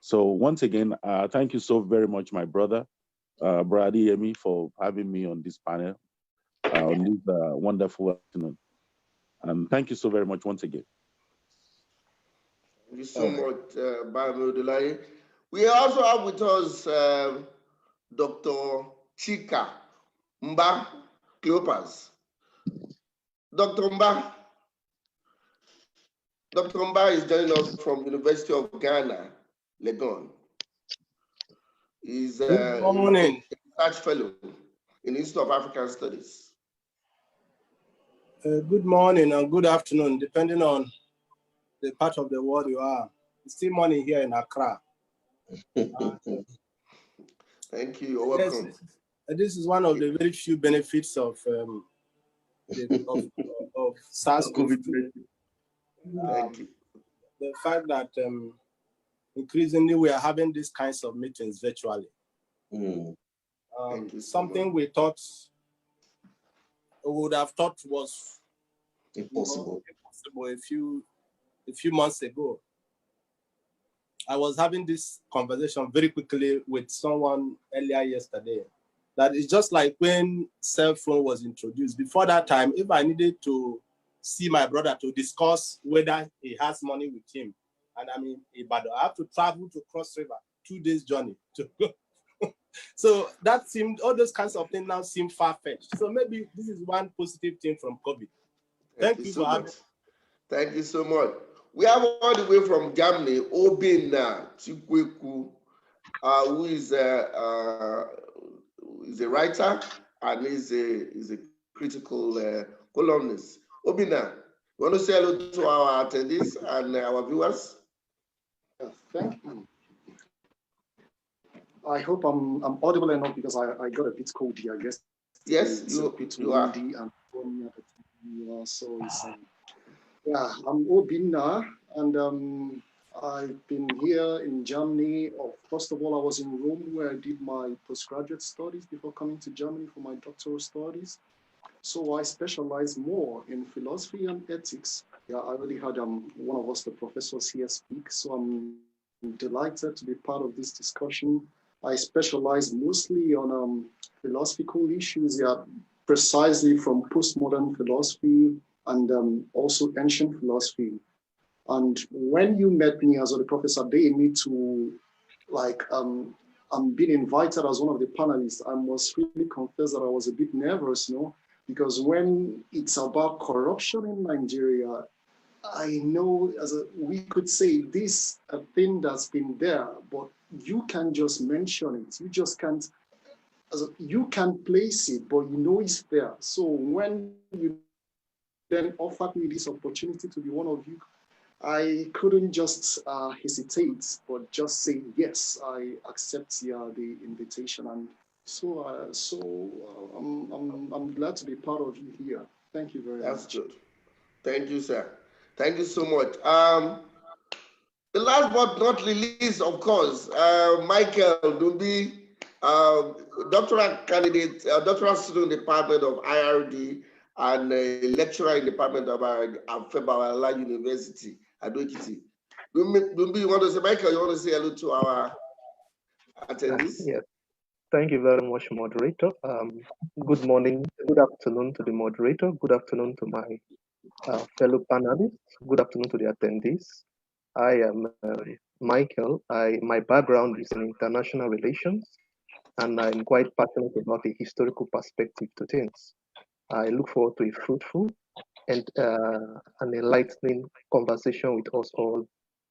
So once again, thank you so very much, my brother, Brady Yemi, for having me on this panel, on this wonderful afternoon. And thank you so very much once again. Thank you so much, Odolaye. We also have with us Dr. Chika Mba Cleopas. Dr. Mba is joining us from University of Ghana, Legon. He's a research fellow in the Institute of African Studies. Good morning and good afternoon, depending on the part of the world you are. It's still morning here in Accra. Thank you. You're welcome. This is one of the very few benefits of SARS-CoV-2. Thank you. The fact that increasingly we are having these kinds of meetings virtually. Something we would have thought was impossible a few months ago. I was having this conversation very quickly with someone earlier yesterday. That it's just like when cell phone was introduced. Before that time, if I needed to see my brother to discuss whether he has money with him, and I'm in Ibadan, I have to travel to Cross River, 2 days journey to go. So that seemed, all those kinds of things now seem far-fetched. So maybe this is one positive thing from COVID. Thank you so much. Thank you so much. We have all the way from Germany, Obinna Chinweokwu, who is a writer and is a critical columnist. Obinna, you want to say hello to our attendees and our viewers? Thank you. I hope I'm audible enough because I got a bit cold here, I guess. Yes, it's a bit windy and so it's yeah, I'm Obinna, and I've been here in Germany. First of all, I was in Rome where I did my postgraduate studies before coming to Germany for my doctoral studies. So I specialize more in philosophy and ethics. Yeah, I already had one of us, the professors here, speak. So I'm delighted to be part of this discussion. I specialize mostly on philosophical issues, yeah, precisely from postmodern philosophy and also ancient philosophy. And when you met me as the Professor Deyemi to I'm being invited as one of the panelists, I must really confess that I was a bit nervous, because when it's about corruption in Nigeria, I know we could say this a thing that's been there, but you can just mention it. You just can't, you can place it, but it's there. So when you then offered me this opportunity to be one of you, I couldn't just hesitate, but just say, yes, I accept the invitation. And so I'm glad to be part of you here. Thank you very much. That's good. Thank you, sir. Thank you so much. The last but not least, of course, Michael Dumbi, doctoral candidate, doctoral student in the Department of IRD and a lecturer in the Department of Afebawala University at Waki. Dumbi, you want to say, Michael, you want to say hello to our attendees? Yes. Thank you very much, moderator. Good morning, good afternoon to the moderator. Good afternoon to my fellow panelists. Good afternoon to the attendees. I am Michael. My background is in international relations, and I'm quite passionate about the historical perspective to things. I look forward to a fruitful and an enlightening conversation with us all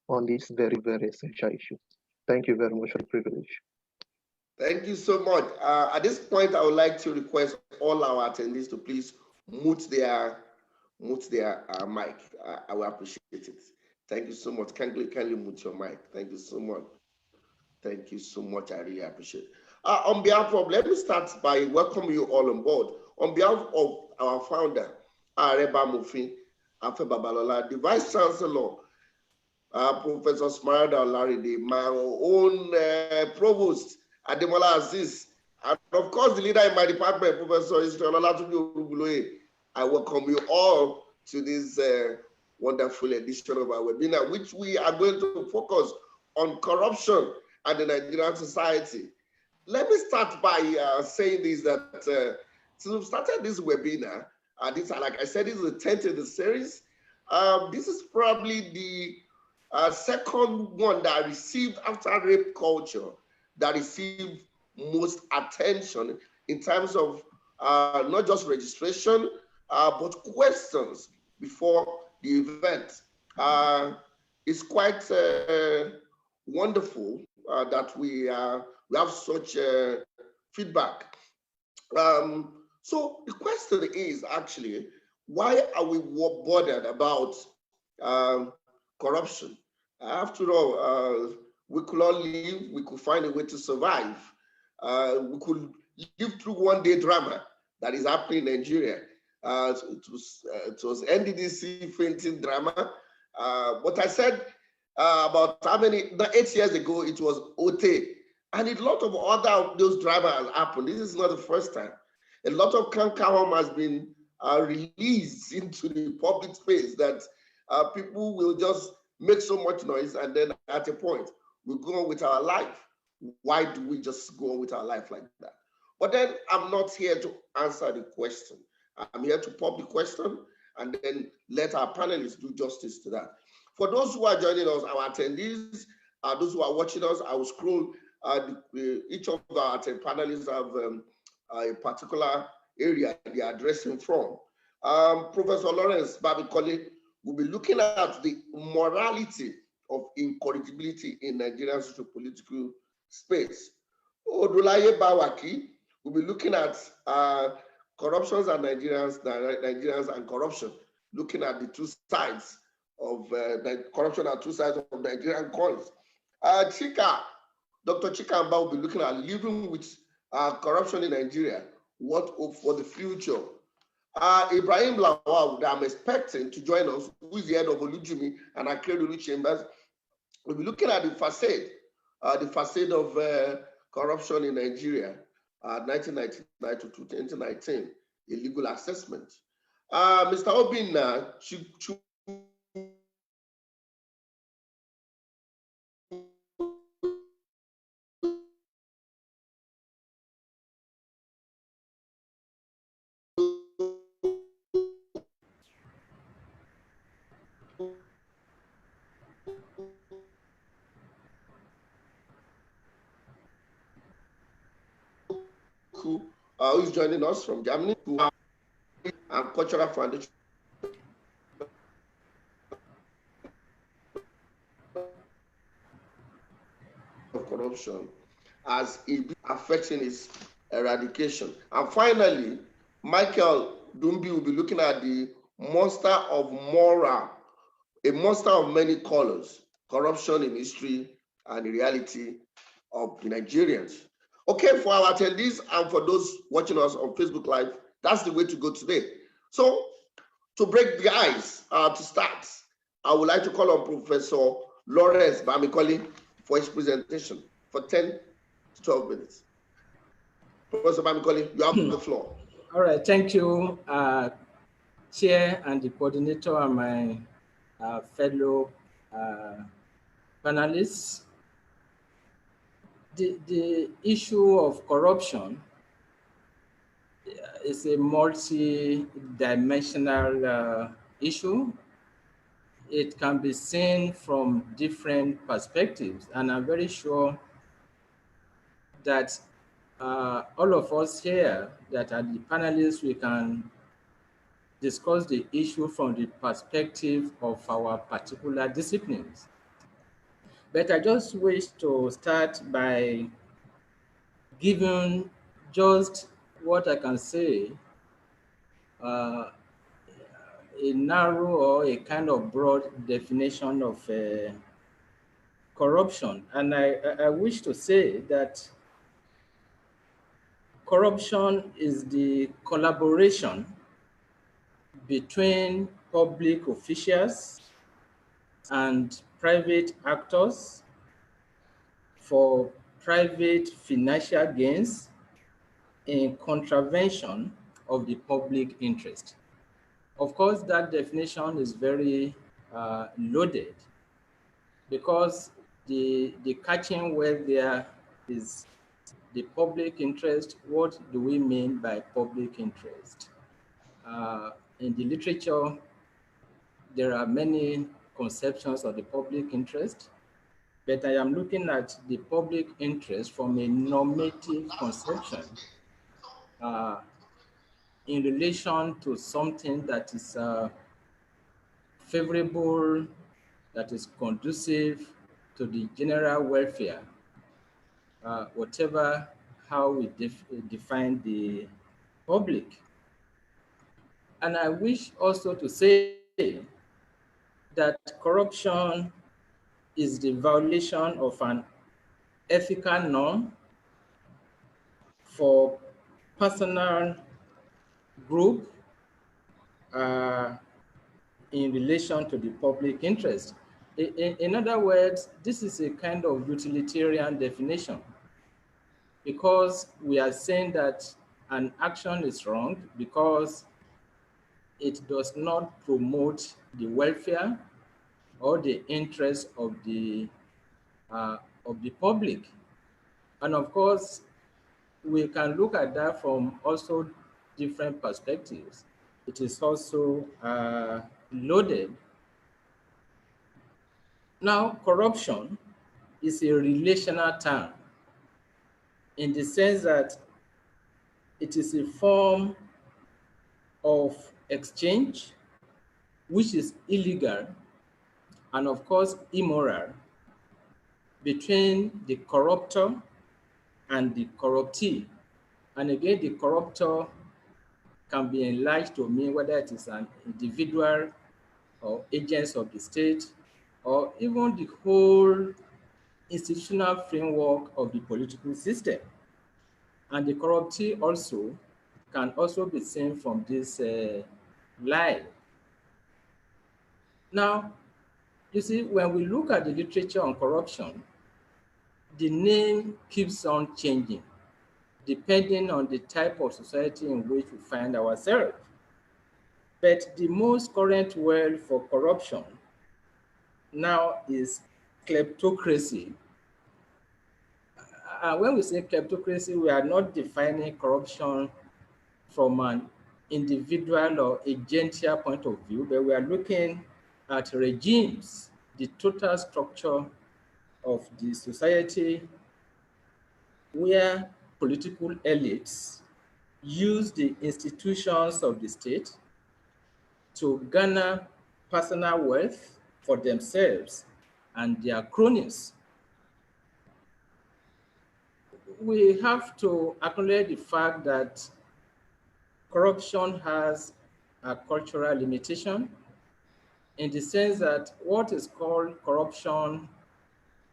on this very, very essential issue. Thank you very much for the privilege. Thank you so much. At this point, I would like to request all our attendees to please mute their mic. I will appreciate it. Thank you so much. Kindly mute your mic. Thank you so much. Thank you so much. I really appreciate it. On behalf of, let me start by welcoming you all on board. On behalf of our founder, Aremu Afebabalola, the Vice Chancellor, Professor Smarada Olaride, my own Provost, Ademola Aziz, and of course the leader in my department, Professor Olatoye. I welcome you all to this wonderful edition of our webinar, which we are going to focus on corruption and the Nigerian society. Let me start by saying this, that since we've started this webinar, this, like I said, this is the 10th in the series. This is probably the second one that I received after rape culture that received most attention in terms of not just registration, but questions before the event. It's quite wonderful that we have such feedback. So the question is actually, why are we bothered about corruption? After all, we could all live, we could find a way to survive. We could live through one-day drama that is happening in Nigeria. It was NDDC fainting drama. But I said about how many, 8 years ago, it was OTE. And a lot of other of those dramas has happened. This is not the first time. A lot of cancawam has been released into the public space that people will just make so much noise, and then at a point, we go on with our life. Why do we just go on with our life like that? But then I'm not here to answer the question. I'm here to pop the question and then let our panelists do justice to that. For those who are joining us, our attendees, those who are watching us, I will scroll. Each of our panelists have a particular area they are addressing from. Professor Lawrence Bamikole will be looking at the morality of incorrigibility in Nigerian socio-political space. Odolaye Waki will be looking at corruptions and Nigerians and corruption, looking at the two sides of corruption and two sides of Nigerian coins. Chika, Dr. Chika will be looking at living with corruption in Nigeria, what hope for the future. Ibrahim Lawal, that I'm expecting to join us, who is the head of Olujimi and Aikuirawo Chambers, will be looking at the facade of corruption in Nigeria, 1999 to 2019, a legal assessment. Mr. Obinna, who is joining us from Germany, and Cultural Foundation of Corruption as it affecting its eradication. And finally, Michael Dumbi will be looking at the monster of moral, a monster of many colors, corruption in history and the reality of the Nigerians. Okay, for our attendees and for those watching us on Facebook Live, that's the way to go today. So, to break the ice, to start, I would like to call on Professor Lawrence Bamikole for his presentation for 10 to 12 minutes. Professor Bamikole, you have the floor. All right, thank you, Chair and the coordinator and my fellow panelists. The issue of corruption is a multi-dimensional issue. It can be seen from different perspectives, and I'm very sure that all of us here that are the panelists, we can discuss the issue from the perspective of our particular disciplines. But I just wish to start by giving just what I can say, a narrow or a kind of broad definition of corruption. And I wish to say that corruption is the collaboration between public officials and private actors for private financial gains in contravention of the public interest. Of course, that definition is very loaded, because the catching word there is the public interest. What do we mean by public interest? In the literature, there are many conceptions of the public interest, but I am looking at the public interest from a normative conception in relation to something that is favorable, that is conducive to the general welfare, whatever how we define the public. And I wish also to say that corruption is the violation of an ethical norm for personal group in relation to the public interest. In other words, this is a kind of utilitarian definition, because we are saying that an action is wrong because it does not promote the welfare or the interest of the public. And of course, we can look at that from also different perspectives. It is also loaded. Now, corruption is a relational term in the sense that it is a form of exchange which is illegal and of course immoral between the corruptor and the corruptee. And again, the corruptor can be enlarged to mean whether it is an individual or agents of the state, or even the whole institutional framework of the political system. And the corruptee also can also be seen from this line. Now, you see, when we look at the literature on corruption, the name keeps on changing depending on the type of society in which we find ourselves. But the most current word for corruption now is kleptocracy. When we say kleptocracy, we are not defining corruption from an individual or agential point of view, but we are looking at regimes, the total structure of the society where political elites use the institutions of the state to garner personal wealth for themselves and their cronies. We have to acknowledge the fact that corruption has a cultural limitation in the sense that what is called corruption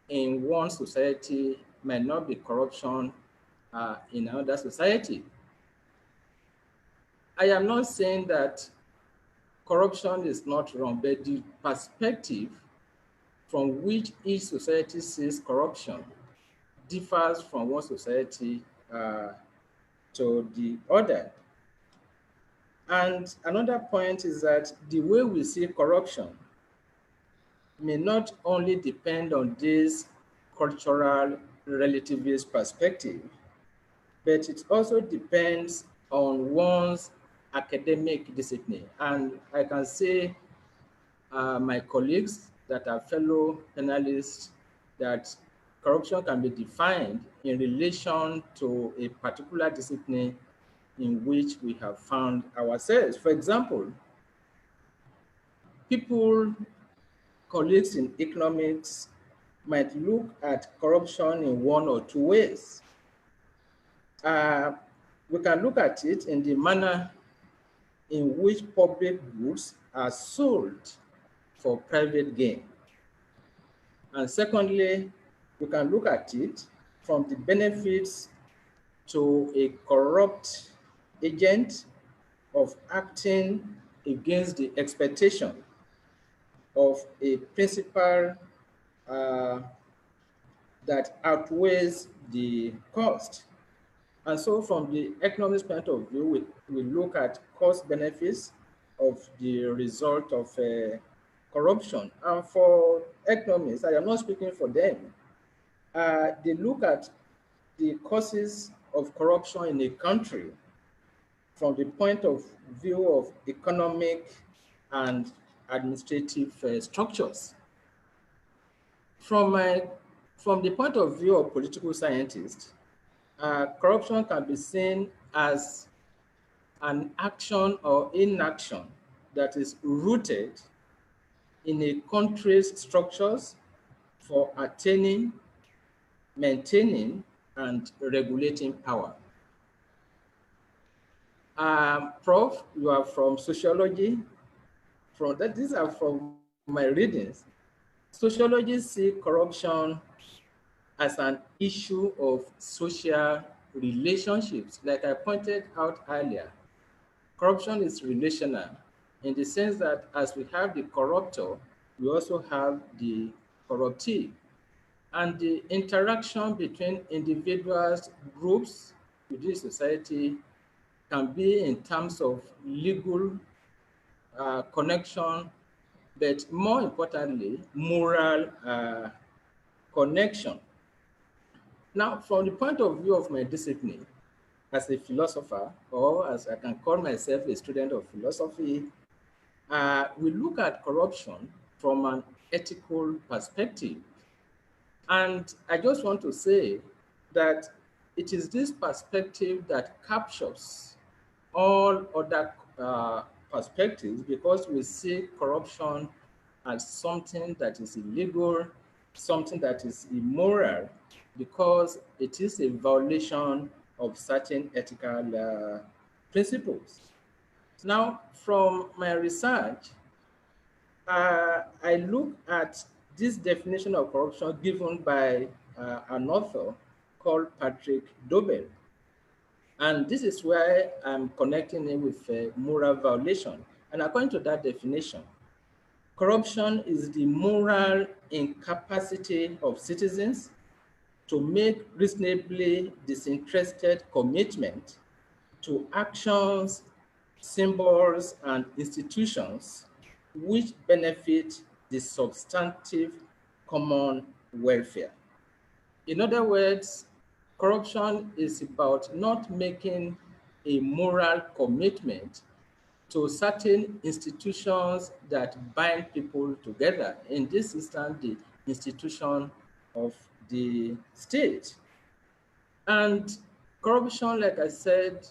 in one society might not be corruption in another society. I am not saying that corruption is not wrong, but the perspective from which each society sees corruption differs from one society to the other. And another point is that the way we see corruption may not only depend on this cultural relativist perspective, but it also depends on one's academic discipline. And I can say my colleagues that are fellow panelists that corruption can be defined in relation to a particular discipline in which we have found ourselves. For example, people, colleagues in economics might look at corruption in one or two ways. We can look at it in the manner in which public goods are sold for private gain. And secondly, we can look at it from the benefits to a corrupt agent of acting against the expectation of a principal that outweighs the cost. And so from the economics point of view, we look at cost benefits of the result of corruption. And for economists, I am not speaking for them, they look at the causes of corruption in a country from the point of view of economic and administrative structures. From the point of view of political scientists, corruption can be seen as an action or inaction that is rooted in a country's structures for attaining, maintaining, and regulating power. Prof, you are from sociology. These are from my readings. Sociologists see corruption as an issue of social relationships. Like I pointed out earlier, corruption is relational in the sense that as we have the corruptor, we also have the corruptee. And the interaction between individuals, groups within society can be in terms of legal connection, but more importantly, moral connection. Now, from the point of view of my discipline, as a philosopher, or as I can call myself a student of philosophy, we look at corruption from an ethical perspective. And I just want to say that it is this perspective that captures all other perspectives, because we see corruption as something that is illegal, something that is immoral, because it is a violation of certain ethical principles. Now, from my research, I look at this definition of corruption given by an author called Patrick Dobell. And this is where I'm connecting it with moral violation. And according to that definition, corruption is the moral incapacity of citizens to make reasonably disinterested commitment to actions, symbols, and institutions which benefit the substantive common welfare. In other words, corruption is about not making a moral commitment to certain institutions that bind people together. In this instance, the institution of the state. And corruption, like I said,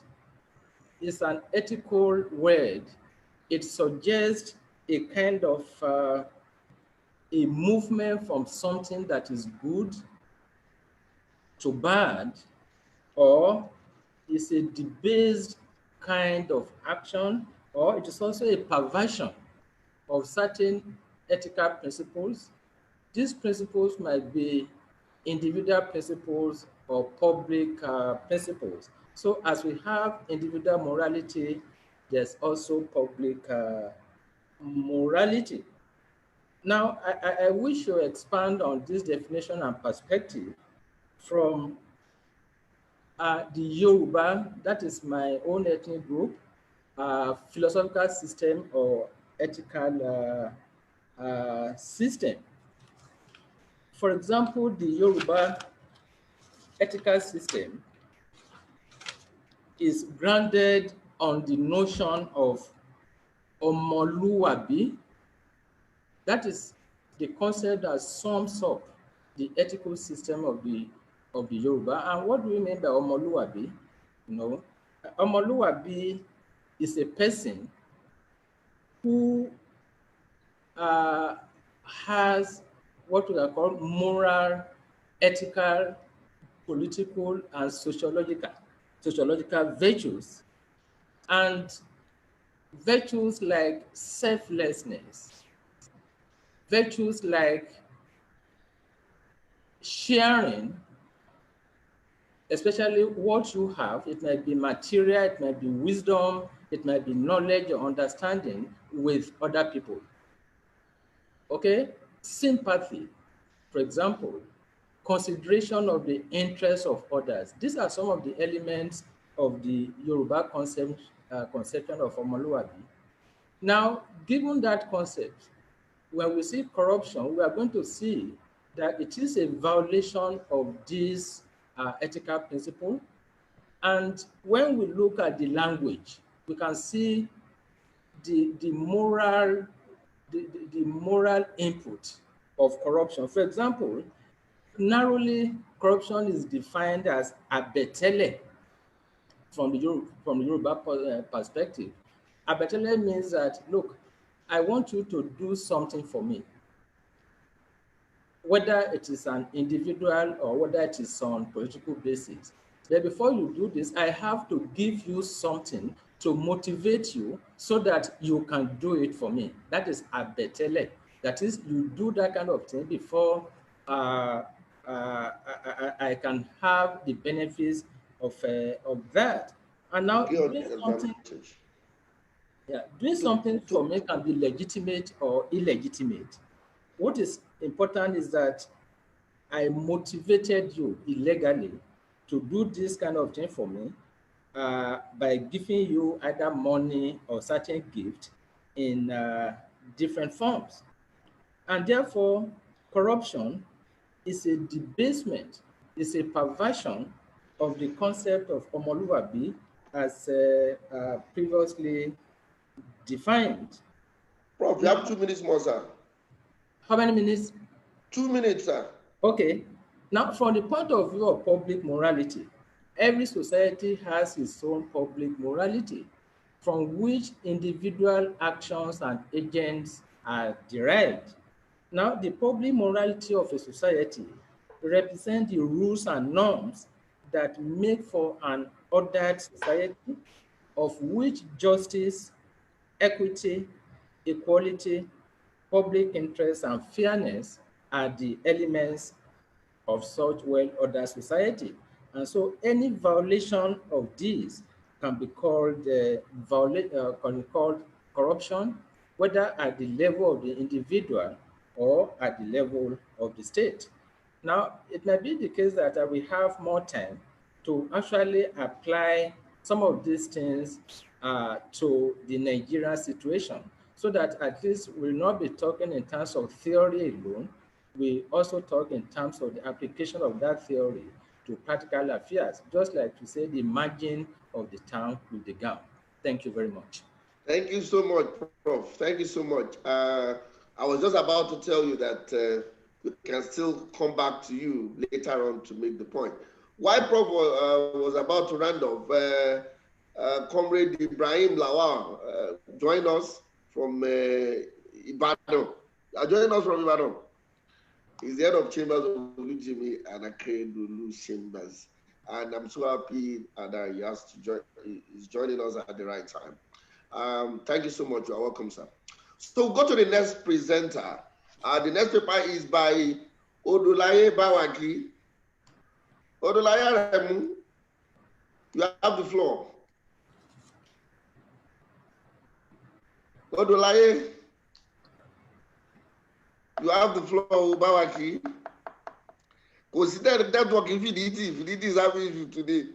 is an ethical word. It suggests a kind of a movement from something that is good to bad, or is a debased kind of action, or it is also a perversion of certain ethical principles. These principles might be individual principles or public principles. So as we have individual morality, there's also public morality. Now, I wish to expand on this definition and perspective from the Yoruba, that is my own ethnic group, philosophical system or ethical system. For example, the Yoruba ethical system is grounded on the notion of omoluwabi. That is the concept that sums up the ethical system of the Yoruba. And what do we mean by omoluwabi? You know, omoluwabi is a person who has what we call moral, ethical, political, and sociological virtues. And virtues like selflessness, virtues like sharing, especially what you have. It might be material, it might be wisdom, it might be knowledge or understanding with other people. Okay? Sympathy, for example, consideration of the interests of others. These are some of the elements of the Yoruba conception of omoluwabi. Now, given that concept, when we see corruption, we are going to see that it is a violation of this ethical principle. And when we look at the language, we can see the moral input of corruption. For example, narrowly, corruption is defined as abetele from the Yoruba perspective. Abetele means that, look, I want you to do something for me, whether it is an individual or whether it is on political basis. But before you do this, I have to give you something to motivate you so that you can do it for me. That is abetele. That is, you do that kind of thing before I can have the benefits of that. And now doing something for me can be legitimate or illegitimate. What is important is that I motivated you illegally to do this kind of thing for me by giving you either money or certain gift in different forms. And therefore, corruption is a debasement, is a perversion of the concept of Omoluabi as previously defined. Prof, you have 2 minutes more, sir. How many minutes? 2 minutes, sir. Okay. Now, from the point of view of public morality, every society has its own public morality from which individual actions and agents are derived. Now, the public morality of a society represents the rules and norms that make for an ordered society of which justice, equity, equality, public interest, and fairness are the elements of such well-ordered society. And so any violation of these can be called, called corruption, whether at the level of the individual or at the level of the state. Now, it may be the case that we have more time to actually apply some of these things to the Nigerian situation, so that at least we'll not be talking in terms of theory alone. We also talk in terms of the application of that theory to practical affairs, just like to say the margin of the town with the gown. Thank you very much. Thank you so much, Prof. Thank you so much. I was just about to tell you that we can still come back to you later on to make the point. While Prof was about to round off, Comrade Ibrahim Lawal joined us from Ibadan. Join us from Ibadan. He's the head of chambers of Jimmy and Akeredolu chambers. And I'm so happy that he has to join. He's joining us at the right time. Thank you so much. You're welcome, sir. So go to the next presenter. The next paper is by Odolaye Waki. Odolaye Aremu, you have the floor. Odolaye, you have the floor, Waki. Consider the network infinity. Infinity is having you today.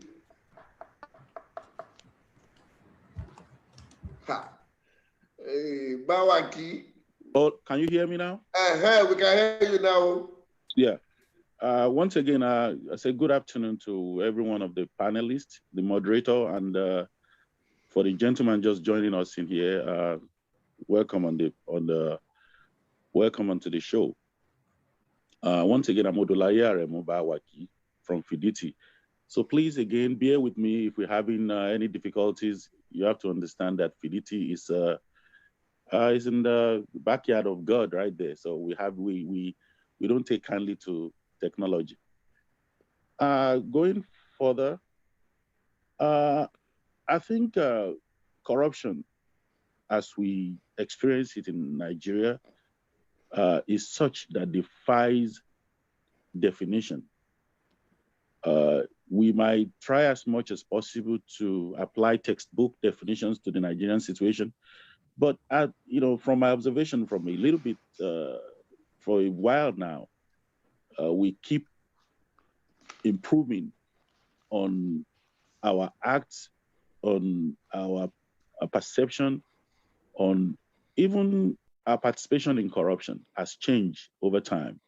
Hey, Waki. Oh, can you hear me now? We can hear you now. Yeah. Once again, I say good afternoon to every one of the panelists, the moderator, and for the gentleman just joining us in here. Welcome welcome onto the show. Once again, I'm Odolaye Aremu Waki from Fiditi. So please, again, bear with me if we're having any difficulties. You have to understand that Fiditi is in the backyard of God right there. So we don't take kindly to technology. Going further, I think corruption, as we experience it in Nigeria, is such that defies definition. We might try as much as possible to apply textbook definitions to the Nigerian situation, but from my observation from a little bit for a while now, we keep improving on our acts, on our perception, on even our participation in corruption has changed over time.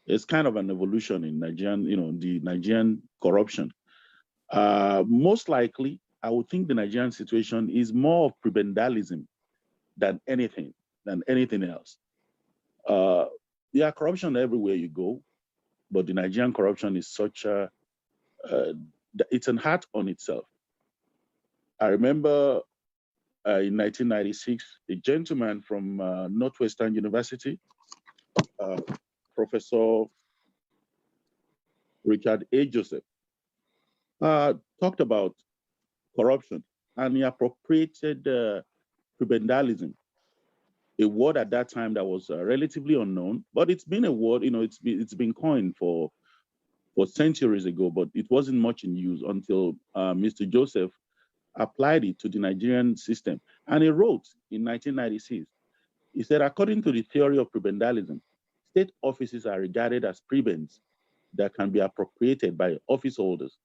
It's kind of an evolution in Nigerian, the Nigerian corruption. Most likely, I would think the Nigerian situation is more of prebendalism than anything else. Yeah, corruption everywhere you go, but the Nigerian corruption is such it's an art on itself. I remember in 1996, a gentleman from Northwestern University, Professor Richard A. Joseph, talked about corruption, and he appropriated prebendalism, a word at that time that was relatively unknown, but it's been a word, it's been coined for centuries ago, but it wasn't much in use until Mr. Joseph applied it to the Nigerian system. And he wrote in 1996, he said, according to the theory of prebendalism, state offices are regarded as prebends that can be appropriated by office holders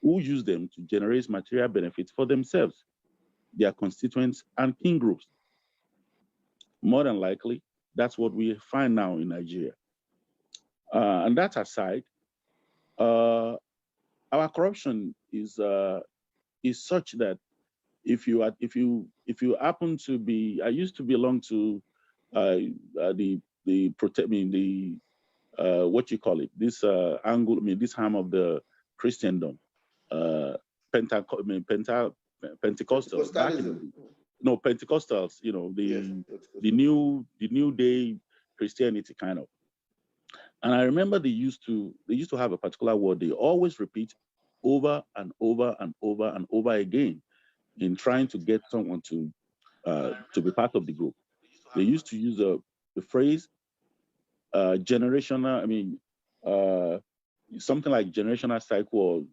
who use them to generate material benefits for themselves, their constituents, and kin groups. More than likely, that's what we find now in Nigeria. And that aside, our corruption is such that if you happen to be, I used to belong to what you call it, this angle, this arm of the Christendom, Pentecostal. Back in no, Pentecostals, the new day Christianity kind of. And I remember they used to have a particular word they always repeat over and over and over and over again in trying to get someone to be part of the group. They used to use the phrase generational, something like generational cycle,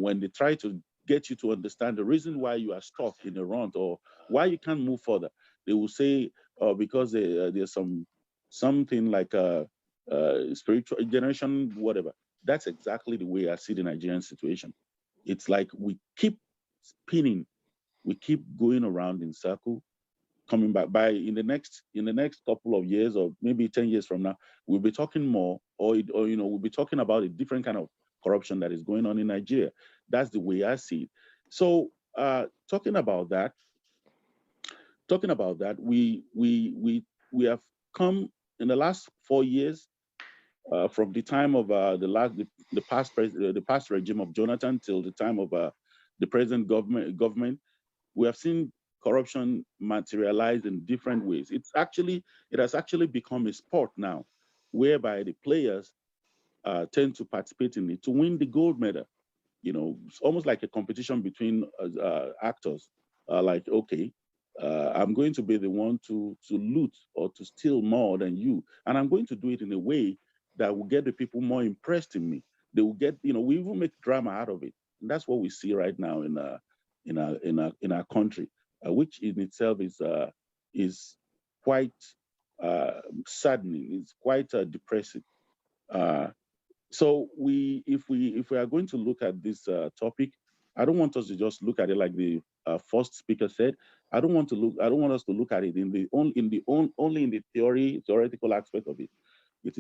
when they try to get you to understand the reason why you are stuck in a rut or why you can't move further. They will say, because there's something like a spiritual generation, whatever. That's exactly the way I see the Nigerian situation. It's like we keep spinning, we keep going around in circle, coming back. In the next couple of years, or maybe 10 years from now, we'll be talking more, or we'll be talking about a different kind of corruption that is going on in Nigeria. That's the way I see it. So talking about that, we have come in the last 4 years, from the time of the past regime of Jonathan till the time of the present government, we have seen corruption materialize in different ways. It has actually become a sport now, whereby the players tend to participate in it to win the gold medal. It's almost like a competition between actors. Okay, I'm going to be the one to loot or to steal more than you, and I'm going to do it in a way that will get the people more impressed in me. They will get, we even make drama out of it. And that's what we see right now in our country, which in itself is quite saddening. It's quite depressing. So if we are going to look at this topic, I don't want us to just look at it like the first speaker said. I don't want us to look at it only in the theoretical aspect of it. It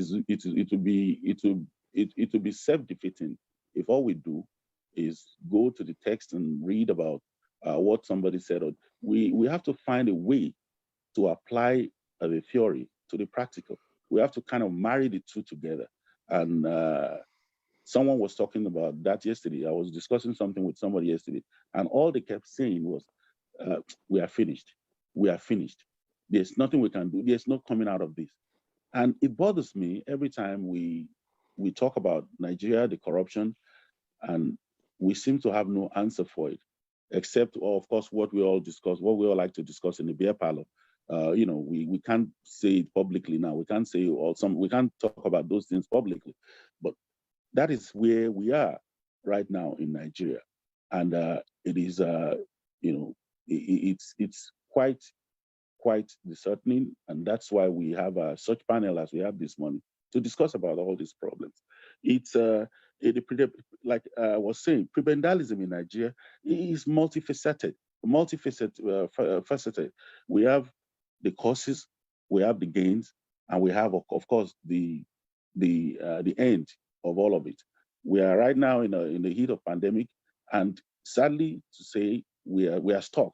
will be self-defeating if all we do is go to the text and read about what somebody said. We have to find a way to apply the theory to the practical. We have to kind of marry the two together. And someone was talking about that yesterday. I was discussing something with somebody yesterday, and all they kept saying was, we are finished. We are finished. There's nothing we can do. There's no coming out of this. And it bothers me every time we talk about Nigeria, the corruption, and we seem to have no answer for it, except, of course, what we all like to discuss in the beer parlor. We can't say it publicly now. We can't talk about those things publicly, but that is where we are right now in Nigeria, and it is, it's quite disheartening, and that's why we have such panel as we have this morning to discuss about all these problems. It's like I was saying, prebendalism in Nigeria is multifaceted. We have the causes, we have the gains, and we have, of course, the end of all of it. We are right now in the heat of pandemic, and sadly to say, we are stuck.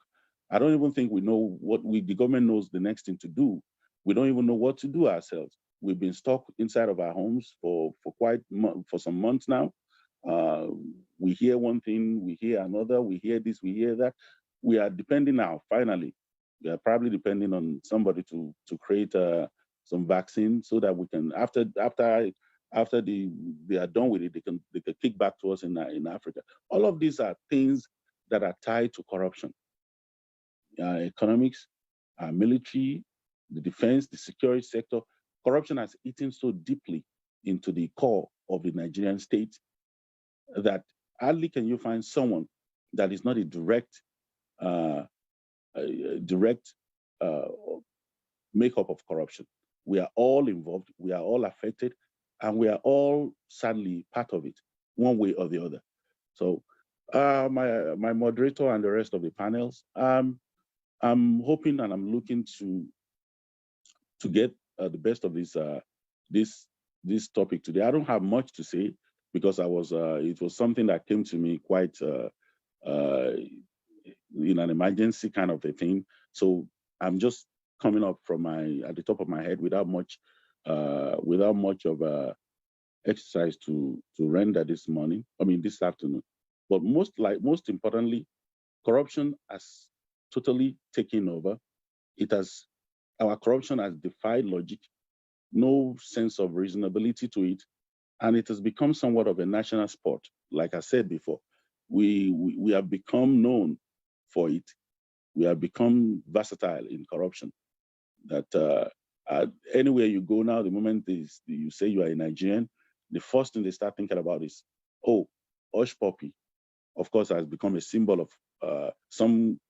I don't even think we know the government knows the next thing to do. We don't even know what to do ourselves. We've been stuck inside of our homes for some months now. We hear one thing, we hear another, we hear this, we hear that. We are depending now, finally, we are probably depending on somebody to create some vaccine so that we can, after they are done with it, they can kick back to us in Africa. All of these are things that are tied to corruption. Economics, military, the defense, the security sector. Corruption has eaten so deeply into the core of the Nigerian state that hardly can you find someone that is not a direct makeup of corruption. We are all involved, we are all affected, and we are all sadly part of it, one way or the other. So my moderator and the rest of the panels, I'm hoping and I'm looking to get the best of this topic today. I don't have much to say because it was something that came to me quite in an emergency kind of a thing. So I'm just coming up from at the top of my head without much of exercise to render this afternoon. But most importantly, corruption has totally taken over. Our corruption has defied logic, no sense of reasonability to it, and it has become somewhat of a national sport. Like I said before, we have become known for it. We have become versatile in corruption. That anywhere you go now, the moment you say you are a Nigerian, the first thing they start thinking about is, oh, Hush Puppy, of course, has become a symbol of some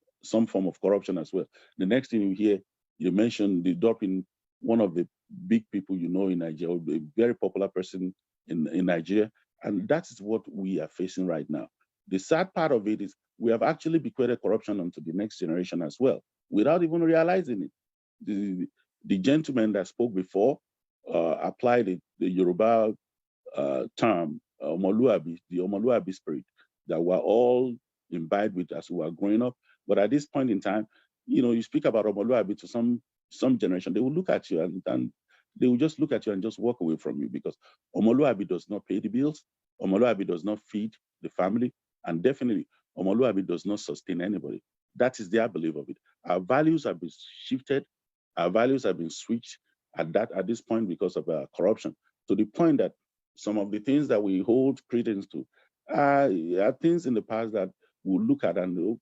form of corruption as well. The next thing you hear, you mentioned the dropping one of the big people you know in Nigeria, a very popular person in Nigeria, and that is what we are facing right now. The sad part of it is we have actually bequeathed corruption onto the next generation as well, without even realizing it. The gentleman that spoke before applied the Yoruba term, Omoluabi, the Omoluabi spirit, that we're all imbibed with as we were growing up. But at this point in time, you speak about Omoluabi to some generation, they will look at you and they will just look at you and just walk away from you, because Omoluabi does not pay the bills, Omoluabi does not feed the family, and definitely Omoluabi does not sustain anybody. That is their belief of it. Our values have been shifted, our values have been switched at this point because of corruption, to the point that some of the things that we hold credence to are things in the past that we'll look at and know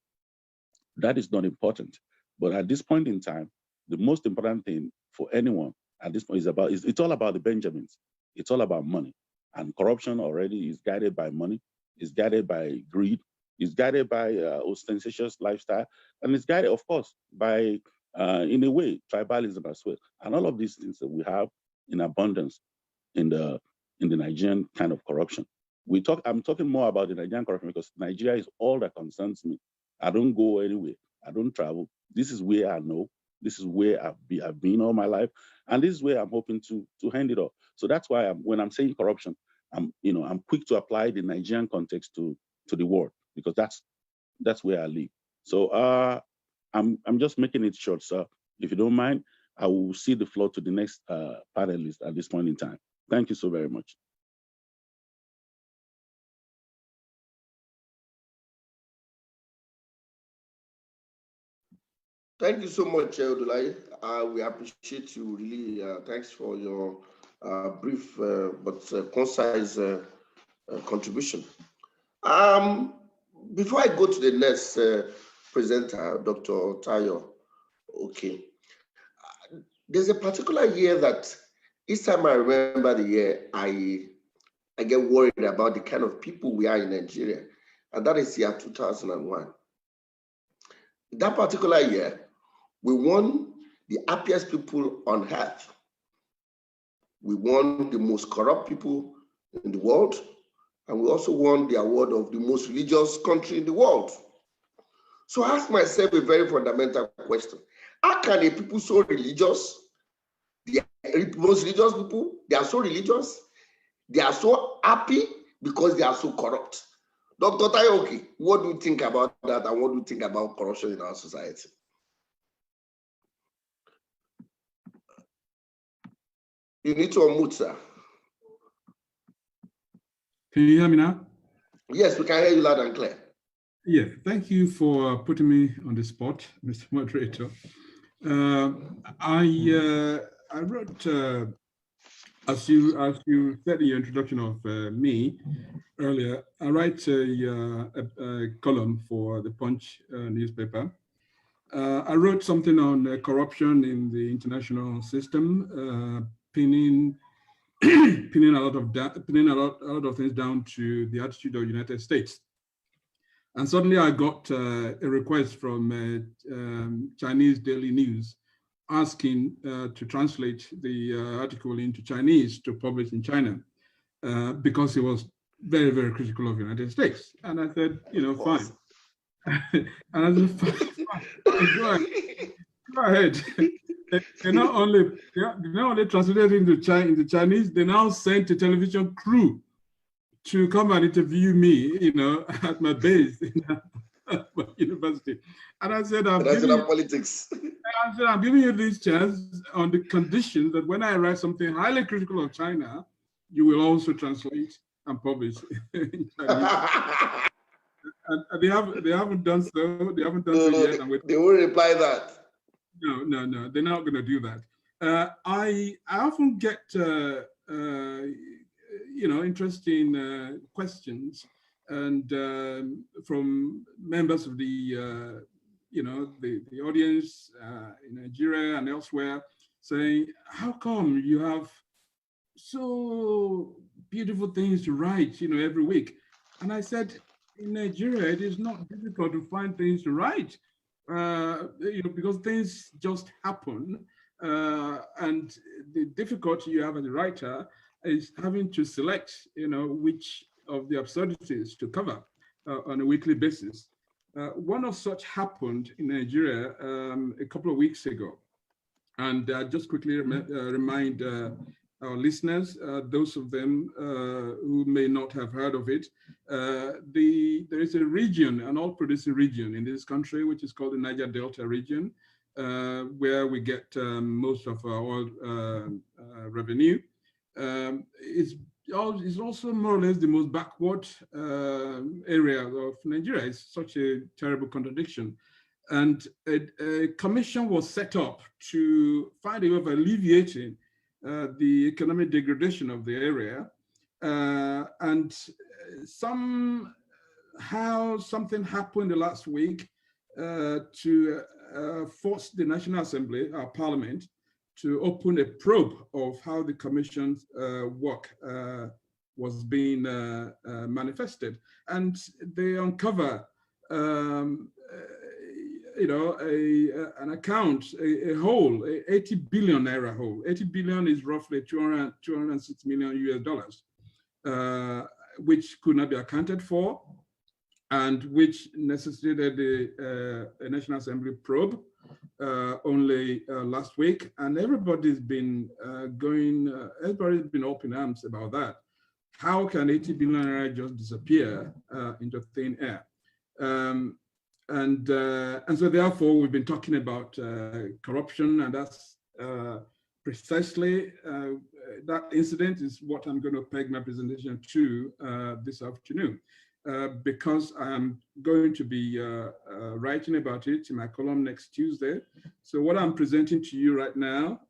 that is not important. But at this point in time, the most important thing for anyone at this point it's all about the Benjamins. It's all about money. And corruption already is guided by money, is guided by greed, is guided by ostentatious lifestyle, and it's guided, of course, by, in a way, tribalism as well. And all of these things that we have in abundance in the Nigerian kind of corruption. I'm talking more about the Nigerian corruption because Nigeria is all that concerns me. I don't go anywhere. I don't travel. This is where I know. This is where I've been all my life, and this is where I'm hoping to hand it off. So that's why when I'm saying corruption, I'm quick to apply the Nigerian context to the world, because that's where I live. So I'm just making it short, sir. If you don't mind, I will cede the floor to the next panelist at this point in time. Thank you so very much. Thank you so much, Odolaye. We appreciate you really. Thanks for your brief but concise contribution. Before I go to the next presenter, Dr. Tayo, okay. There's a particular year that each time I remember the year, I get worried about the kind of people we are in Nigeria, and that is year 2001. That particular year, we won the happiest people on earth. We won the most corrupt people in the world, and we also won the award of the most religious country in the world. So I asked myself a very fundamental question. How can a people so religious, most religious people, they are so religious, they are so happy because they are so corrupt? Dr. Tayoki, what do you think about that, and what do you think about corruption in our society? You need to unmute, sir. Can you hear me now? Yes, we can hear you loud and clear. Yeah, thank you for putting me on the spot, Mr. Moderator. I wrote, as you said in your introduction of me earlier, I write a column for the Punch newspaper. I wrote something on corruption in the international system, pinning a lot of things down to the attitude of the United States. And suddenly I got a request from Chinese Daily News asking to translate the article into Chinese to publish in China because it was very, very critical of the United States. And I said, fine. And I said, fine, go ahead. They not only translated into Chinese, they now sent a television crew to come and interview me, at my base at my university. And I said, I'm giving you this chance on the condition that when I write something highly critical of China, you will also translate and publish in Chinese. And they haven't done so. They haven't done so yet. They won't reply that. No, they're not going to do that. I often get interesting questions and from members of the audience in Nigeria and elsewhere, saying, "How come you have so beautiful things to write, every week?" And I said, in Nigeria, it is not difficult to find things to write. Because things just happen, and the difficulty you have as a writer is having to select, which of the absurdities to cover on a weekly basis. One of such happened in Nigeria a couple of weeks ago, and just quickly remind our listeners, those of them who may not have heard of it, there is a region, an oil-producing region in this country, which is called the Niger Delta region, where we get most of our oil revenue. It's also more or less the most backward area of Nigeria. It's such a terrible contradiction. And a commission was set up to find a way of alleviating the economic degradation of the area, and somehow something happened the last week to force the National Assembly, our parliament, to open a probe of how the commission's work was being manifested, and they uncover an account, a hole, 80 billion naira hole. 80 billion is roughly 206 million US dollars, which could not be accounted for, and which necessitated a National Assembly probe only last week. And everybody's been everybody's been up in arms about that. How can 80 billion naira just disappear into thin air? And so therefore, we've been talking about corruption, and that's precisely that incident is what I'm going to peg my presentation to this afternoon, because I'm going to be writing about it in my column next Tuesday. So what I'm presenting to you right now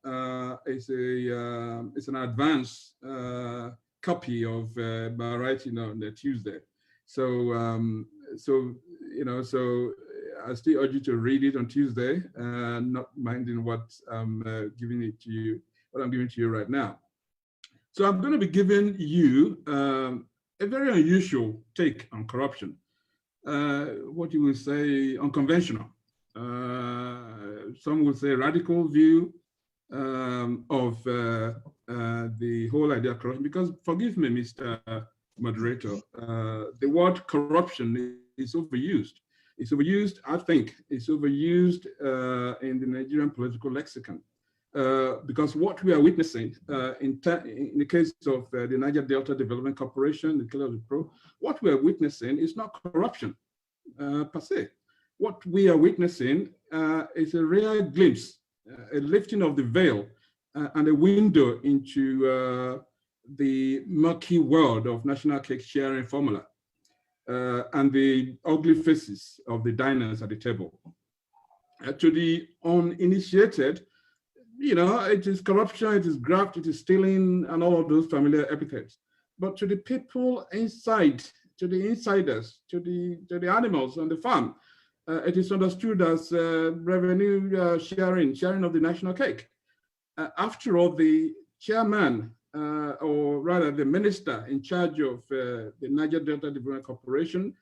is an advance copy of my writing on the Tuesday. So so I still urge you to read it on Tuesday, not minding what I'm giving to you right now. So I'm going to be giving you a very unusual take on corruption, what you would say unconventional. Some would say radical view of the whole idea of corruption, because forgive me, Mr. Moderator, the word corruption is overused. It's overused, I think, it's overused in the Nigerian political lexicon. Because what we are witnessing in the case of the Niger Delta Development Corporation, the case of the Pro, what we are witnessing is not corruption per se. What we are witnessing is a rare glimpse, a lifting of the veil and a window into the murky world of national cake sharing formula and the ugly faces of the diners at the table. To the uninitiated, you know, it is corruption, it is graft, it is stealing, and all of those familiar epithets. But to the people inside, to the insiders, to the animals on the farm, it is understood as revenue sharing of the national cake. After all, the chairman, or rather the minister in charge of the Niger Delta Development Corporation,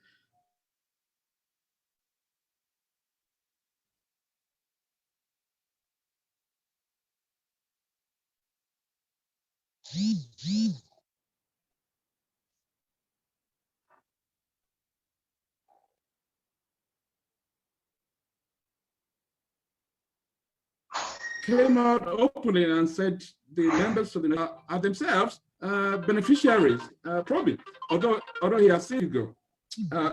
came out openly and said the members of the are themselves beneficiaries, probably, although he has seen it go.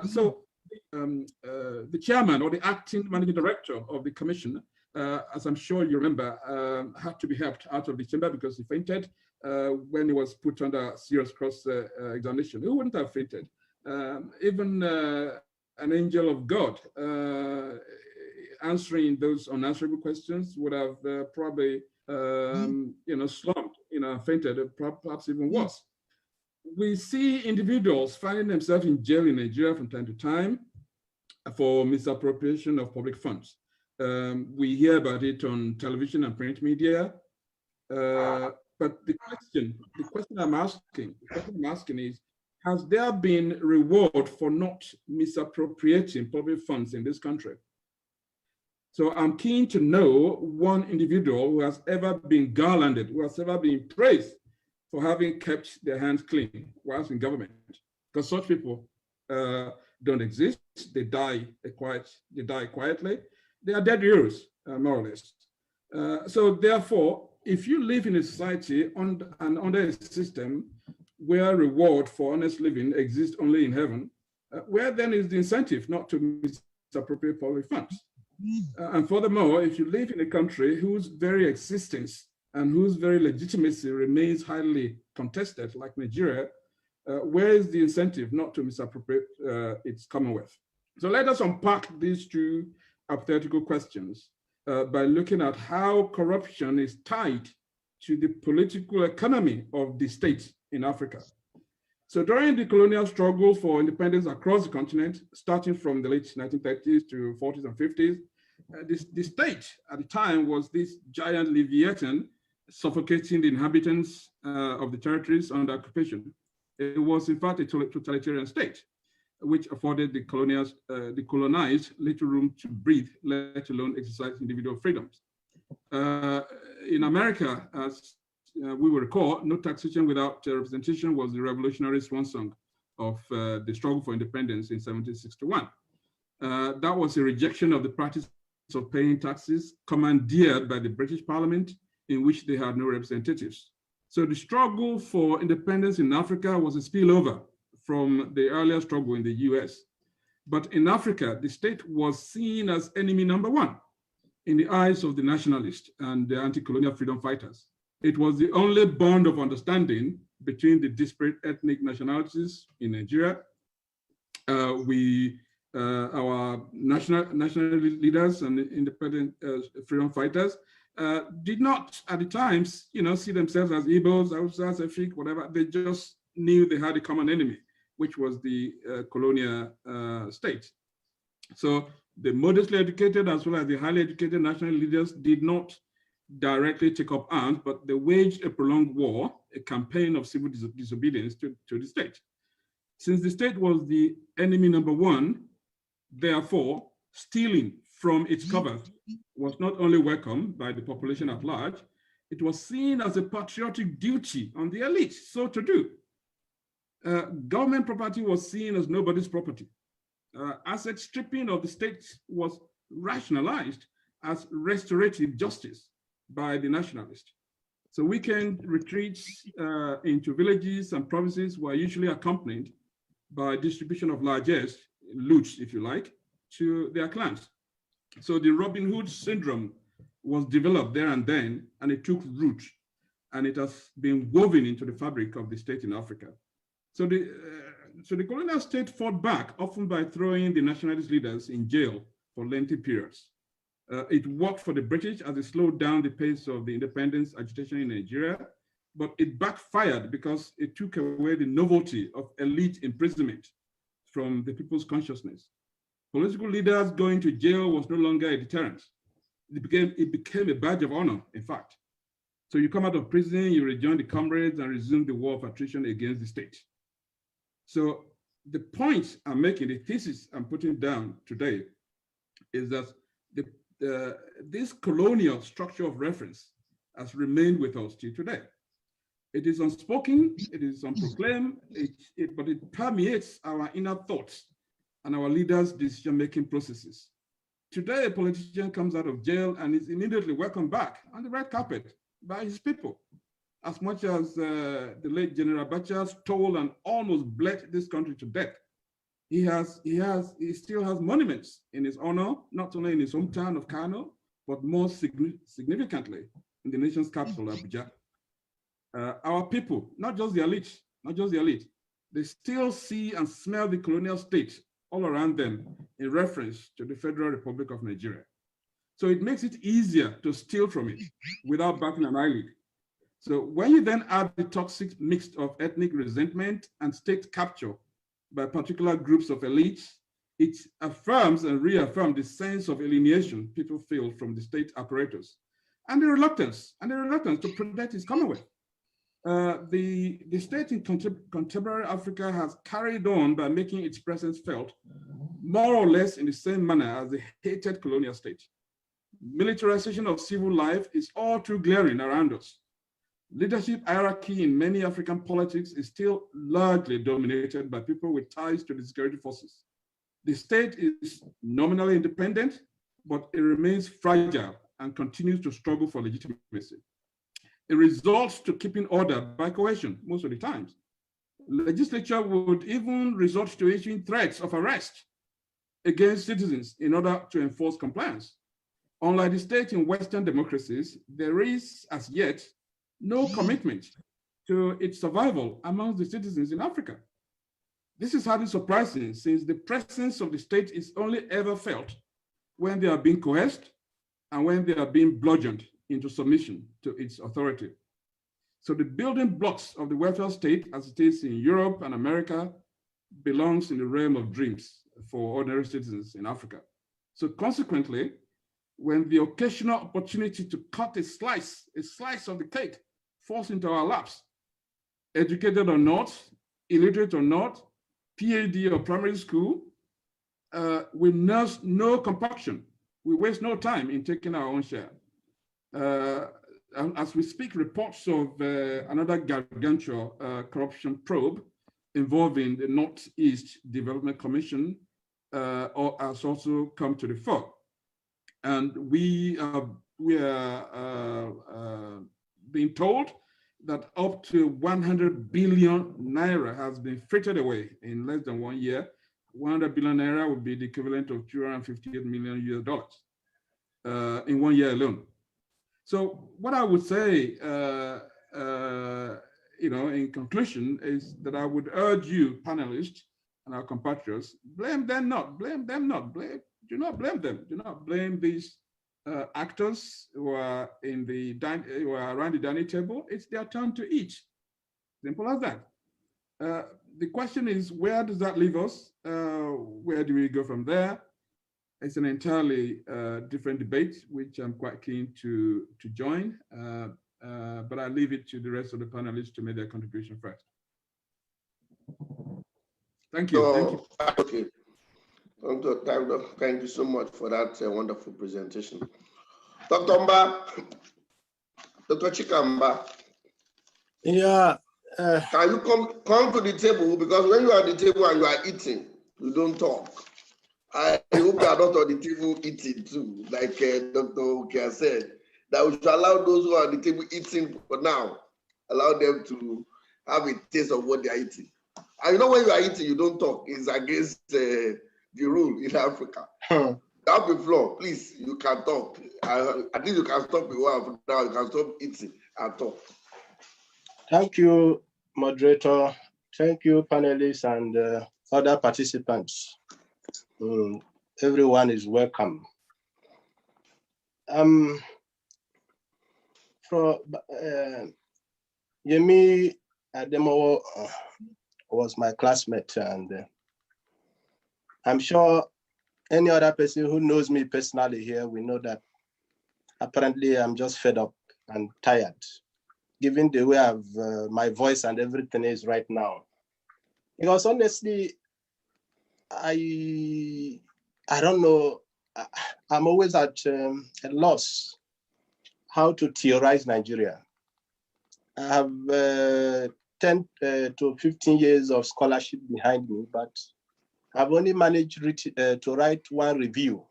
So the chairman or the acting managing director of the commission, as I'm sure you remember, had to be helped out of the chamber because he fainted when he was put under serious cross-examination. Who wouldn't have fainted? Even an angel of God answering those unanswerable questions would have probably, slumped, fainted, perhaps even worse. We see individuals finding themselves in jail in Nigeria from time to time for misappropriation of public funds. We hear about it on television and print media. But the question I'm asking is, has there been reward for not misappropriating public funds in this country? So I'm keen to know one individual who has ever been garlanded, who has ever been praised for having kept their hands clean whilst in government, because such people don't exist. They die quietly. They are dead heroes, more or less. So therefore, if you live in a society under a system where reward for honest living exists only in heaven, where then is the incentive not to misappropriate public funds? And furthermore, if you live in a country whose very existence and whose very legitimacy remains highly contested, like Nigeria, where is the incentive not to misappropriate its commonwealth? So let us unpack these two hypothetical questions by looking at how corruption is tied to the political economy of the state in Africa. So during the colonial struggle for independence across the continent, starting from the late 1930s to 40s and 50s, the state at the time was this giant leviathan suffocating the inhabitants of the territories under occupation. It was in fact a totalitarian state, which afforded the colonized little room to breathe, let alone exercise individual freedoms. In America, as we will recall, no taxation without representation was the revolutionary swan song of the struggle for independence in 1761. That was a rejection of the practice of paying taxes commandeered by the British Parliament, in which they had no representatives. So the struggle for independence in Africa was a spillover from the earlier struggle in the US. But in Africa, the state was seen as enemy number one in the eyes of the nationalists and the anti-colonial freedom fighters. It was the only bond of understanding between the disparate ethnic nationalities in Nigeria. Our national leaders and independent freedom fighters did not, at the times, see themselves as Igbos, Hausas, Efik, whatever. They just knew they had a common enemy, which was the colonial state. So the modestly educated as well as the highly educated national leaders did not directly take up arms, but they waged a prolonged war, a campaign of civil disobedience to the state. Since the state was the enemy number one, therefore, stealing from its covers was not only welcomed by the population at large, it was seen as a patriotic duty on the elite, so to do. Government property was seen as nobody's property. asset stripping of the state was rationalized as restorative justice by the nationalists. So weekend retreats into villages and provinces were usually accompanied by distribution of largesse, loot, if you like, to their clans. So the Robin Hood syndrome was developed there and then, and it took root, and it has been woven into the fabric of the state in Africa. So the colonial state fought back, often by throwing the nationalist leaders in jail for lengthy periods. It worked for the British as it slowed down the pace of the independence agitation in Nigeria, but it backfired because it took away the novelty of elite imprisonment from the people's consciousness. Political leaders going to jail was no longer a deterrent. It became a badge of honor, in fact. So you come out of prison, you rejoin the comrades and resume the war of attrition against the state. So the point I'm making, the thesis I'm putting down today is that this colonial structure of reference has remained with us till today. It is unspoken, it is unproclaimed, but it permeates our inner thoughts and our leaders' decision-making processes. Today, a politician comes out of jail and is immediately welcomed back on the red carpet by his people. As much as the late General Abacha stole and almost bled this country to death, he still has monuments in his honor, not only in his hometown of Kano, but more significantly in the nation's capital, Abuja. Our people, not just the elite, they still see and smell the colonial state all around them in reference to the Federal Republic of Nigeria. So it makes it easier to steal from it without batting an eyelid. So when you then add the toxic mix of ethnic resentment and state capture by particular groups of elites, it affirms and reaffirms the sense of alienation people feel from the state apparatus and the reluctance to protect its commonwealth. The state in contemporary Africa has carried on by making its presence felt more or less in the same manner as the hated colonial state. Militarization of civil life is all too glaring around us. Leadership hierarchy in many African politics is still largely dominated by people with ties to the security forces. The state is nominally independent, but it remains fragile and continues to struggle for legitimacy. It resorts to keeping order by coercion most of the times. Legislature would even resort to issuing threats of arrest against citizens in order to enforce compliance. Unlike the state in Western democracies, there is as yet no commitment to its survival amongst the citizens in Africa. This is hardly surprising, since the presence of the state is only ever felt when they are being coerced and when they are being bludgeoned into submission to its authority. So the building blocks of the welfare state, as it is in Europe and America, belongs in the realm of dreams for ordinary citizens in Africa. So consequently, when the occasional opportunity to cut a slice of the cake falls into our laps, educated or not, illiterate or not, PhD or primary school, we nurse no compunction. We waste no time in taking our own share. As we speak, reports of another gargantuan corruption probe involving the Northeast Development Commission has also come to the fore. And we are being told that up to 100 billion naira has been frittered away in less than 1 year. 100 billion naira would be the equivalent of $258 million in 1 year alone. So what I would say, in conclusion, is that I would urge you, panelists and our compatriots, blame them not, do not blame them. Do not blame these actors who are who are around the dining table. It's their turn to eat. Simple as that. The question is, where does that leave us? Where do we go from there? It's an entirely different debate, which I'm quite keen to join, but I leave it to the rest of the panelists to make their contribution first. Thank you. Okay. Thank you so much for that wonderful presentation. Dr. Chika Mba. Yeah. Can you come to the table? Because when you are at the table and you are eating, you don't talk. I hope you are not on the table eating too, like Dr. Okia said, that we should allow those who are on the table eating for now, allow them to have a taste of what they are eating. And you know, when you are eating, you don't talk. It's against the rule in Africa. Down the floor, please, you can talk. At least you can stop a while from now. You can stop eating and talk. Thank you, moderator. Thank you, panelists and other participants. Everyone is welcome. Yemi Ademo was my classmate, and I'm sure any other person who knows me personally here will know that apparently I'm just fed up and tired, given the way my voice and everything is right now. Because honestly, I don't know. I'm always at a loss how to theorize Nigeria. I have 10 to 15 years of scholarship behind me, but I've only managed to write one review,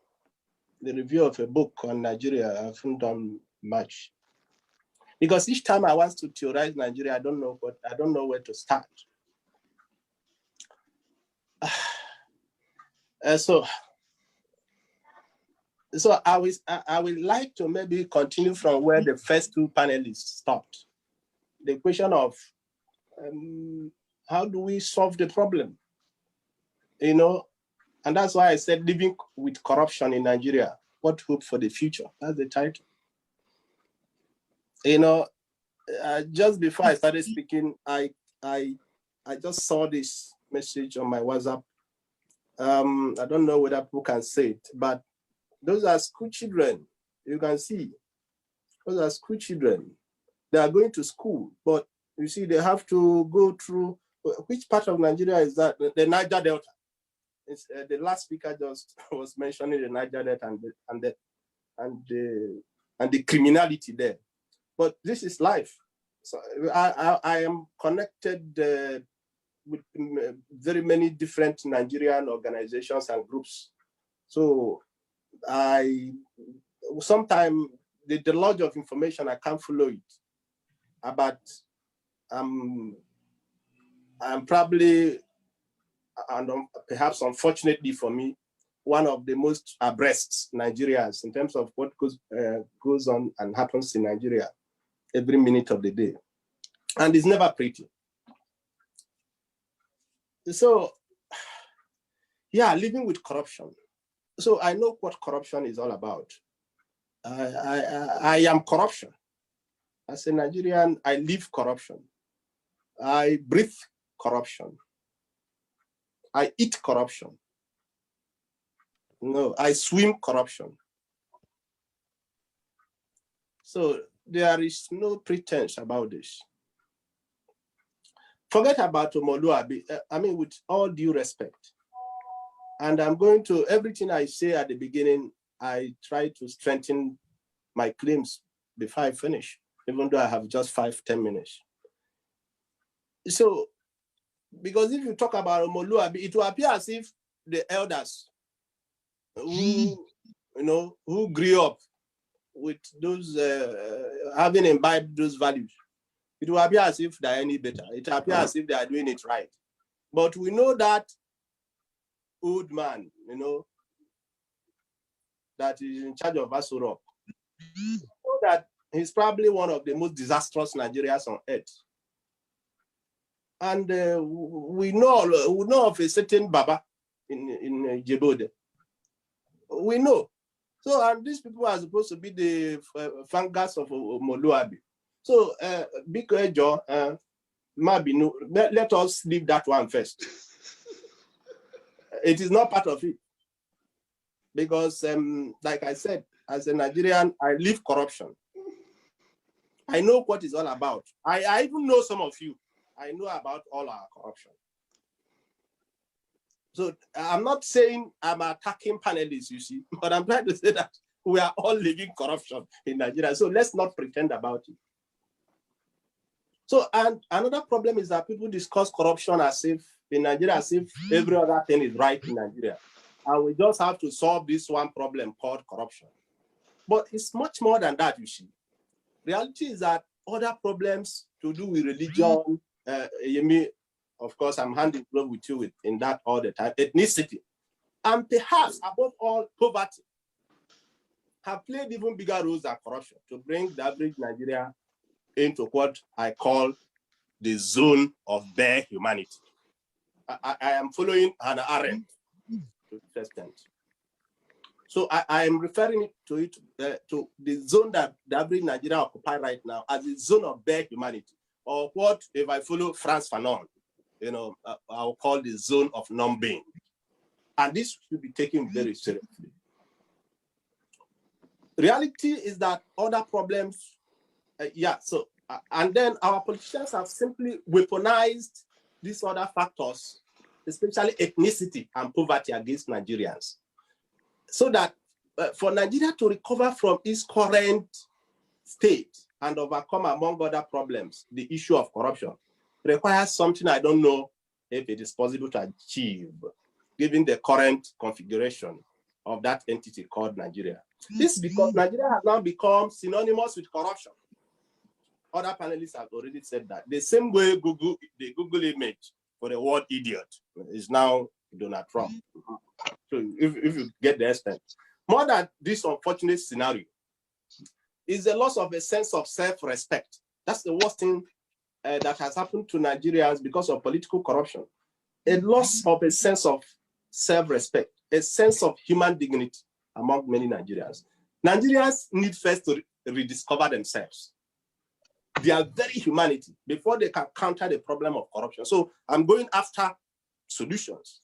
the review of a book on Nigeria. I haven't done much. Because each time I want to theorize Nigeria, I don't know where to start. So I would like to maybe continue from where the first two panelists stopped. The question of how do we solve the problem? You know, and that's why I said living with corruption in Nigeria. What hope for the future? That's the title. You know, just before I started speaking, I just saw this message on my WhatsApp. I don't know whether people can say it, but those are school children. You can see, those are school children. They are going to school, but you see, they have to go through, which part of Nigeria is that? The Niger Delta. It's, the last speaker just was mentioning the Niger Delta and the criminality there. But this is life. So I am connected with very many different Nigerian organizations and groups. So sometimes the lodge of information, I can't follow it. But I'm probably, and perhaps unfortunately for me, one of the most abreast Nigerians in terms of what goes on and happens in Nigeria every minute of the day. And it's never pretty. So, yeah, living with corruption. So I know what corruption is all about. I am corruption. As a Nigerian, I live corruption. I breathe corruption. I eat corruption. No, I swim corruption. So there is no pretense about this. Forget about Omoluabi. I mean, with all due respect. And I'm going to, everything I say at the beginning, I try to strengthen my claims before I finish, even though I have just 5-10 minutes. So, because if you talk about Omoluabi, it will appear as if the elders who, who grew up with those, having imbibed those values, it will appear as if they're any better. It will appear as if they are doing it right. But we know that old man, that is in charge of Asurok, so that he's probably one of the most disastrous Nigerians on earth. And we know of a certain Baba in Jebode. We know. So, and these people are supposed to be the fangers of Omoluabi. So, Biko Ejo, Mabinu, let us leave that one first. It is not part of it. Because, like I said, as a Nigerian, I live corruption. I know what it's all about. I even know some of you. I know about all our corruption. So I'm not saying I'm attacking panelists, you see, but I'm trying to say that we are all living corruption in Nigeria. So let's not pretend about it. So, and another problem is that people discuss corruption as if in Nigeria, as if every other thing is right in Nigeria. and we just have to solve this one problem called corruption. But it's much more than that, you see. Reality is that other problems to do with religion, of course, I'm hand in glove with you in that all the time, ethnicity, and perhaps above all, poverty, have played even bigger roles than corruption to bring the average Nigeria into what I call the zone of bare humanity. I am following Hannah Arendt to the extent. So I am referring to the zone that the average Nigeria occupy right now as the zone of bare humanity, or what, if I follow Frantz Fanon, I'll call the zone of non-being. And this should be taken very seriously. Reality is that other problems, and then our politicians have simply weaponized these other factors, especially ethnicity and poverty against Nigerians, so that for Nigeria to recover from its current state and overcome, among other problems, the issue of corruption requires something I don't know if it is possible to achieve, given the current configuration of that entity called Nigeria. This is because Nigeria has now become synonymous with corruption. Other panelists have already said that. The same way the Google image for the word idiot is now Donald Trump. So if you get the extent. More than this unfortunate scenario is the loss of a sense of self-respect. That's the worst thing that has happened to Nigerians because of political corruption. A loss of a sense of self-respect, a sense of human dignity among many Nigerians. Nigerians need first to rediscover themselves, their very humanity, before they can counter the problem of corruption. So I'm going after solutions.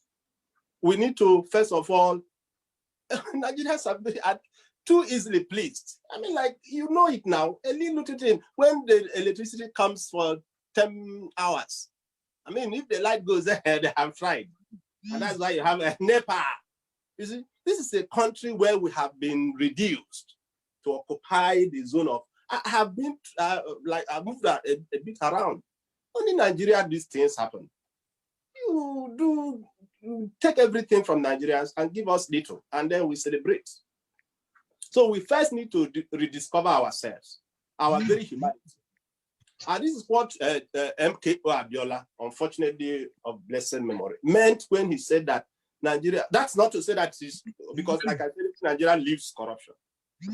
We need to, first of all, Nigerians are too easily pleased. I mean, like, you know it now. A little thing, when the electricity comes for 10 hours, I mean, if the light goes there, they have tried. And that's why you have a NEPA. You see, this is a country where we have been reduced to occupy the zone of, I have been, I moved a bit around. Only in Nigeria, these things happen. You take everything from Nigerians and give us little, and then we celebrate. So we first need to rediscover ourselves, our very humanity. And this is what MKO Abiola, unfortunately of blessed memory, meant when he said that Nigeria, that's not to say that it's, because like I said, Nigeria lives corruption.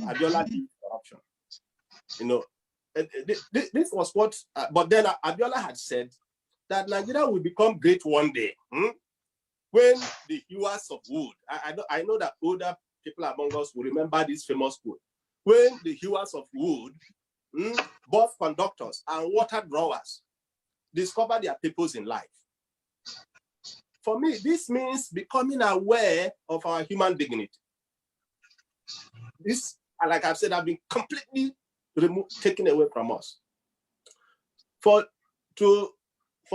Abiola lives corruption. You know, this was what, but then Abiola had said that Nigeria will become great one day. When the hewers of wood, I know that older people among us will remember this famous quote. When the hewers of wood, both conductors and water drawers, discover their purpose in life. For me, this means becoming aware of our human dignity. This, like I've said, have been completely taken away from us. For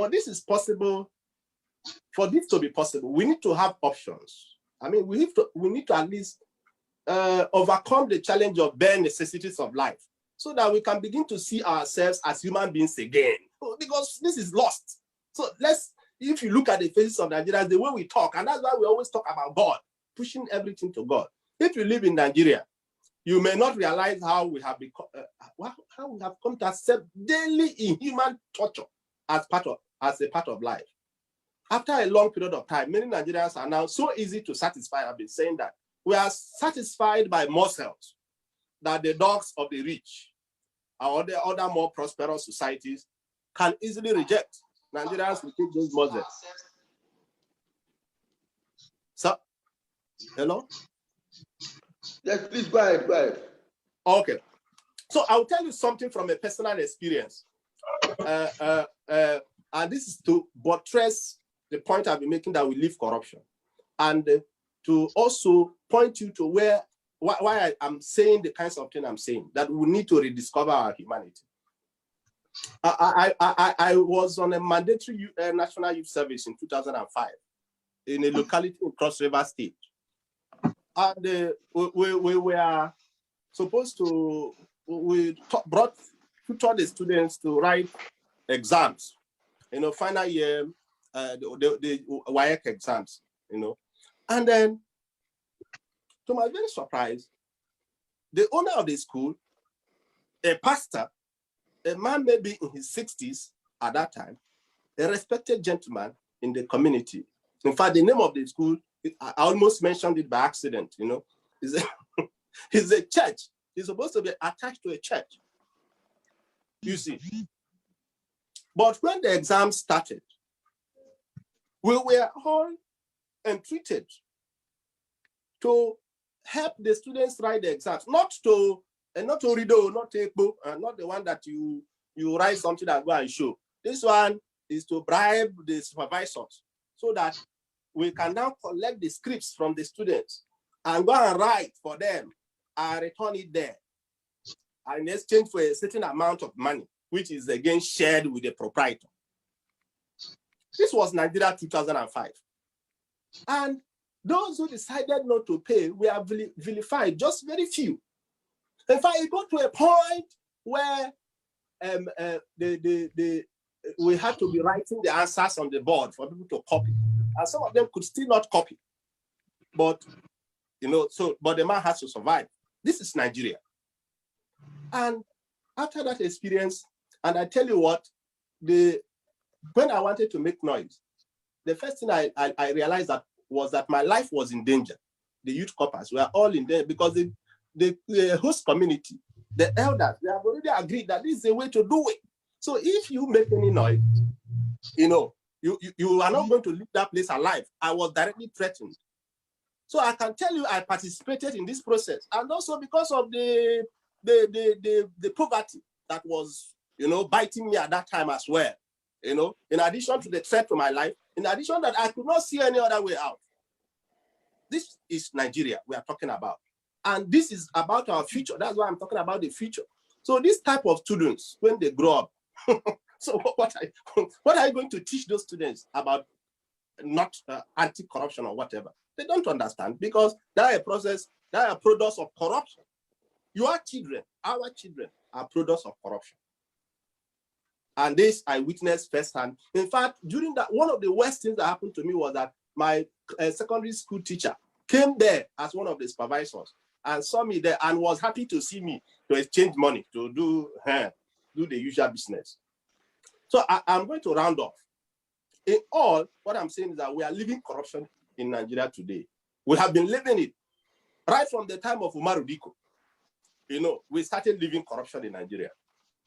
this is possible, for this to be possible, we need to have options. I mean, we need to at least overcome the challenge of bare necessities of life, so that we can begin to see ourselves as human beings again, because this is lost. So if you look at the faces of Nigerians, the way we talk, and that's why we always talk about God, pushing everything to God. If you live in Nigeria, you may not realize how we have become, how we have come to accept daily inhuman torture as a part of life. After a long period of time, many Nigerians are now so easy to satisfy. I've been saying that we are satisfied by morsels that the dogs of the rich or the other more prosperous societies can easily reject. Nigerians will take those morsels. So, hello? Yes, please go ahead, go ahead. Okay. So I'll tell you something from a personal experience. And this is to buttress the point I've been making that we live corruption. And to also point you to why I'm saying the kinds of things I'm saying, that we need to rediscover our humanity. I was on a mandatory National Youth Service in 2005 in a locality in Cross River State. And we were supposed to, taught the students to write exams, final year, the WAEC exams, And then to my very surprise, the owner of the school, a pastor, a man maybe in his 60s at that time, a respected gentleman in the community. In fact, the name of the school, I almost mentioned it by accident, you know, is a church. It's supposed to be attached to a church, you see. But when the exam started, we were all entreated to help the students write the exams, not to read, not to not the one that you write something and go and show. This one is to bribe the supervisors so that we can now collect the scripts from the students and go and write for them and return it there, and in exchange for a certain amount of money, which is again shared with the proprietor. This was Nigeria 2005. And those who decided not to pay were vilified, just very few. In fact, it got to a point where we had to be writing the answers on the board for people to copy. And some of them could still not copy. But, you know, but the man has to survive. This is Nigeria. And after that experience, and I tell you what, when I wanted to make noise, the first thing I realized was that my life was in danger. The youth corpers were all in danger because the host community, the elders, they have already agreed that this is the way to do it. So if you make any noise, you know, you are not going to leave that place alive. I was directly threatened. So I can tell you I participated in this process. And also because of the poverty that was, you know, biting me at that time as well. You know, in addition to the threat to my life, in addition that I could not see any other way out. This is Nigeria we are talking about. And this is about our future. That's why I'm talking about the future. So this type of students, when they grow up, so what are you going to teach those students about not anti-corruption or whatever? They don't understand because they are a process, they are products of corruption. Your children, our children are products of corruption. And this I witnessed firsthand. In fact, during that, one of the worst things that happened to me was that my secondary school teacher came there as one of the supervisors and saw me there and was happy to see me to exchange money, to do the usual business. So I'm going to round off. In all, what I'm saying is that we are living corruption in Nigeria today. We have been living it right from the time of Umaru Diko. You know, we started living corruption in Nigeria.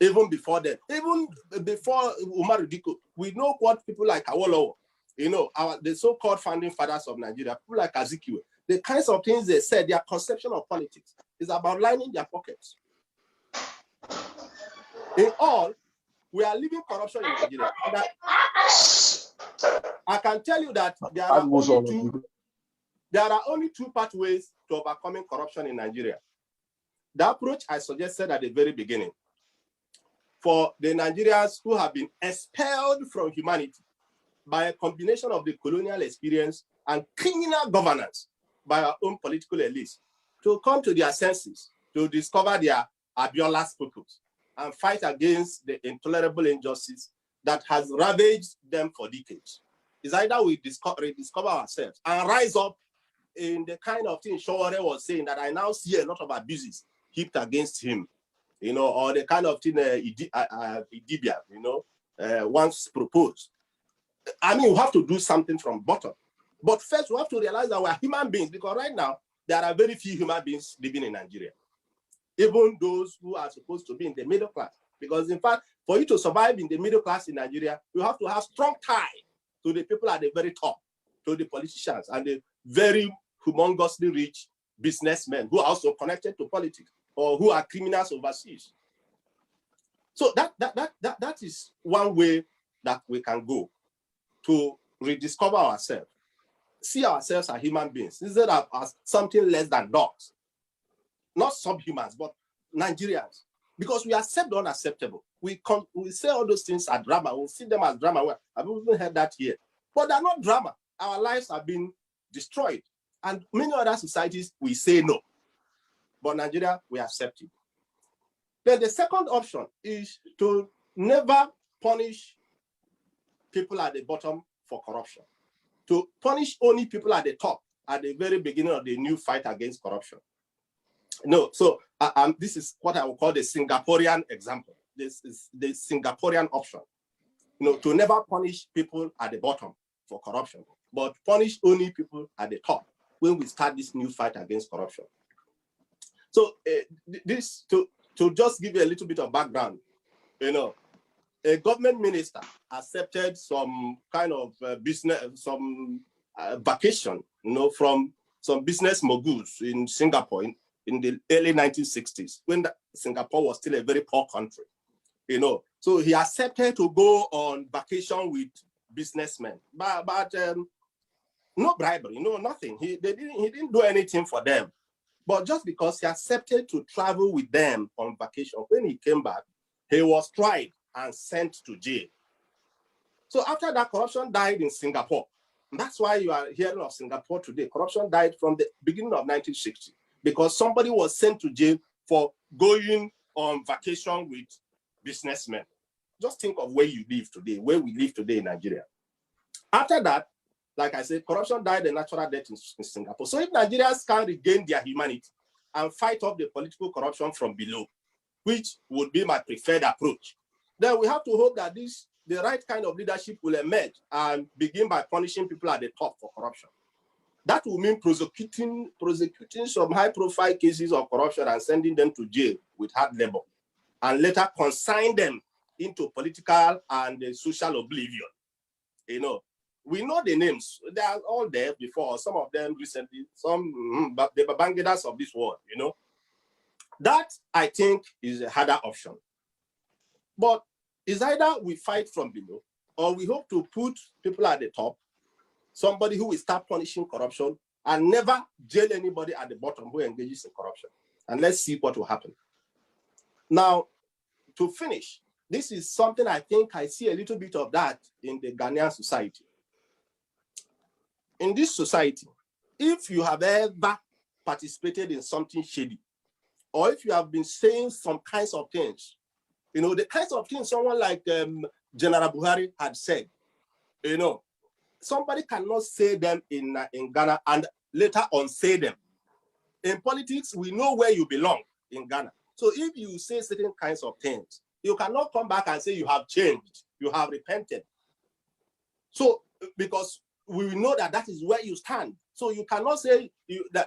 Even before that, even before Umaru Diko, we know what people like Olatoye, you know, the so-called founding fathers of Nigeria, people like Azikiwe, the kinds of things they said, their conception of politics is about lining their pockets. In all, we are living corruption in Nigeria. I can tell you that there are only two pathways to overcoming corruption in Nigeria. The approach I suggested at the very beginning, for the Nigerians who have been expelled from humanity by a combination of the colonial experience and criminal governance by our own political elites, to come to their senses, to discover their Abiola's purpose, and fight against the intolerable injustice that has ravaged them for decades. It's either we rediscover ourselves and rise up in the kind of thing Shaware was saying, that I now see a lot of abuses heaped against him, you know, or the kind of thing Idibia, you know, once proposed. I mean, we have to do something from bottom. But first, we have to realize that we're human beings, because right now, there are very few human beings living in Nigeria. Even those who are supposed to be in the middle class. Because in fact, for you to survive in the middle class in Nigeria, you have to have strong tie to the people at the very top, to the politicians and the very humongously rich businessmen who are also connected to politics or who are criminals overseas. So that is one way that we can go to rediscover ourselves, see ourselves as human beings instead of as something less than dogs, not subhumans, but Nigerians, because we accept the unacceptable. We say all those things are drama. We see them as drama. I've even heard that here, but they're not drama. Our lives have been destroyed, and many other societies we say no, but Nigeria we accept it. Then the second option is to never punish people at the bottom for corruption, to punish only people at the top at the very beginning of the new fight against corruption. No, so this is what I would call the Singaporean example. This is the Singaporean option. To never punish people at the bottom for corruption, but punish only people at the top when we start this new fight against corruption. So this, to just give you a little bit of background, a government minister accepted some kind of business, some vacation, from some business moguls in Singapore in the early 1960s, when Singapore was still a very poor country, So he accepted to go on vacation with businessmen, but no bribery, nothing. He didn't do anything for them. But just because he accepted to travel with them on vacation, when he came back, he was tried and sent to jail. So after that, corruption died in Singapore. And that's why you are hearing of Singapore today. Corruption died from the beginning of 1960 because somebody was sent to jail for going on vacation with businessmen. Just think of where you live today, where we live today in Nigeria. After that, like I said, corruption died a natural death in Singapore. So if Nigerians can regain their humanity and fight off the political corruption from below, which would be my preferred approach, then we have to hope that the right kind of leadership will emerge and begin by punishing people at the top for corruption. That will mean prosecuting some high-profile cases of corruption and sending them to jail with hard labor, and later consign them into political and social oblivion. We know the names. They are all there before. Some of them recently, but the Babangidas of this world, That, I think, is a harder option. But it's either we fight from below or we hope to put people at the top, somebody who will start punishing corruption and never jail anybody at the bottom who engages in corruption. And let's see what will happen. Now, to finish, this is something I think I see a little bit of that in the Ghanaian society. In this society, if you have ever participated in something shady, or if you have been saying some kinds of things, the kinds of things someone like General Buhari had said, somebody cannot say them in Ghana and later unsay them. In politics, we know where you belong in Ghana. So if you say certain kinds of things, you cannot come back and say you have changed, you have repented. So, because we know that is where you stand. So you cannot say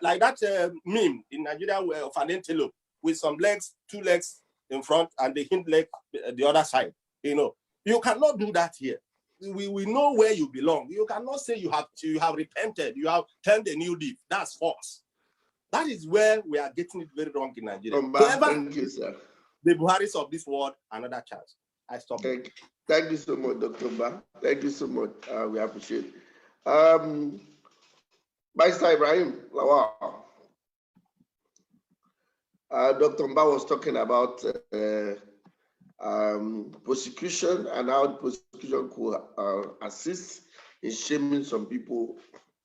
like that meme in Nigeria of an antelope with some legs, 2 legs in front and the hind leg the other side. You cannot do that here. We know where you belong. You cannot say you have repented, you have turned a new leaf. That's false. That is where we are getting it very wrong in Nigeria. Thank you, sir. The Buharis of this world, another chance. I stop. Thank you so much, Dr. Ba. Thank you so much. We appreciate it. Mr. Ibrahim, Lawal. Dr. Mba was talking about prosecution and how prosecution could assist in shaming some people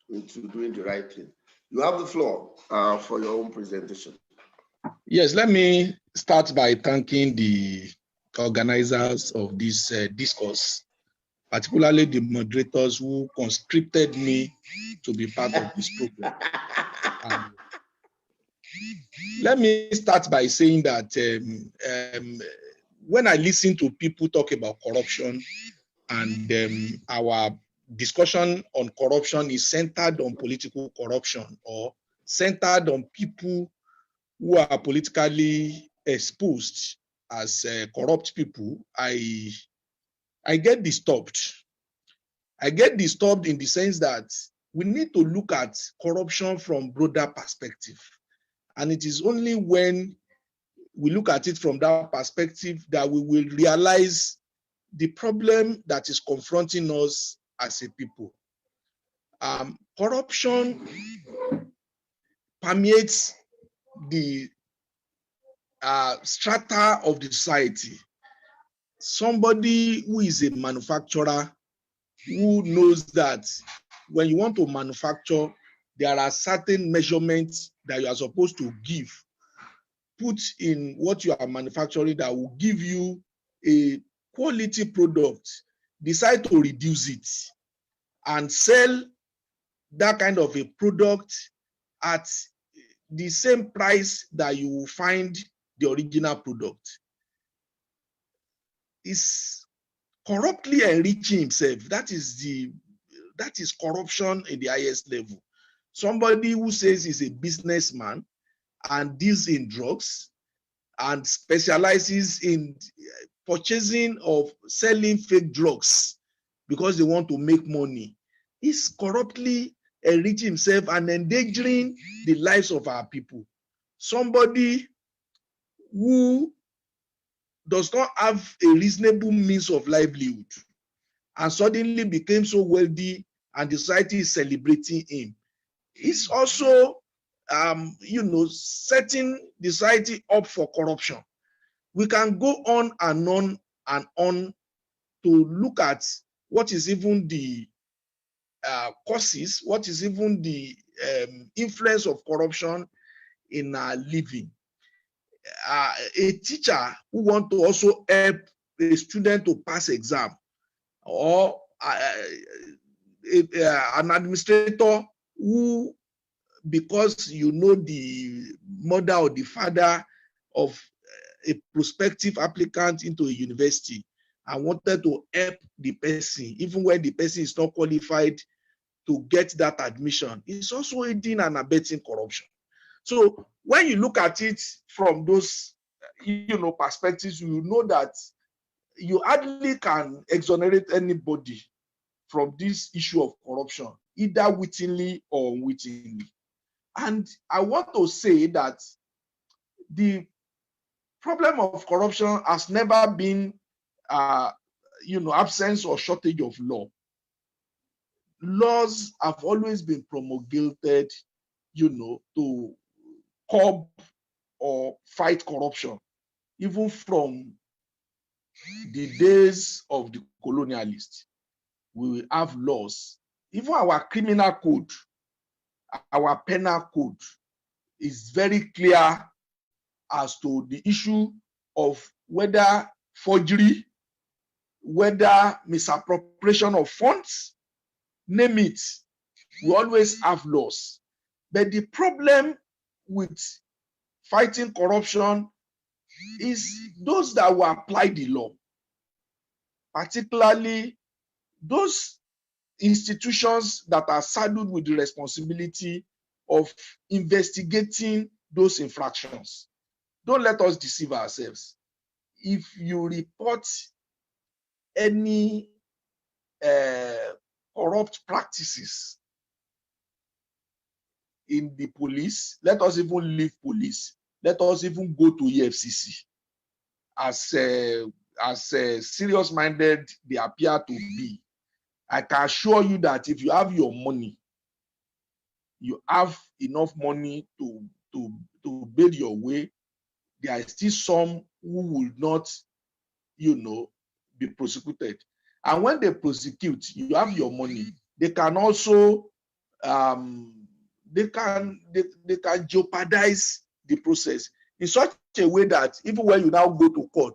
into doing the right thing. You have the floor for your own presentation. Yes, let me start by thanking the organizers of this discourse, particularly the moderators who conscripted me to be part of this program. Let me start by saying that when I listen to people talk about corruption and our discussion on corruption is centered on political corruption or centered on people who are politically exposed as corrupt people, I get disturbed. I get disturbed in the sense that we need to look at corruption from broader perspective. And it is only when we look at it from that perspective that we will realize the problem that is confronting us as a people. Corruption permeates the strata of the society. Somebody who is a manufacturer who knows that when you want to manufacture, there are certain measurements that you are supposed to put in what you are manufacturing that will give you a quality product, decide to reduce it and sell that kind of a product at the same price that you will find the original product. Is corruptly enriching himself. That is corruption in the highest level. Somebody who says he's a businessman and deals in drugs and specializes in purchasing or selling fake drugs because they want to make money is corruptly enriching himself and endangering the lives of our people. Somebody who does not have a reasonable means of livelihood and suddenly became so wealthy and the society is celebrating him. It's also, setting the society up for corruption. We can go on and on and on to look at what is even the causes, what is even the influence of corruption in our living. A teacher who wants to also help a student to pass exam, or an administrator who, because you know the mother or the father of a prospective applicant into a university and wanted to help the person, even when the person is not qualified to get that admission, is also aiding and abetting corruption. So when you look at it from those, perspectives, you know that you hardly can exonerate anybody from this issue of corruption, either wittingly or unwittingly. And I want to say that the problem of corruption has never been, absence or shortage of law. Laws have always been promulgated, to curb or fight corruption, even from the days of the colonialists. We will have laws. Even our criminal code, our penal code is very clear as to the issue of whether forgery, whether misappropriation of funds, name it. We always have laws. But the problem with fighting corruption is those that will apply the law, particularly those institutions that are saddled with the responsibility of investigating those infractions. Don't let us deceive ourselves. If you report any corrupt practices in the police, let us even leave police, let us even go to EFCC. As serious-minded they appear to be, I can assure you that if you have your money, you have enough money to build your way, there are still some who will not, be prosecuted. And when they prosecute, you have your money. They can also, they can jeopardize the process in such a way that even when you now go to court,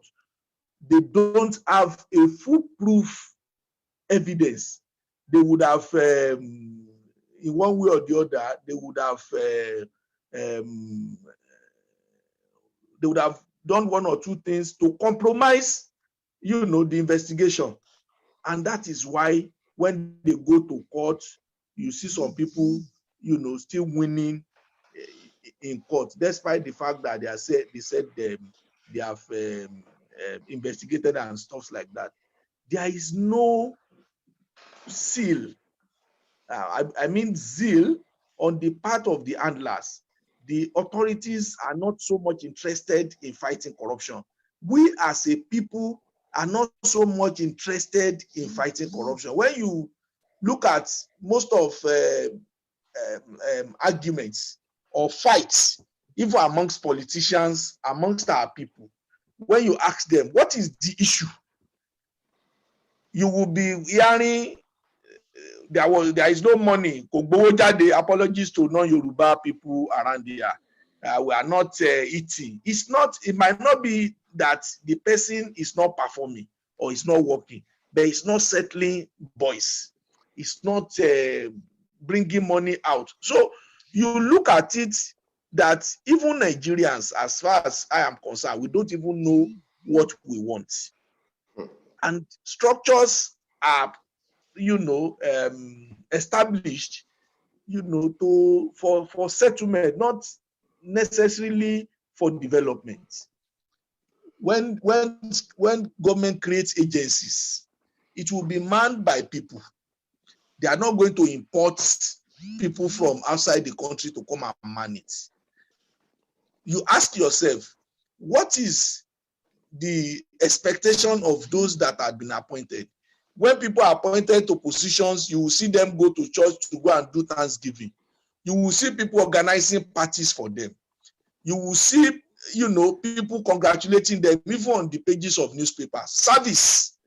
they don't have a foolproof evidence. They would have, in one way or the other, they would have done one or two things to compromise, the investigation. And that is why when they go to court, you see some people, still winning in court, despite the fact that they said they have investigated and stuff like that. There is no zeal. I mean zeal on the part of the handlers. The authorities are not so much interested in fighting corruption. We as a people are not so much interested in fighting corruption. When you look at most of arguments or fights, even amongst politicians, amongst our people, when you ask them, what is the issue? You will be hearing, there is no money. Apologies to non-Yoruba people around here. We are not eating. It might not be that the person is not performing or is not working, but it's not settling voice. It's not bringing money out. So you look at it that even Nigerians, as far as I am concerned, we don't even know what we want. And structures are, established, for settlement, not necessarily for development. When government creates agencies, it will be manned by people. They are not going to import people from outside the country to come and man it. You ask yourself, what is the expectation of those that have been appointed? When people are appointed to positions, you will see them go to church to go and do Thanksgiving. You will see people organizing parties for them. You will see, people congratulating them, even on the pages of newspapers. Service.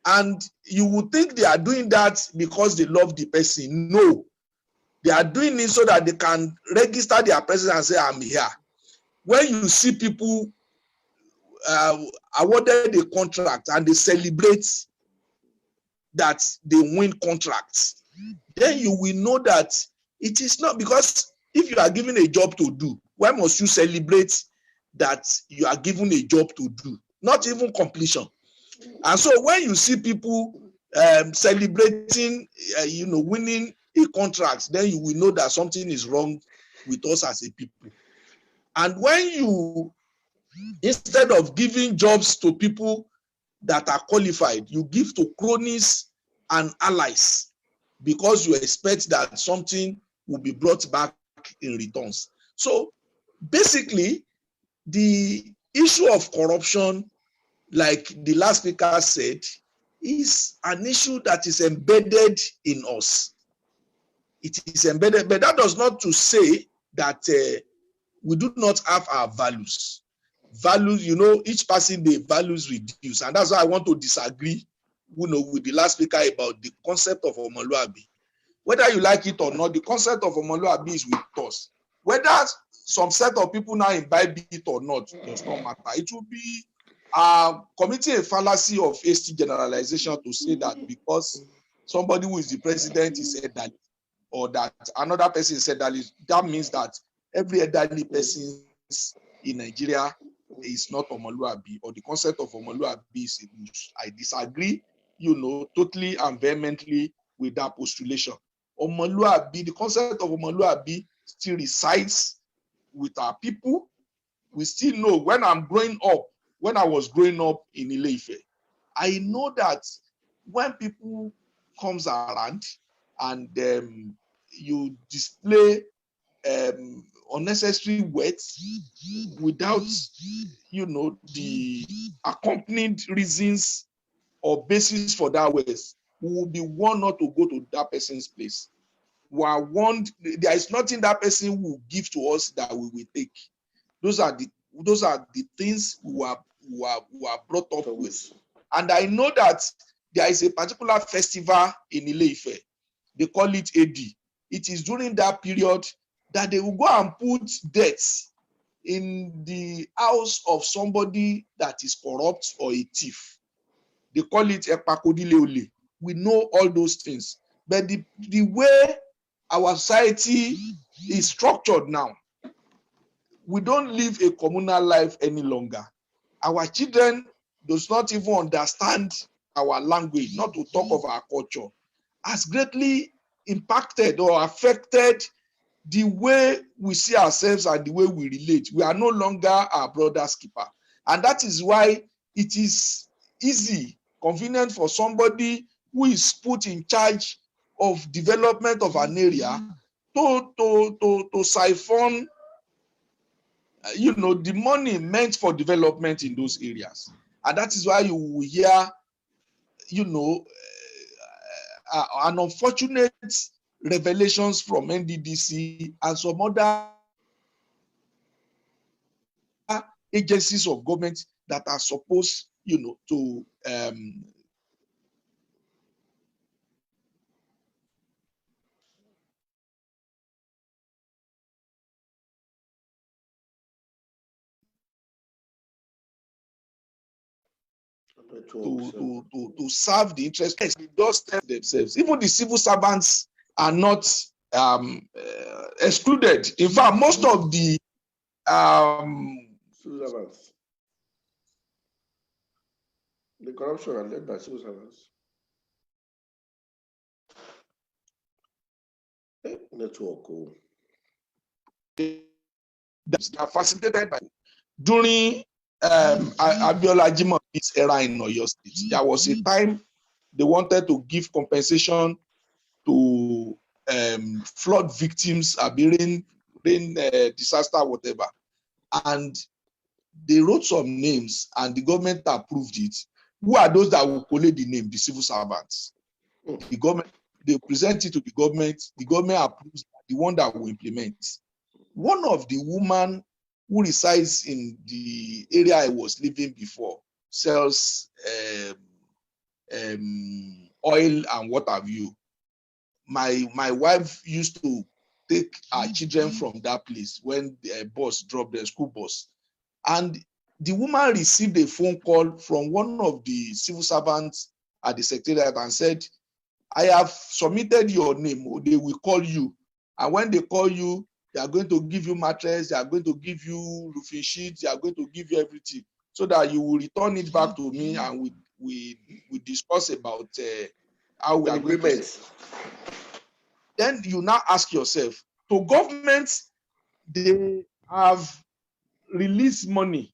And you would think they are doing that because they love the person. No. They are doing it so that they can register their presence and say, I'm here. When you see people awarded a contract and they celebrate that they win contracts, then you will know that it is not, because if you are given a job to do, why must you celebrate that you are given a job to do? Not even completion. And so when you see people celebrating, winning a contract, then you will know that something is wrong with us as a people. And when you, instead of giving jobs to people that are qualified, you give to cronies and allies because you expect that something will be brought back in returns. So basically, the issue of corruption, like the last speaker said, is an issue that is embedded in us. It is embedded, but that does not to say that we do not have our values. Values, each person, their values reduce. And that's why I want to disagree, with the last speaker about the concept of Omoluabi. Whether you like it or not, the concept of Omoluabi is with us. Whether some set of people now imbibe it or not does not matter. It will be committing a fallacy of hasty generalization to say that because somebody who is the president is elderly, or that another person is elderly, that means that every elderly person in Nigeria is not Omoluabi, or the concept of Omoluabi is a bush. I disagree, totally and vehemently with that postulation. Omoluabi, the concept of Omoluabi still resides with our people. We still know when I was growing up in Ile-Ife, I know that when people comes around and you display unnecessary words without, the accompanied reasons or basis for that words, we will be warned not to go to that person's place. We are warned. There is nothing that person will give to us that we will take. Those are the things we are brought up with. And I know that there is a particular festival in Ile-Ife. They call it AD. It is during that period that they will go and put debts in the house of somebody that is corrupt or a thief. They call it Epakodileole. We know all those things. But the way our society is structured now, we don't live a communal life any longer. Our children does not even understand our language, not to talk of our culture, has greatly impacted or affected the way we see ourselves and the way we relate. We are no longer our brother's keeper. And that is why it is easy, convenient for somebody who is put in charge of development of an area to siphon the money meant for development in those areas. And that is why you will hear, an unfortunate revelations from NDDC and some other agencies of government that are supposed, to serve the interests. They just tell themselves. Even the civil servants are not excluded. In fact, most of the corruption are led by civil servants. Network. They are facilitated by during Abiola Jimobi's era in Oyo State. There was a time they wanted to give compensation to flood victims, rain disaster, whatever, and they wrote some names, and the government approved it. Who are those that will collect the name? The civil servants. The government, they present it to the government approves the one that will implement. One of the women who resides in the area I was living before sells oil and what have you. My wife used to take our children from that place when the bus dropped, the school bus. And the woman received a phone call from one of the civil servants at the secretariat and said, I have submitted your name, they will call you. And when they call you, they are going to give you mattress, they are going to give you roofing sheets, they are going to give you everything, so that you will return it back to me and we discuss about how we are going to. Then you now ask yourself, to governments, they have released money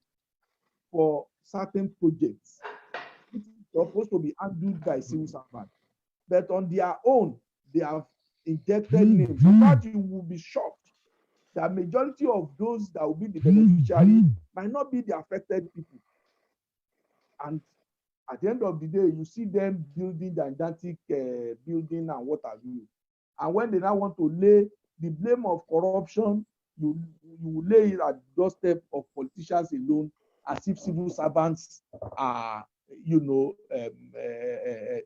for certain projects, which is supposed to be handled by civil servants. But on their own, they have injected names. In fact, you will be shocked that majority of those that will be the beneficiary might not be the affected people. And at the end of the day, you see them building gigantic building and what have you. And when they now want to lay the blame of corruption, you lay it at the doorstep of politicians alone, as if civil servants are,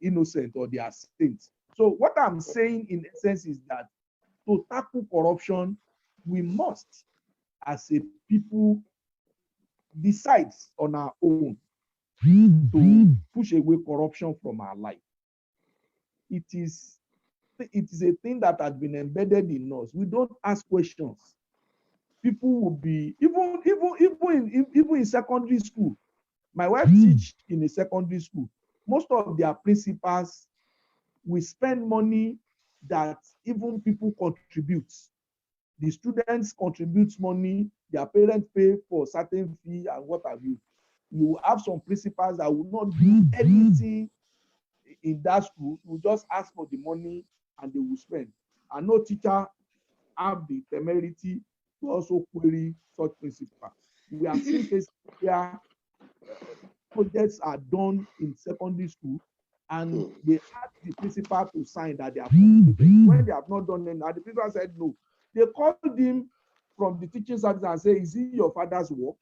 innocent or they are saints. So what I'm saying in essence is that to tackle corruption, we must, as a people, decide on our own to push away corruption from our life. It is a thing that has been embedded in us. We don't ask questions. People will be, even in secondary school. My wife teaches in a secondary school. Most of their principals will spend money that even people contribute. The students contribute money, their parents pay for certain fee and what have you. You have some principals that will not do anything in that school, will just ask for the money and they will spend. And no teacher have the temerity to also query such principals. We have seen cases where projects are done in secondary school and they ask the principal to sign that they have completed. When they have not done it, and the principal said no. They called him from the teaching service and say, is it your father's work?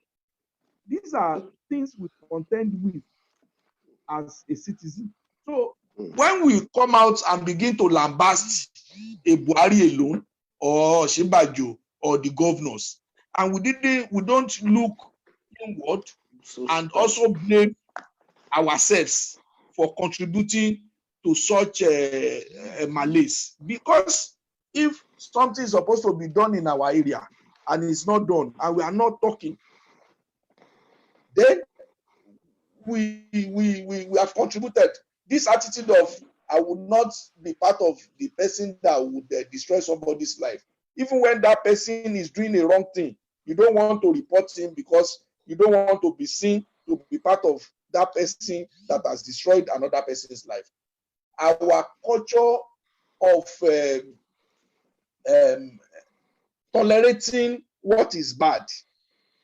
These are things we contend with as a citizen. So when we come out and begin to lambast a Buhari alone or Shimbajo or the governors, and we don't look inward and also blame ourselves for contributing to such a malaise. Because if something is supposed to be done in our area and it's not done and we are not talking, then we have contributed. This attitude of I would not be part of the person that would destroy somebody's life. Even when that person is doing a wrong thing, you don't want to report him because you don't want to be seen to be part of that person that has destroyed another person's life. Our culture of tolerating what is bad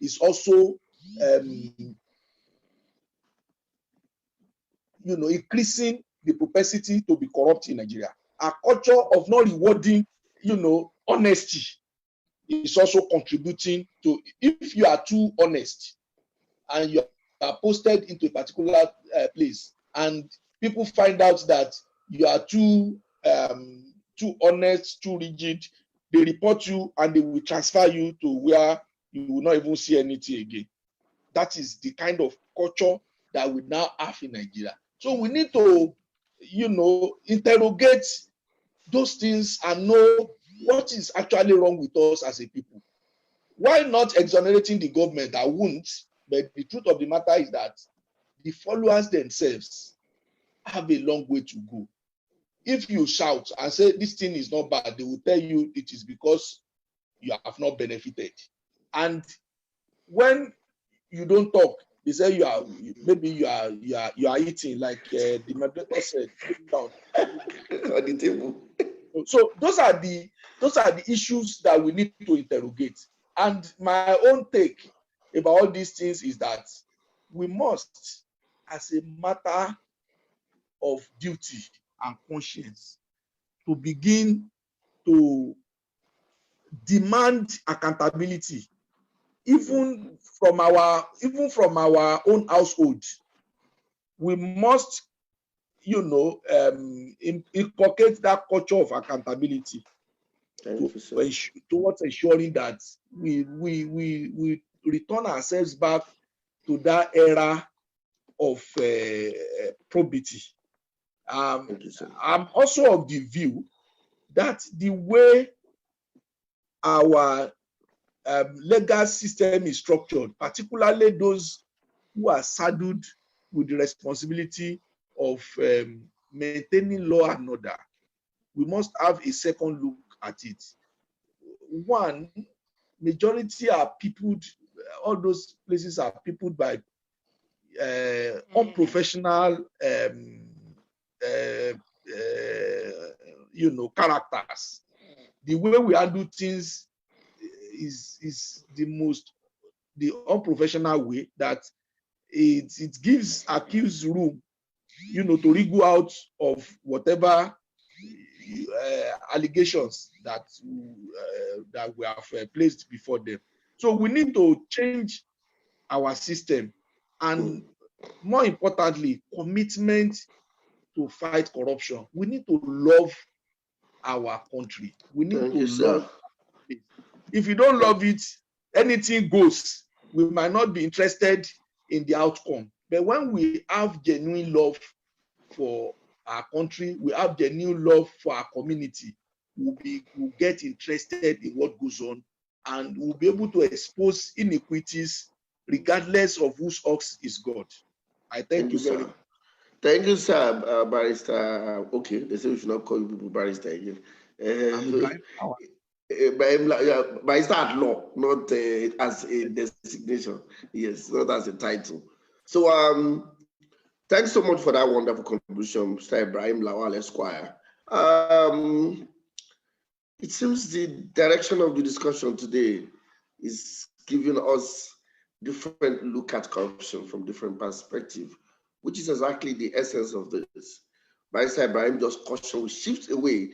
is also increasing the propensity to be corrupt in Nigeria. Our culture of not rewarding, honesty is also contributing to, if you are too honest and you are posted into a particular place and people find out that you are too honest, too rigid, they report you and they will transfer you to where you will not even see anything again. That is the kind of culture that we now have in Nigeria. So we need to, interrogate those things and know what is actually wrong with us as a people? Why not exonerating the government? I won't, but the truth of the matter is that the followers themselves have a long way to go. If you shout and say this thing is not bad, they will tell you it is because you have not benefited. And when you don't talk, they say you are eating, like the moderator said. On the table. So those are the issues that we need to interrogate. And my own take about all these things is that we must, as a matter of duty and conscience, to begin to demand accountability, even from our own household. We must, inculcate that culture of accountability towards ensuring that we return ourselves back to that era of probity. I'm also of the view that the way our legal system is structured, particularly those who are saddled with the responsibility of maintaining law and order, we must have a second look at it. One, majority are peopled, all those places are peopled by unprofessional characters. The way we handle things is the unprofessional way that it gives accused room, to wriggle out of whatever allegations that we have placed before them. So we need to change our system, and more importantly, commitment to fight corruption. We need to love our country. We need to love it. If you don't love it, anything goes. We might not be interested in the outcome. But when we have genuine love for our country, we have genuine love for our community, we'll get interested in what goes on, and we'll be able to expose inequities regardless of whose ox is God. I thank you very much. Thank you, sir, Barrister. Okay, they say we should not call you people barrister again. Barrister at law, not as a designation. Yes, not as a title. So, thanks so much for that wonderful contribution, Mr. Ibrahim Lawal Esquire. It seems the direction of the discussion today is giving us different look at corruption from different perspectives, which is exactly the essence of this. Barrister Ibrahim just cautioned we shift away,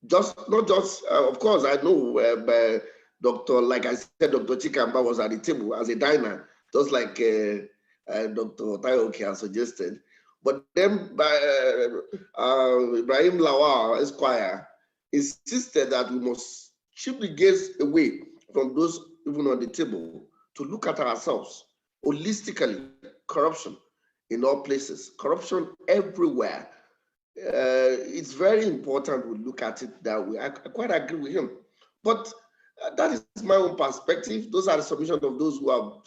not just, of course, I know like I said, Dr. Chika was at the table as a diner, just like Dr. Olatoye has suggested. But then Ibrahim Lawal Esquire insisted that we must shift the gaze away from those even on the table to look at ourselves holistically. Corruption in all places, corruption everywhere. It's very important we look at it that way. I quite agree with him. But that is my own perspective. Those are the submissions of those who have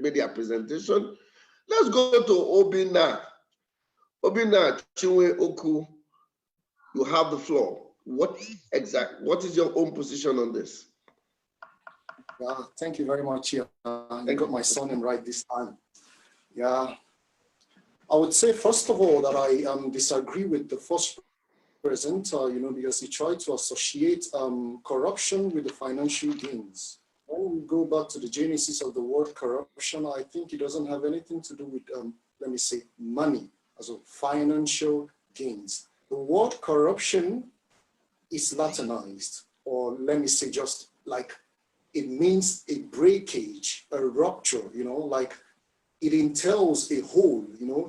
made their presentation. Let's go to Obinna. Obinna Chinweokwu, you have the floor. What is your own position on this? Yeah, thank you very much. I got my surname right this time. Yeah, I would say first of all that I disagree with the first presenter, because he tried to associate corruption with the financial gains. When we go back to the genesis of the word corruption, I think it doesn't have anything to do with, let me say, money as a financial gains. The word corruption is Latinized, or let me say just like it means a breakage, a rupture, like it entails a hole,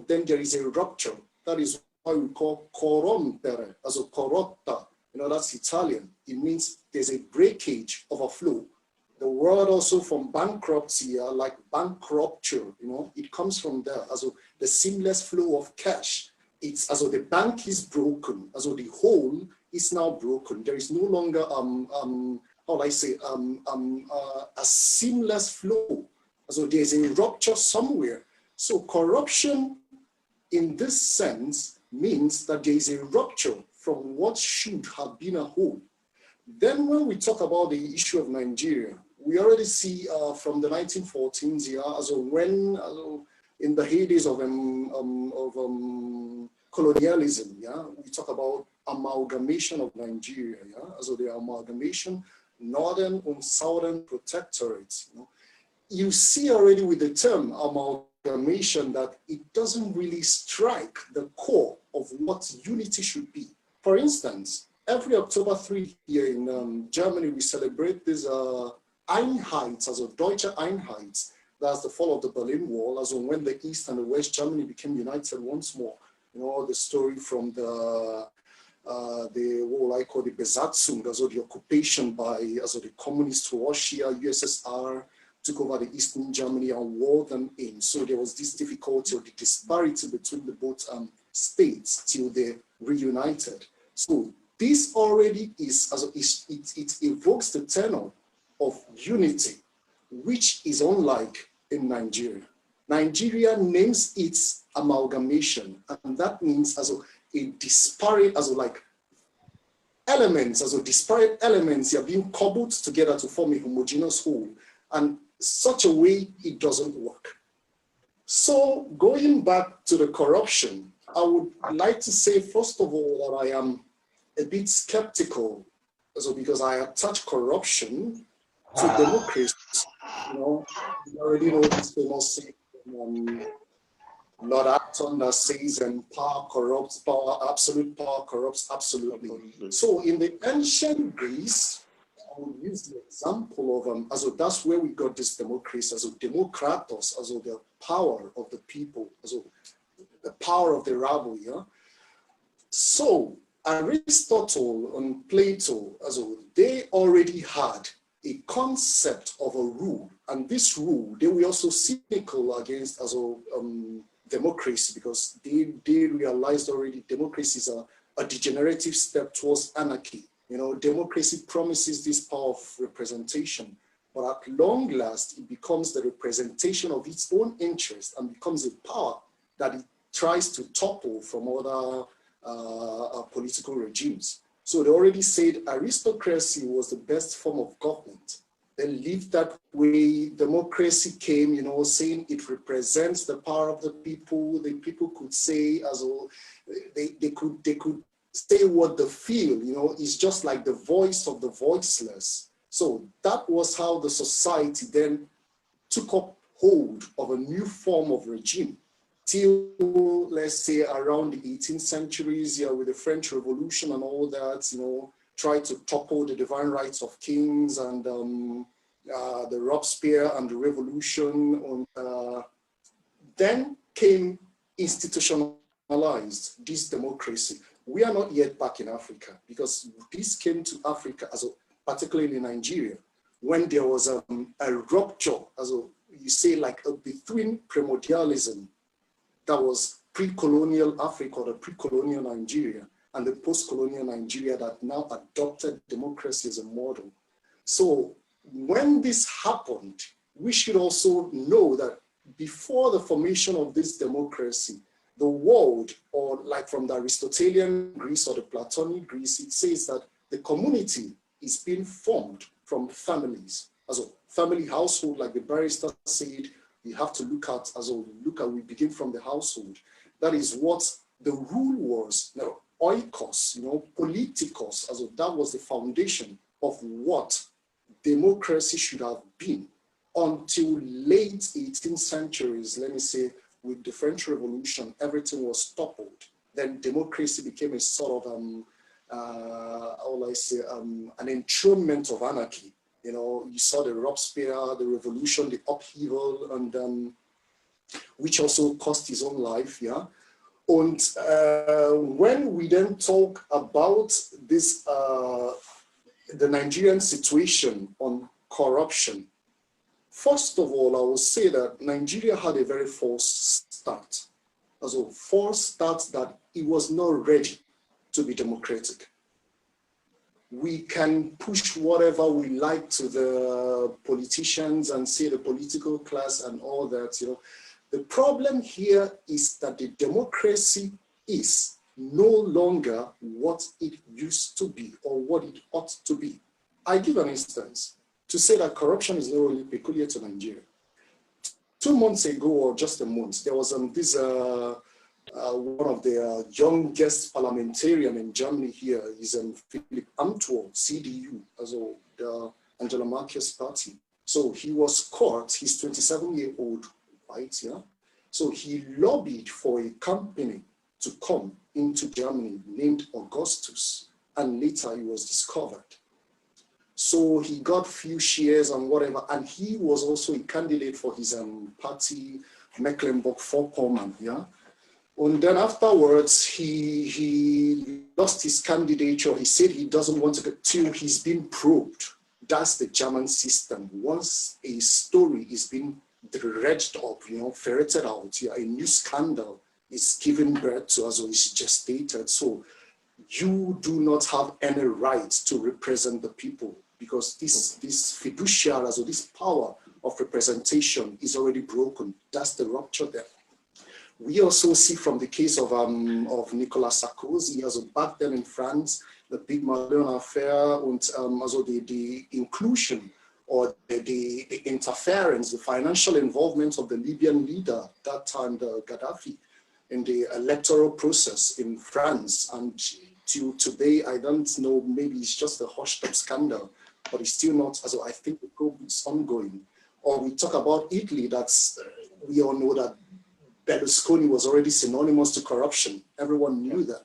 then there is a rupture. That is why we call corrompere, as a corrotta, that's Italian. It means there's a breakage of a flow. The word also from bankruptcy, like bankrupture, it comes from there, as the seamless flow of cash. It's as though the bank is broken, as though the hole is now broken. There is no longer how will I say a seamless flow. So there's a rupture somewhere. So corruption in this sense means that there is a rupture from what should have been a whole. Then when we talk about the issue of Nigeria, we already see from the 1914s, when in the heydays of colonialism, we talk about amalgamation of Nigeria, so the amalgamation, northern and southern protectorates. You see already with the term amalgamation that it doesn't really strike the core of what unity should be. For instance, every October 3 here in Germany, we celebrate this Einheit, also Deutsche Einheit. That's the fall of the Berlin Wall, as when the East and the West Germany became united once more. The story from the what I call the Besatzung, also the occupation by the communist Russia, USSR, took over the Eastern Germany and walled them in. So there was this difficulty or the disparity between the both states till they reunited. So this already is, it evokes the tenor of unity, which is unlike in Nigeria. Nigeria names its amalgamation, and that means a disparate, disparate elements are being cobbled together to form a homogeneous whole, and such a way it doesn't work. So going back to the corruption, I would like to say, first of all, that I am a bit skeptical, because I attach corruption to democracy. You already know this famous saying from Lord Acton that says, power corrupts, absolute power corrupts absolutely. So in the ancient Greece, I would use the example of, that's where we got this democracy, demokratos, the power of the people, the power of the rabble, So Aristotle and Plato, they already had a concept of a rule, and this rule, they were also cynical against democracy, because they realized already democracy is a degenerative step towards anarchy. Democracy promises this power of representation, but at long last, it becomes the representation of its own interest and becomes a power that it tries to topple from other political regimes. So they already said aristocracy was the best form of government. They lived that way. Democracy came, saying it represents the power of the people. The people could say, they could say what they feel, it's just like the voice of the voiceless. So that was how the society then took up hold of a new form of regime till, let's say, around the 18th centuries, with the French Revolution and all that, tried to topple the divine rights of kings and the Robespierre and the revolution. Then came institutionalized this democracy. We are not yet back in Africa, because this came to Africa, particularly in Nigeria, when there was a rupture, you say, between primordialism, that was pre-colonial Africa, or the pre-colonial Nigeria, and the post-colonial Nigeria that now adopted democracy as a model. So when this happened, we should also know that before the formation of this democracy, the world, or from the Aristotelian Greece or the Platonic Greece, it says that the community is being formed from families. Family household, like the barrister said, you have to look at, we begin from the household. That is what the rule was. Now, oikos, politikos, that was the foundation of what democracy should have been until late 18th centuries, let me say, with the French Revolution, everything was toppled. Then democracy became a sort of, an enthronement of anarchy. You saw the Robespierre, the revolution, the upheaval, and which also cost his own life, And when we then talk about this, the Nigerian situation on corruption, first of all, I will say that Nigeria had a very false start. False start that it was not ready to be democratic. we can push whatever we like to the politicians and say the political class and all that, you know. The problem here is that the democracy is no longer what it used to be or what it ought to be. I give an instance to say that corruption is not only peculiar to Nigeria. 2 months ago, or just a month, there was one of the youngest parliamentarian in Germany here is Philip Amthor, CDU, also the Angela Merkel's party. So he was caught, he's 27-year-old, right? Yeah. So he lobbied for a company to come into Germany named Augustus, and later he was discovered. So he got few shares and whatever, and he was also a candidate for his party, Mecklenburg-Vorpommern, yeah? And then afterwards, he lost his candidature. He said he doesn't want to get till he's been probed. That's the German system. Once a story is being dredged up, you know, ferreted out, yeah, a new scandal is given birth to, as well is gestated. So you do not have any right to represent the people, because this fiduciary, as well, this power of representation is already broken. That's the rupture there. We also see from the case of Nicolas Sarkozy, also back then in France, the big Malone affair, and also the inclusion or the interference, the financial involvement of the Libyan leader, that time the Gaddafi, in the electoral process in France. And till today, I don't know, maybe it's just a hushed up scandal, but it's still not, so I think the probe is ongoing. Or we talk about Italy, that's, we all know that Berlusconi was already synonymous to corruption. Everyone knew that.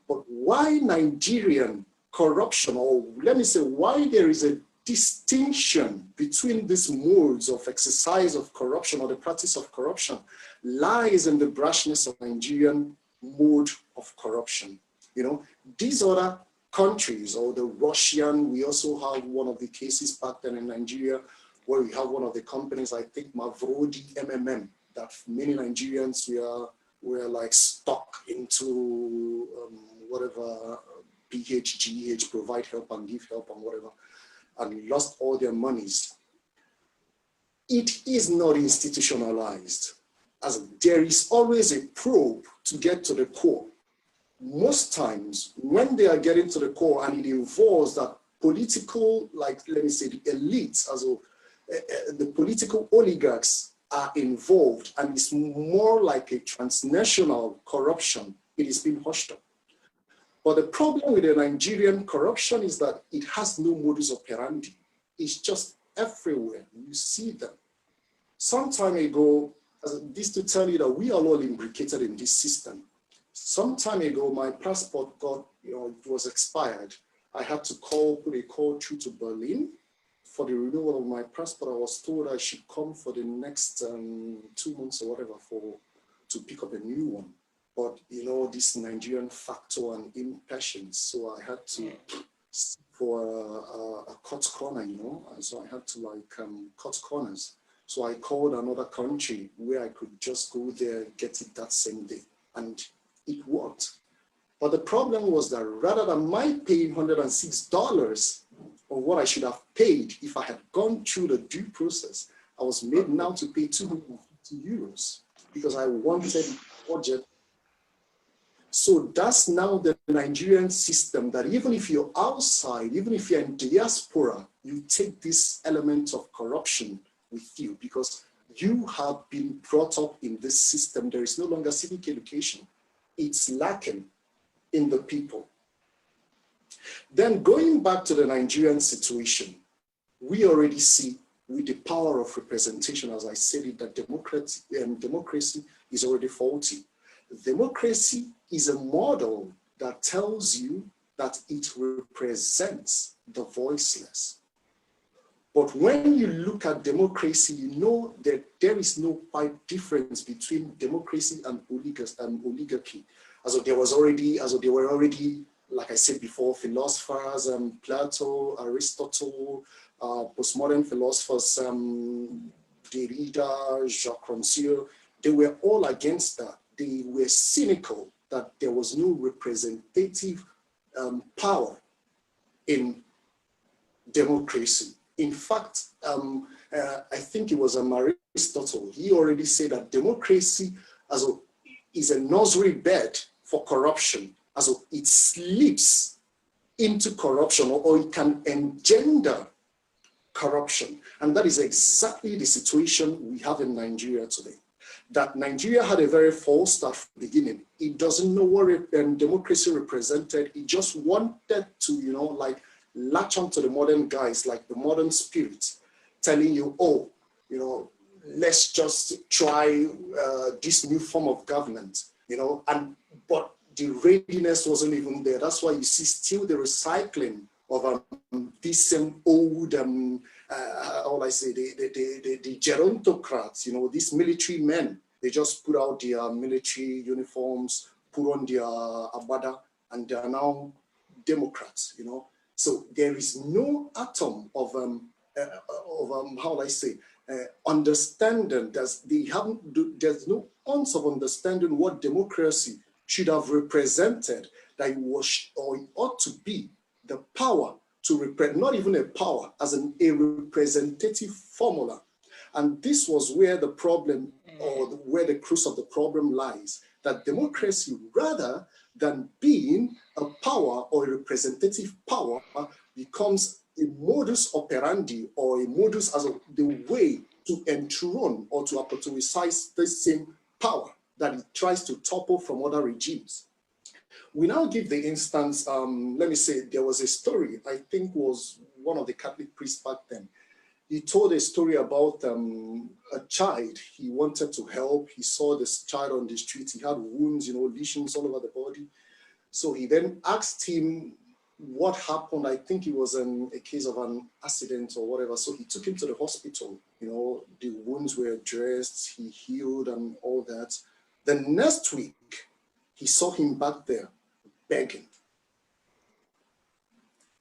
But why Nigerian corruption, or let me say, why there is a distinction between these modes of exercise of corruption or the practice of corruption lies in the brashness of Nigerian mode of corruption. You know, these other countries, or the Russian, we also have one of the cases back then in Nigeria where we have one of the companies, I think Mavrodi MMM, that many Nigerians were like stuck into whatever PHGH, provide help and give help and whatever, and lost all their monies. It is not institutionalized, as there is always a probe to get to the core. Most times when they are getting to the core and it involves that political, like let me say the elites, also the political oligarchs are involved, and it's more like a transnational corruption, it is being hushed up. But the problem with the Nigerian corruption is that it has no modus operandi. It's just everywhere. You see them. Some time ago, this to tell you that we are all imbricated in this system. Some time ago, my passport got, it was expired. I had to put a call through to Berlin for the renewal of my passport. I was told I should come for the next 2 months or whatever to pick up a new one. But this Nigerian factor and impatience, so I had to sit for a cut corner, and so I had to cut corners. So I called another country where I could just go there, get it that same day, and it worked. But the problem was that rather than my paying $106 or what I should have paid if I had gone through the due process, I was made now to pay 250 euros because I wanted budget. So that's now the Nigerian system, that even if you're outside, even if you're in diaspora, you take this element of corruption with you because you have been brought up in this system. There is no longer civic education. It's lacking in the people. Then going back to the Nigerian situation, we already see with the power of representation, as I said it, that democracy is already faulty. Democracy is a model that tells you that it represents the voiceless. But when you look at democracy, you know that there is no quite difference between democracy and oligarchy. There were already, like I said before, philosophers, Plato, Aristotle, postmodern philosophers, Derrida, Jacques Rancière, they were all against that. They were cynical that there was no representative power in democracy. In fact, I think it was Aristotle. He already said that democracy is a nursery bed for corruption. It slips into corruption, or it can engender corruption. And that is exactly the situation we have in Nigeria today. That Nigeria had a very false start from the beginning. It doesn't know what democracy represented. It just wanted to, like, latch onto the modern guys, like the modern spirit, telling you, oh, let's just try this new form of government, but the readiness wasn't even there. That's why you see still the recycling of these same old, the gerontocrats, these military men. They just put out their military uniforms, put on their abada, and they are now Democrats, So there is no atom of understanding. There's no ounce of understanding what democracy should have represented, that it was, or it ought to be, the power to represent, not even a power, as a representative formula. And this was where the problem, or where the crux of the problem lies, that democracy, rather than being a power or a representative power, becomes a modus operandi, or a modus as the way to enthrone or to opportunize the same power that it tries to topple from other regimes. We now give the instance, let me say, there was a story, I think was one of the Catholic priests back then. He told a story about a child he wanted to help. He saw this child on the street. He had wounds, lesions all over the body. So he then asked him what happened. I think it was a case of an accident or whatever. So he took him to the hospital. The wounds were dressed, he healed and all that. The next week, he saw him back there begging.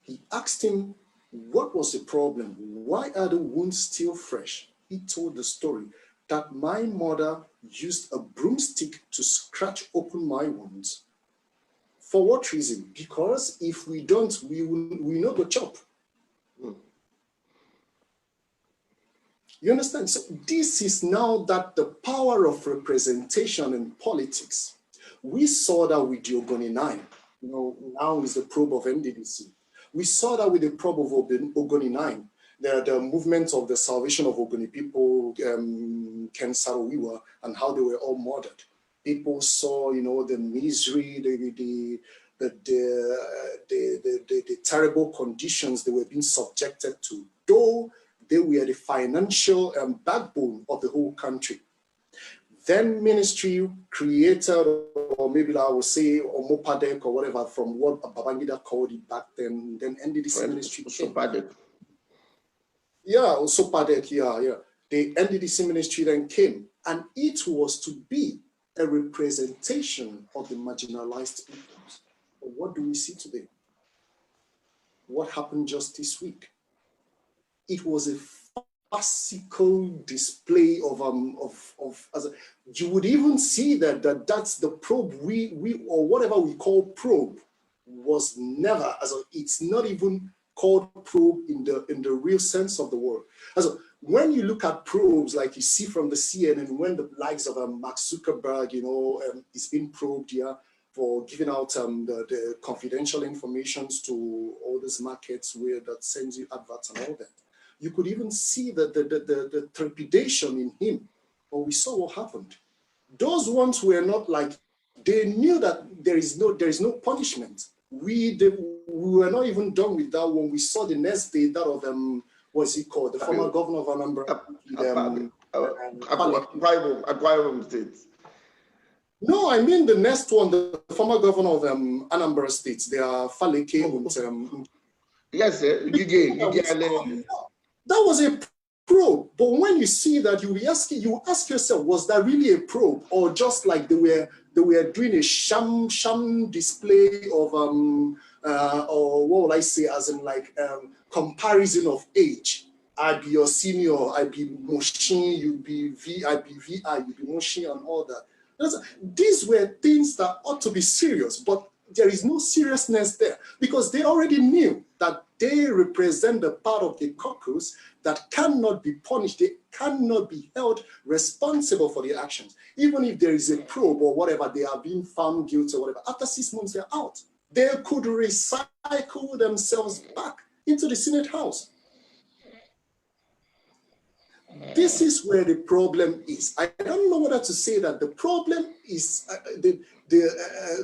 He asked him, what was the problem? Why are the wounds still fresh? He told the story that my mother used a broomstick to scratch open my wounds. For what reason? Because if we don't, we not go chop. You understand? So this is now that the power of representation in politics. We saw that with the Ogoni 9. Now is the probe of NDDC. We saw that with the probe of Ogoni 9. The movement of the salvation of Ogoni people, Ken Saro-Wiwa, and how they were all murdered. People saw, the misery, the terrible conditions they were being subjected to, though they were the financial backbone of the whole country. Then ministry created, or maybe I would say, or Mopadek or whatever, from what Babangida called it back then NDDC ministry came. Yeah, Sopadek, yeah. The NDDC ministry then came, and it was to be a representation of the marginalized peoples. But what do we see today? What happened just this week? It was a farcical display you would even see that's the probe we or whatever we call probe was never, it's not even called probe in the real sense of the word. When you look at probes, like you see from the CNN, when the likes of Mark Zuckerberg, is being probed here for giving out the confidential information to all these markets where that sends you adverts and all that. You could even see the trepidation in him. But we saw what happened. Those ones were not like, they knew that there is no punishment. We were not even done with that when we saw the next day that of what's he called? The former governor of Anambra. Aikuirawo State. No, I mean the next one, the former governor of Anambra State. They are Faleke and yes, that was a probe. But when you see that, you ask yourself, was that really a probe, or just like they were doing a sham display of or what would I say, as in like comparison of age. I be your senior, I be Moshin, you be V, I be VI, you be Moshin, and all that. These were things that ought to be serious, but there is no seriousness there, because they already knew that they represent the part of the caucus that cannot be punished. They cannot be held responsible for their actions. Even if there is a probe or whatever, they are being found guilty or whatever. After 6 months, they're out. They could recycle themselves back into the Senate House. This is where the problem is. I don't know whether to say that the problem is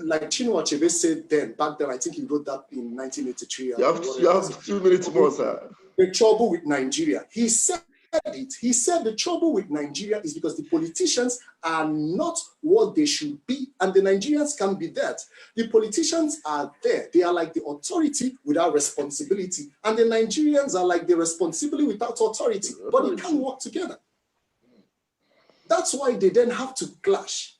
like Chinweokwu said then, back then, I think he wrote that in 1983. You have 2 minutes more, sir. The trouble with Nigeria. He said it. He said the trouble with Nigeria is because the politicians are not what they should be, and the Nigerians can be that. The politicians are there. They are like the authority without responsibility, and the Nigerians are like the responsibility without authority, but they can't work together. That's why they then have to clash.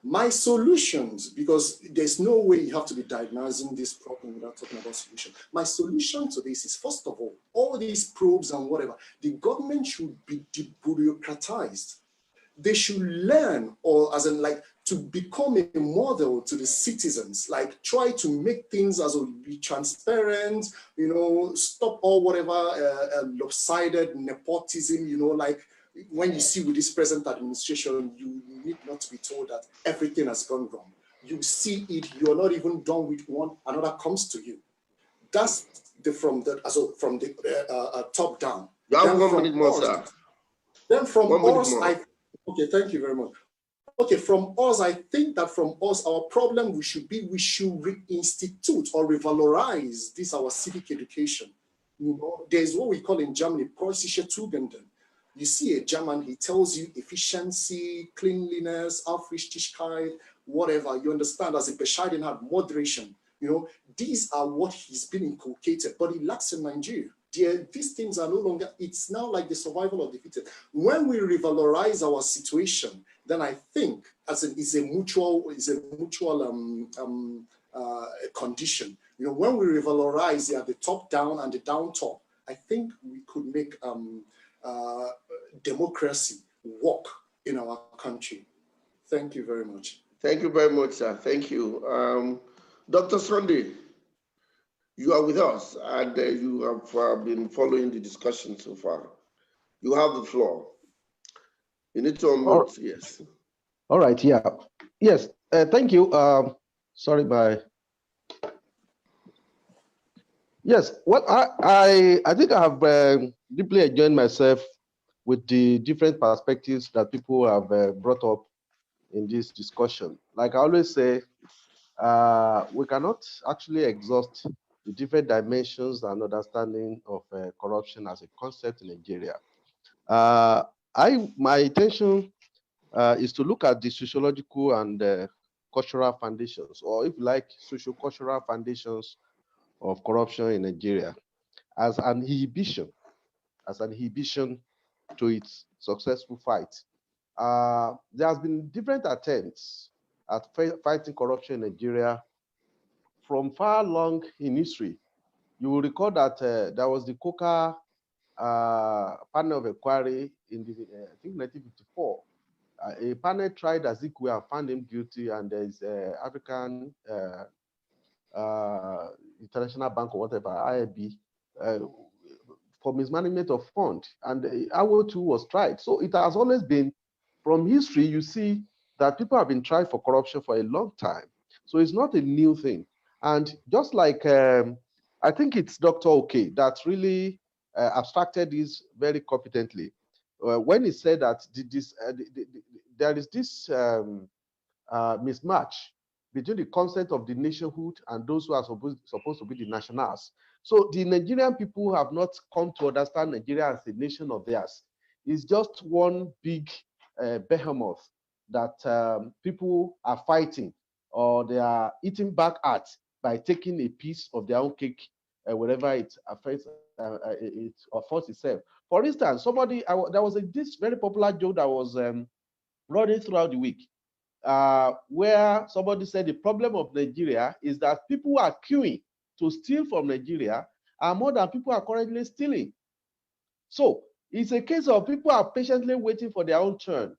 My solutions, because there's no way you have to be diagnosing this problem without talking about solution. My solution to this is, first of all these probes and whatever, the government should be debureaucratized. They should learn, or as in like, to become a model to the citizens, like try to make things as well be transparent, you know, stop all whatever lopsided nepotism, you know, like, when you see with this present administration, you need not to be told that everything has gone wrong. You see it, you're not even done with one, another comes to you. That's from the top down. You have 1 minute more, sir. Then from us, okay, thank you very much. Okay, from us, I think that from us, our problem we should reinstitute or revalorize this, our civic education. You know, there's what we call in Germany, preußische Tugenden. You see a German, he tells you efficiency, cleanliness, Aufrichtigkeit, whatever. You understand, as a Bescheidenheit, moderation. You know, these are what he's been inculcated, but he lacks in Nigeria. These things are no longer, it's now like the survival of the fittest. When we revalorize our situation, then I think as it's a mutual condition. You know, when we revalorize the top down and the down top, I think we could make democracy work in our country. Thank you very much. Thank you very much, sir. Thank you. Dr. Sunday, you are with us and you have been following the discussion so far. You have the floor. You need to unmute, yes. All right, yeah. Yes, thank you. Sorry, Yes, well, I think I have deeply enjoyed myself with the different perspectives that people have brought up in this discussion. Like I always say, we cannot actually exhaust the different dimensions and understanding of corruption as a concept in Nigeria. My intention is to look at the sociological and cultural foundations, or if you like, socio-cultural foundations of corruption in Nigeria as an inhibition to its successful fight. There has been different attempts at fighting corruption in Nigeria from far long in history. You will recall that there was the Coca panel of inquiry in the, I think 1954. A panel tried Azikiwe and found him guilty, and there is African International Bank or whatever, IIB, for mismanagement of fund, and Awo too was tried. So it has always been, from history, you see that people have been tried for corruption for a long time. So it's not a new thing. And just like, I think it's Dr. OK that really abstracted this very competently when he said that there is this mismatch between the concept of the nationhood and those who are supposed to be the nationals. So the Nigerian people have not come to understand Nigeria as a nation of theirs. It's just one big behemoth that people are fighting, or they are eating back at by taking a piece of their own cake wherever it affects it affords itself. For instance, there was this very popular joke that was running throughout the week, where somebody said the problem of Nigeria is that people are queuing to steal from Nigeria are more than people are currently stealing. So it's a case of people are patiently waiting for their own turn.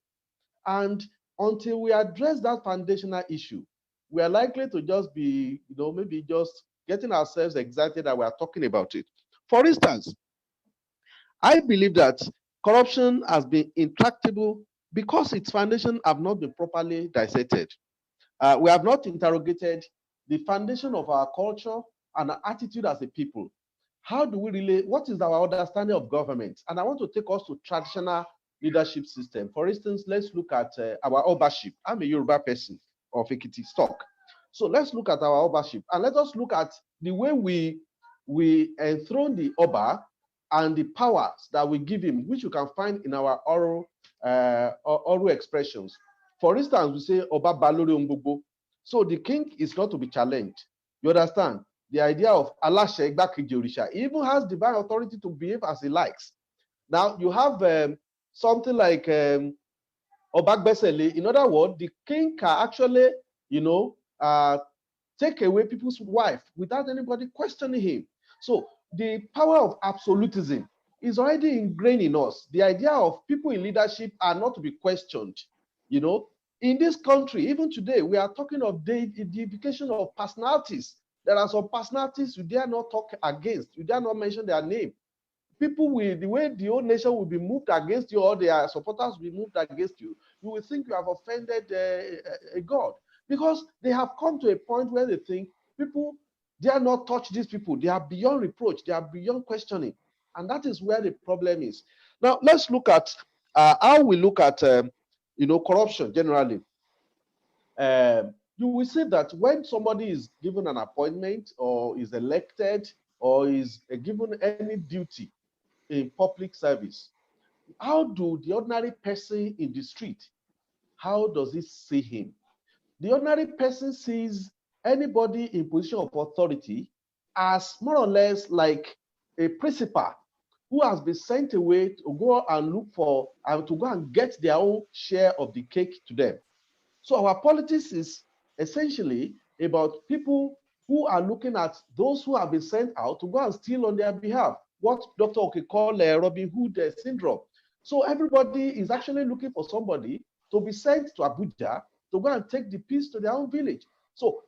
And until we address that foundational issue, we are likely to just be, maybe just getting ourselves excited that we are talking about it. For instance, I believe that corruption has been intractable because its foundation have not been properly dissected. We have not interrogated the foundation of our culture and our attitude as a people. How do we really, what is our understanding of government? And I want to take us to traditional leadership system. For instance, let's look at our Obaship. I'm a Yoruba person of Ekiti stock. So let's look at our Obaship and let us look at the way we enthrone the Oba and the powers that we give him, which you can find in our oral expressions. For instance, we say Oba Balori Umbubo. So the king is not to be challenged. You understand? The idea of Alashe Igbakeji Orisha, he even has divine authority to behave as he likes. Now you have something like Obagbesele. In other words, the king can actually, take away people's wife without anybody questioning him. So the power of absolutism is already ingrained in us. The idea of people in leadership are not to be questioned. In this country, even today, we are talking of deification of personalities. There are some personalities you dare not talk against. You dare not mention their name. People will, the way the whole nation will be moved against you, or their supporters will be moved against you, you will think you have offended a God. Because they have come to a point where they think people dare not touch these people. They are beyond reproach. They are beyond questioning. And that is where the problem is. Now, let's look at how we look at corruption generally. You will see that when somebody is given an appointment or is elected or is given any duty in public service, how do the ordinary person in the street, how does he see him? The ordinary person sees anybody in position of authority as more or less like a principal who has been sent away to go and look for and to go and get their own share of the cake to them. So our politics is essentially about people who are looking at those who have been sent out to go and steal on their behalf, what Dr. Oke called Robin Hood syndrome. So everybody is actually looking for somebody to be sent to Abuja to go and take the peace to their own village. So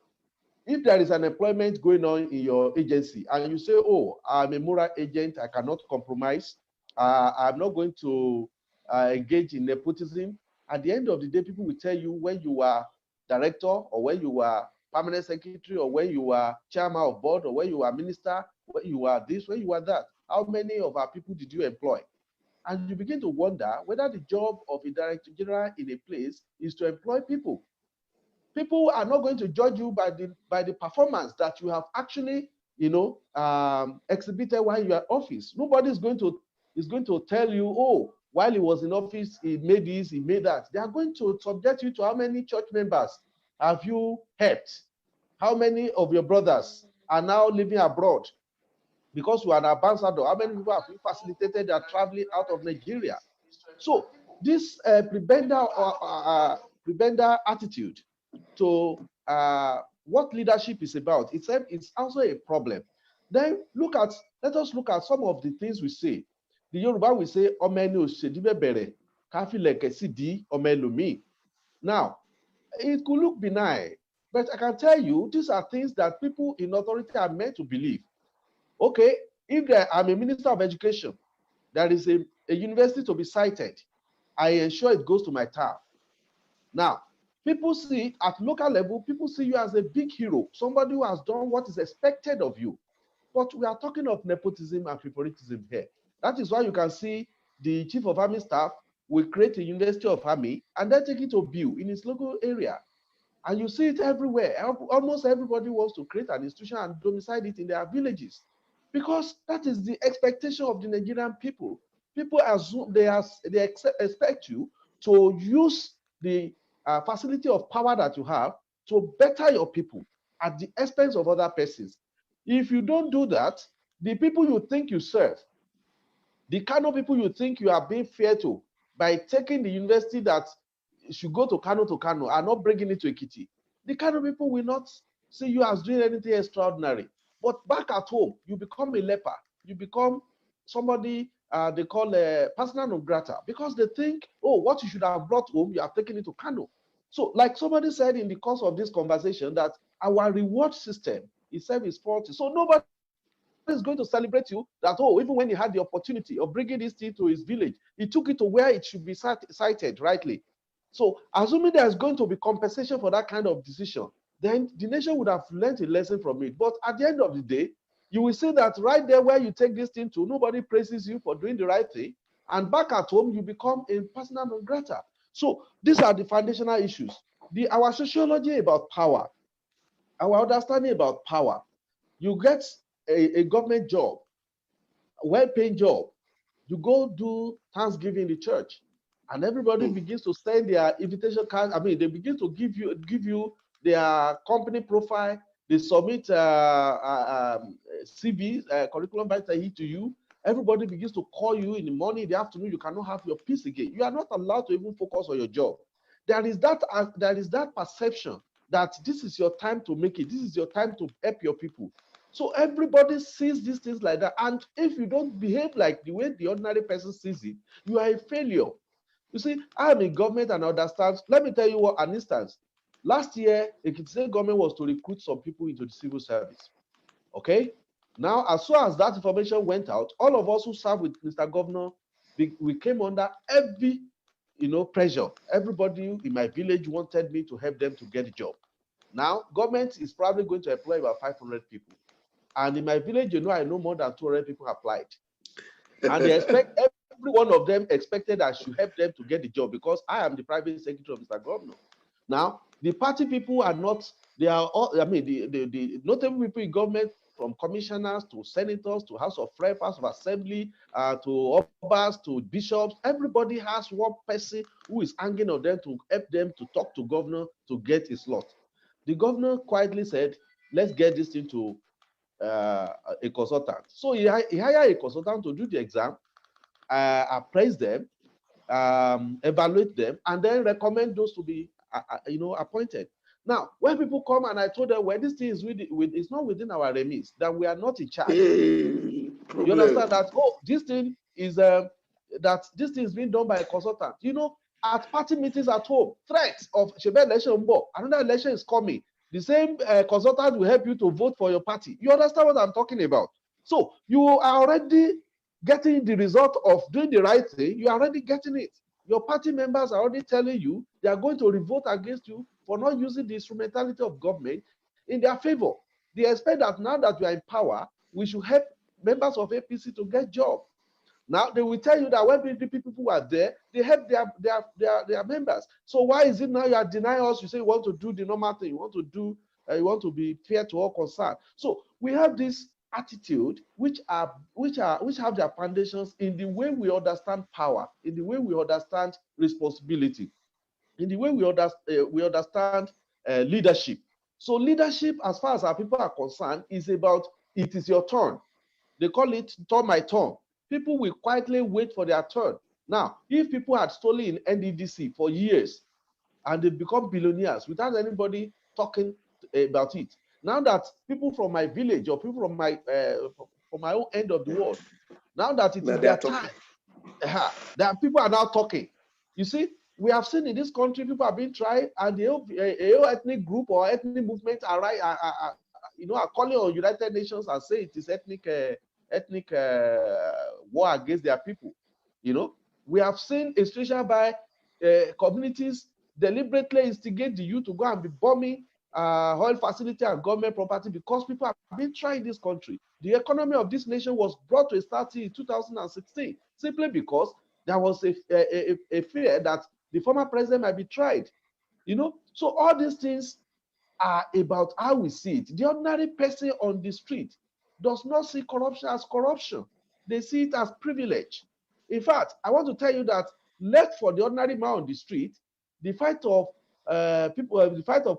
if there is an employment going on in your agency and you say, oh, I'm a moral agent, I cannot compromise, I'm not going to engage in nepotism, at the end of the day, people will tell you when you are director or when you are permanent secretary or when you are chairman of board or when you are minister, when you are this, when you are that. How many of our people did you employ? And you begin to wonder whether the job of a director general in a place is to employ people. People are not going to judge you by the performance that you have actually, exhibited while you are in office. Nobody is going to tell you, oh, while he was in office, he made this, he made that. They are going to subject you to how many church members have you helped? How many of your brothers are now living abroad? Because you are an ambassador, how many people have you facilitated their traveling out of Nigeria? So this prebender attitude to what leadership is about, it's also a problem. Then let us look at some of the things we say. The Yoruba will say, now, it could look benign, but I can tell you, these are things that people in authority are meant to believe. Okay, if I'm a minister of education, there is a university to be cited, I ensure it goes to my town. Now, people see at local level, people see you as a big hero, somebody who has done what is expected of you. But we are talking of nepotism and favoritism here. That is why you can see the chief of army staff will create a university of army and then take it to Biu in his local area. And you see it everywhere. Almost everybody wants to create an institution and domicile it in their villages, because that is the expectation of the Nigerian people. People assume they expect you to use the facility of power that you have to better your people at the expense of other persons. If you don't do that, the people you think you serve, the kind of people you think you are being fair to by taking the university that should go to Kano and not bringing it to Ekiti, the kind of people will not see you as doing anything extraordinary. But back at home, you become a leper. You become somebody they call a persona non grata, because they think, oh, what you should have brought home, you have taken it to Kano. So like somebody said in the course of this conversation that our reward system itself is faulty. So nobody is going to celebrate you that, oh, even when he had the opportunity of bringing this thing to his village, he took it to where it should be cited rightly. So assuming there's going to be compensation for that kind of decision, then the nation would have learned a lesson from it. But at the end of the day, you will see that right there where you take this thing to, nobody praises you for doing the right thing. And back at home, you become a persona non grata. So these are the foundational issues. Our sociology about power, our understanding about power. You get a government job, a well-paying job. You go do Thanksgiving in the church, and everybody begins to send their invitation cards. I mean, they begin to give you their company profile. They submit CV, curriculum vitae to you. Everybody begins to call you in the morning, in the afternoon. You cannot have your peace again. You are not allowed to even focus on your job. There is that perception that this is your time to make it. This is your time to help your people. So everybody sees these things like that. And if you don't behave like the way the ordinary person sees it, you are a failure. You see, I am in government and understand. Let me tell you what, an instance. Last year, the state government was to recruit some people into the civil service. Okay? Now, as soon as that information went out, all of us who served with Mr. Governor, we came under heavy, pressure. Everybody in my village wanted me to help them to get a job. Now, government is probably going to employ about 500 people. And in my village, I know more than 200 people applied. And they expect, every one of them expected I should help them to get the job because I am the private secretary of Mr. Governor. Now, the party people are not, they are all, I mean, the notable people in government, from commissioners to senators to House of Reps, House of Assembly, to obas, to bishops, everybody has one person who is hanging on them to help them to talk to governor to get his slot. The governor quietly said, let's get this into a consultant. So he hired a consultant to do the exam, appraise them, evaluate them, and then recommend those to be, appointed. Now, when people come and I told them, well, this thing is it's not within our remit, that we are not in charge. You understand that? Oh, this thing is this thing is being done by a consultant. At party meetings at home, threats of Shebe election, another election is coming. The same consultant will help you to vote for your party. You understand what I'm talking about? So you are already getting the result of doing the right thing. You are already getting it. Your party members are already telling you they are going to revolt against you for not using the instrumentality of government in their favor. They expect that now that you are in power, we should help members of APC to get jobs. Now they will tell you that when the people who are there, they help their members. So why is it now you are denying us? You say you want to do the normal thing, you want to be fair to all concerned. So we have this attitude which have their foundations in the way we understand power, in the way we understand responsibility, in the way we understand leadership. So leadership, as far as our people are concerned, is about it is your turn. They call it turn my turn. People will quietly wait for their turn. Now, if people had stolen in NDDC for years and they become billionaires without anybody talking about it, now that people from my village or people from my own end of the world, now that it is their time, that people are now talking. You see, we have seen in this country people are being tried, and a whole ethnic group or ethnic movement are calling on United Nations and say it is ethnic war against their people. We have seen a situation by communities deliberately instigate the youth to go and be bombing oil facility and government property because people have been trying in this country. The economy of this nation was brought to a start in 2016 simply because there was a fear that the former president might be tried. So all these things are about how we see it. The ordinary person on the street does not see corruption as corruption. They see it as privilege. In fact, I want to tell you that left for the ordinary man on the street, the fight of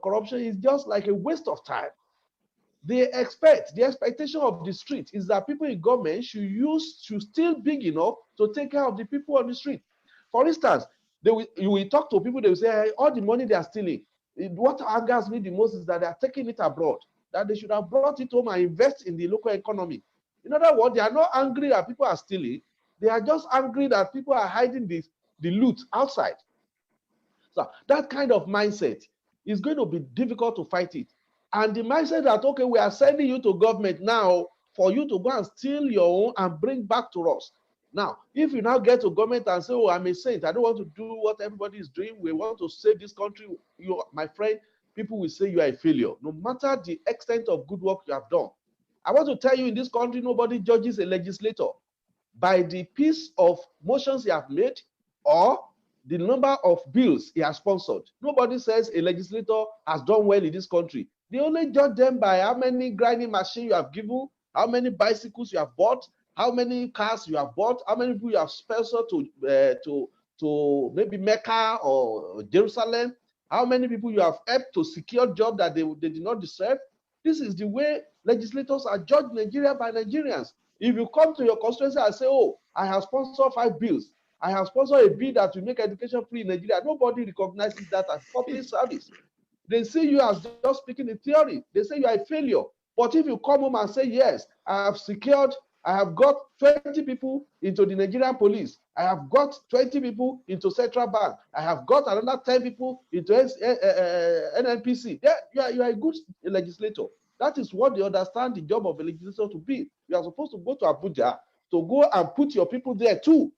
corruption is just like a waste of time. The expectation of the street is that people in government should still big enough to take care of the people on the street. For instance, you will talk to people, they will say, hey, all the money they are stealing. What angers me the most is that they are taking it abroad, that they should have brought it home and invest in the local economy. In other words, they are not angry that people are stealing. They are just angry that people are hiding the loot outside. So that kind of mindset is going to be difficult to fight it. And the mindset that, okay, we are sending you to government now for you to go and steal your own and bring back to us. Now, if you now get to government and say, oh, I'm a saint, I don't want to do what everybody is doing, we want to save this country, you, my friend, people will say you are a failure, no matter the extent of good work you have done. I want to tell you, in this country, nobody judges a legislator by the piece of motions he has made or the number of bills he has sponsored. Nobody says a legislator has done well in this country. They only judge them by how many grinding machines you have given, how many bicycles you have bought, how many cars you have bought, how many people you have sponsored to maybe Mecca or Jerusalem, how many people you have helped to secure jobs that they did not deserve. This is the way legislators are judged in Nigeria by Nigerians. If you come to your constituency and say, oh, I have sponsored 5 bills, I have sponsored a bill that will make education free in Nigeria, nobody recognizes that as public service. They see you as just speaking in theory. They say you are a failure. But if you come home and say, yes, I have got 20 people into the Nigerian police, I have got 20 people into Central Bank, I have got another 10 people into NNPC, you are a good legislator. That is what they understand the job of a legislator to be. You are supposed to go to Abuja to go and put your people there too.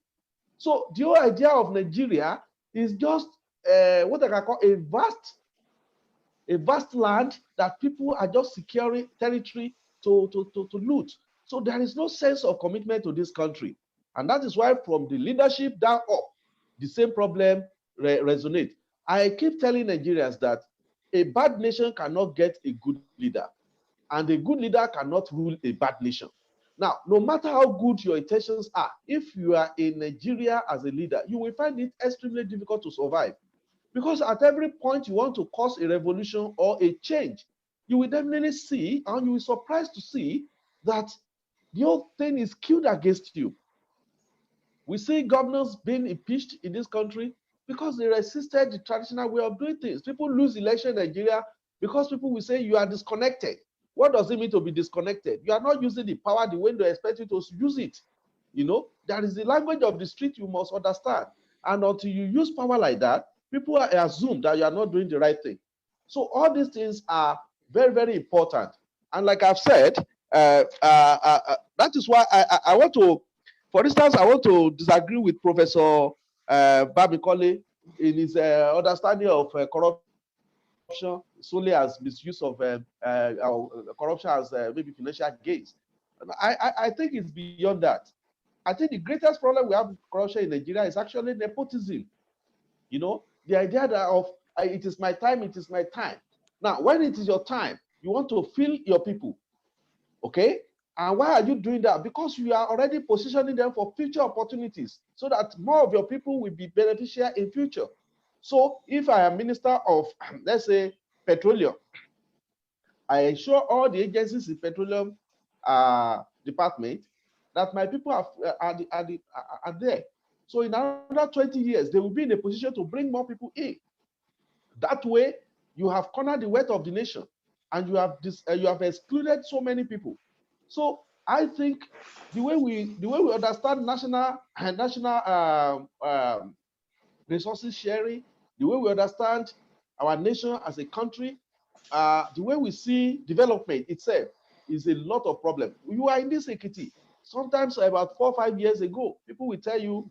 So the whole idea of Nigeria is just what I can call a vast land that people are just securing territory to loot. So there is no sense of commitment to this country. And that is why from the leadership down up, the same problem resonates. I keep telling Nigerians that a bad nation cannot get a good leader, and a good leader cannot rule a bad nation. Now, no matter how good your intentions are, if you are in Nigeria as a leader, you will find it extremely difficult to survive. Because at every point you want to cause a revolution or a change, you will definitely see, and you will be surprised to see, that the whole thing is skewed against you. We see governors being impeached in this country because they resisted the traditional way of doing things. People lose election in Nigeria because people will say you are disconnected. What does it mean to be disconnected? You are not using the power the way they expect you to use it. You know, that is the language of the street you must understand. And until you use power like that, people assume that you are not doing the right thing. So all these things are very, very important. And like I've said, that is why I want to, for instance, I want to disagree with Professor Bamikole in his understanding of corruption solely as misuse of corruption as maybe financial gains. I think it's beyond that. I think the greatest problem we have with corruption in Nigeria is actually nepotism. You know, the idea that of it is my time, it is my time. Now, when it is your time, you want to fill your people, okay? And why are you doing that? Because you are already positioning them for future opportunities so that more of your people will be beneficial in future. So if I am Minister of, let's say, Petroleum, I ensure all the agencies in Petroleum Department that my people are there. So in another 20 years, they will be in a position to bring more people in. That way, you have cornered the wealth of the nation, and you have excluded so many people. So I think the way we understand national resources sharing, the way we understand our nation as a country, the way we see development itself is a lot of problem. You are in this Ekiti. Sometimes about 4 or 5 years ago, people will tell you,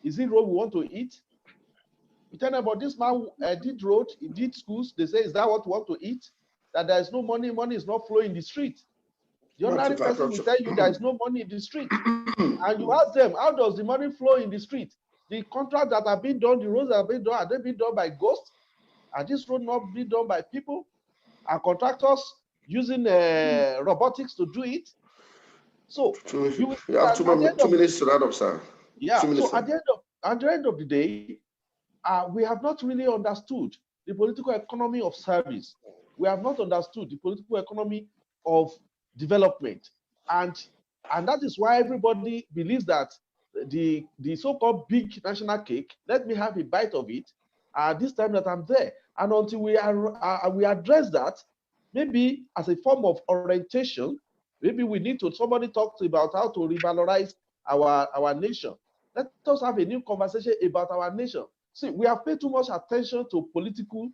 is it road we want to eat? You tell them about this man did road, he did schools. They say, is that what we want to eat? That there is no money, money is not flowing in the street. The ordinary person will tell you there is no money in the street. And you ask them, how does the money flow in the street? The contracts that have been done, the roads that have been done, are they being done by ghosts? Are this road not being done by people? Are contractors using robotics to do it? So you have 2 minutes to wrap up, sir. Yeah. So at the end of the day, we have not really understood the political economy of service. We have not understood the political economy of development, and that is why everybody believes that the so-called big national cake, let me have a bite of it this time that I'm there. And until we address that, maybe as a form of orientation, maybe we need to, somebody talk about how to revalorize our nation. Let us have a new conversation about our nation. See, we have paid too much attention to political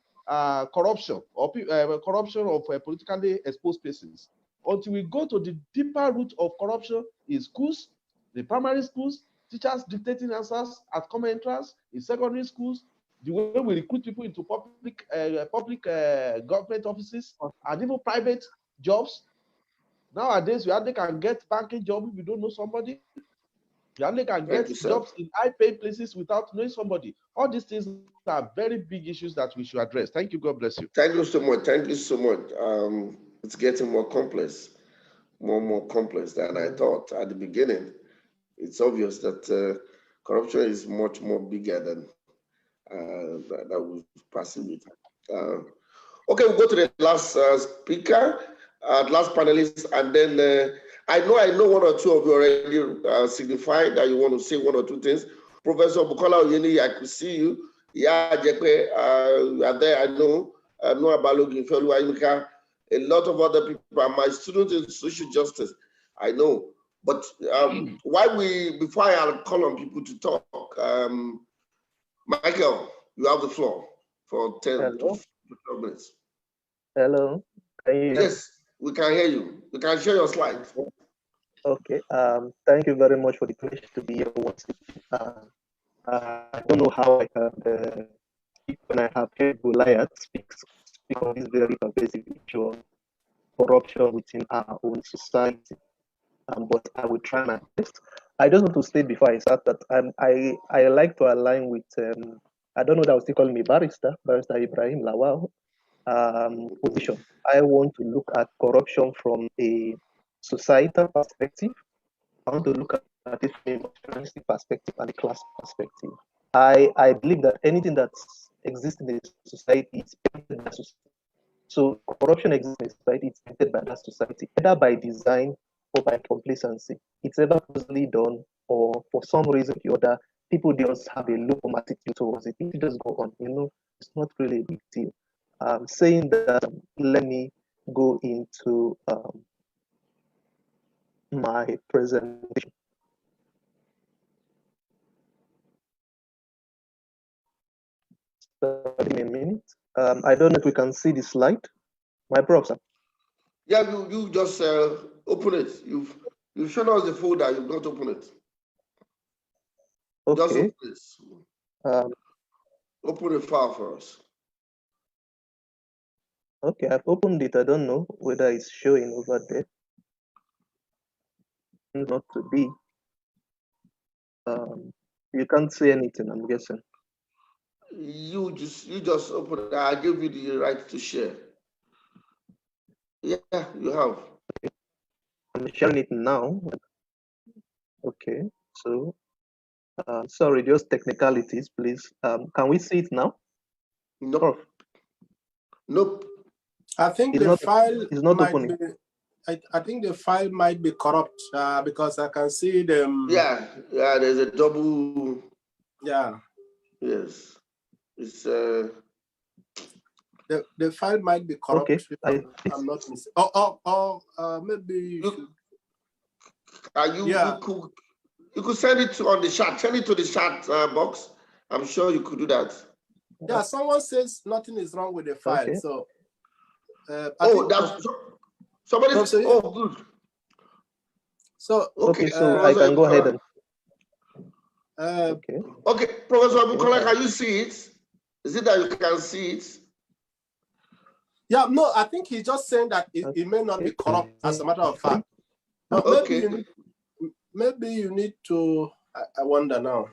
corruption or corruption of politically exposed persons. Until we go to the deeper root of corruption in schools, the primary schools, teachers dictating answers at common entrance, in secondary schools, the way we recruit people into public government offices and even private jobs. Nowadays, you hardly can get banking job if you don't know somebody. You hardly can get jobs in high-paid places without knowing somebody. All these things are very big issues that we should address. Thank you. God bless you. Thank you so much. Thank you so much. It's getting more complex, more complex than I thought at the beginning. It's obvious that corruption is much more bigger than that we perceive it. Okay, we'll go to the last speaker, last panelist, and then I know one or two of you already signified that you want to say one or two things. Professor Bukola Oyeni, I could see you. Yeah, Jekwe, you are there. I know. Noah Balogun, Felu Ayimika, a lot of other people are my students in social justice. I know. But before I call on people to talk, Michael, you have the floor for 10 to 12 minutes. Hello. Yes, we can hear you. You can share your slides. Okay. Thank you very much for the pleasure to be here once again. I don't know how I can speak when I have heard Goliath speak on this very pervasive issue of corruption within our own society. But I will try my best. I just want to state before I start that I like to align with I don't know that I was still calling me Barrister Ibrahim Lawal position. I want to look at corruption from a societal perspective. I want to look at it from a nationalistic perspective and a class perspective. I believe that anything that exists in a society is painted by society. So corruption exists in a society, it's painted by that society, either by design or by complacency. It's ever purposely done, or for some reason or the other, people just have a lukewarm attitude towards it. It just go on, it's not really a big deal. Saying that, let me go into my presentation. Give me a minute. I don't know if we can see the slide. My prof, sir. Yeah, you just open it. You've shown us the folder. You've not opened it. Okay. Just open it. Open the file for us. Okay, I've opened it. I don't know whether it's showing over there. Not to be. You can't see anything, I'm guessing. You just open it. I give you the right to share. Yeah, you have. Okay. I'm sharing it now. Okay, so sorry, just technicalities, please. Can we see it now? Nope. Prof? Nope. I think the file is not opening. I think the file might be corrupt because I can see them. Yeah, there's a double. Yeah. Yes. It's the file might be corrupt. Okay. I'm not mistaken. Maybe you could send it on the chat. Send it to the chat box. I'm sure you could do that. Yeah, someone says nothing is wrong with the file. Okay. So somebody. Oh, good. So okay, so I can go ahead and. Okay, Professor Bamikole, can you see it? Is it that you can see it? Yeah, no, I think he's just saying that it may not be corrupt, as a matter of fact. But maybe you need to. I wonder now.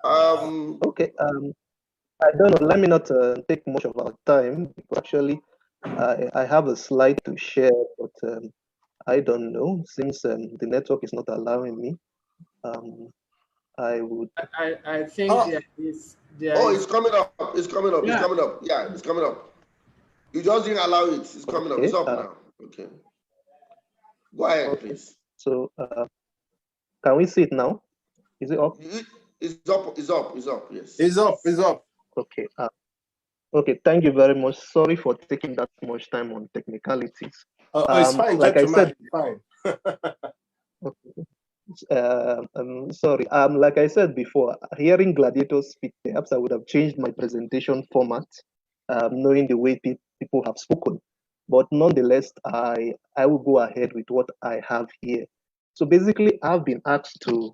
Okay. I don't know. Let me not take much of our time. Actually, I have a slide to share, but I don't know, since the network is not allowing me. I would. I think there is. It's coming up. It's coming up. Yeah. It's coming up. Yeah, it's coming up. You just didn't allow it. It's coming up. It's up now. Okay. Go ahead, please. So, can we see it now? Is it up? It's up. It's up. It's up. Yes. It's up. It's up. Okay. Okay. Thank you very much. Sorry for taking that much time on technicalities. It's fine. Like I said, fine. okay. Sorry. Like I said before, hearing gladiators speak, perhaps I would have changed my presentation format, knowing the way people have spoken. But nonetheless, I will go ahead with what I have here. So basically, I've been asked to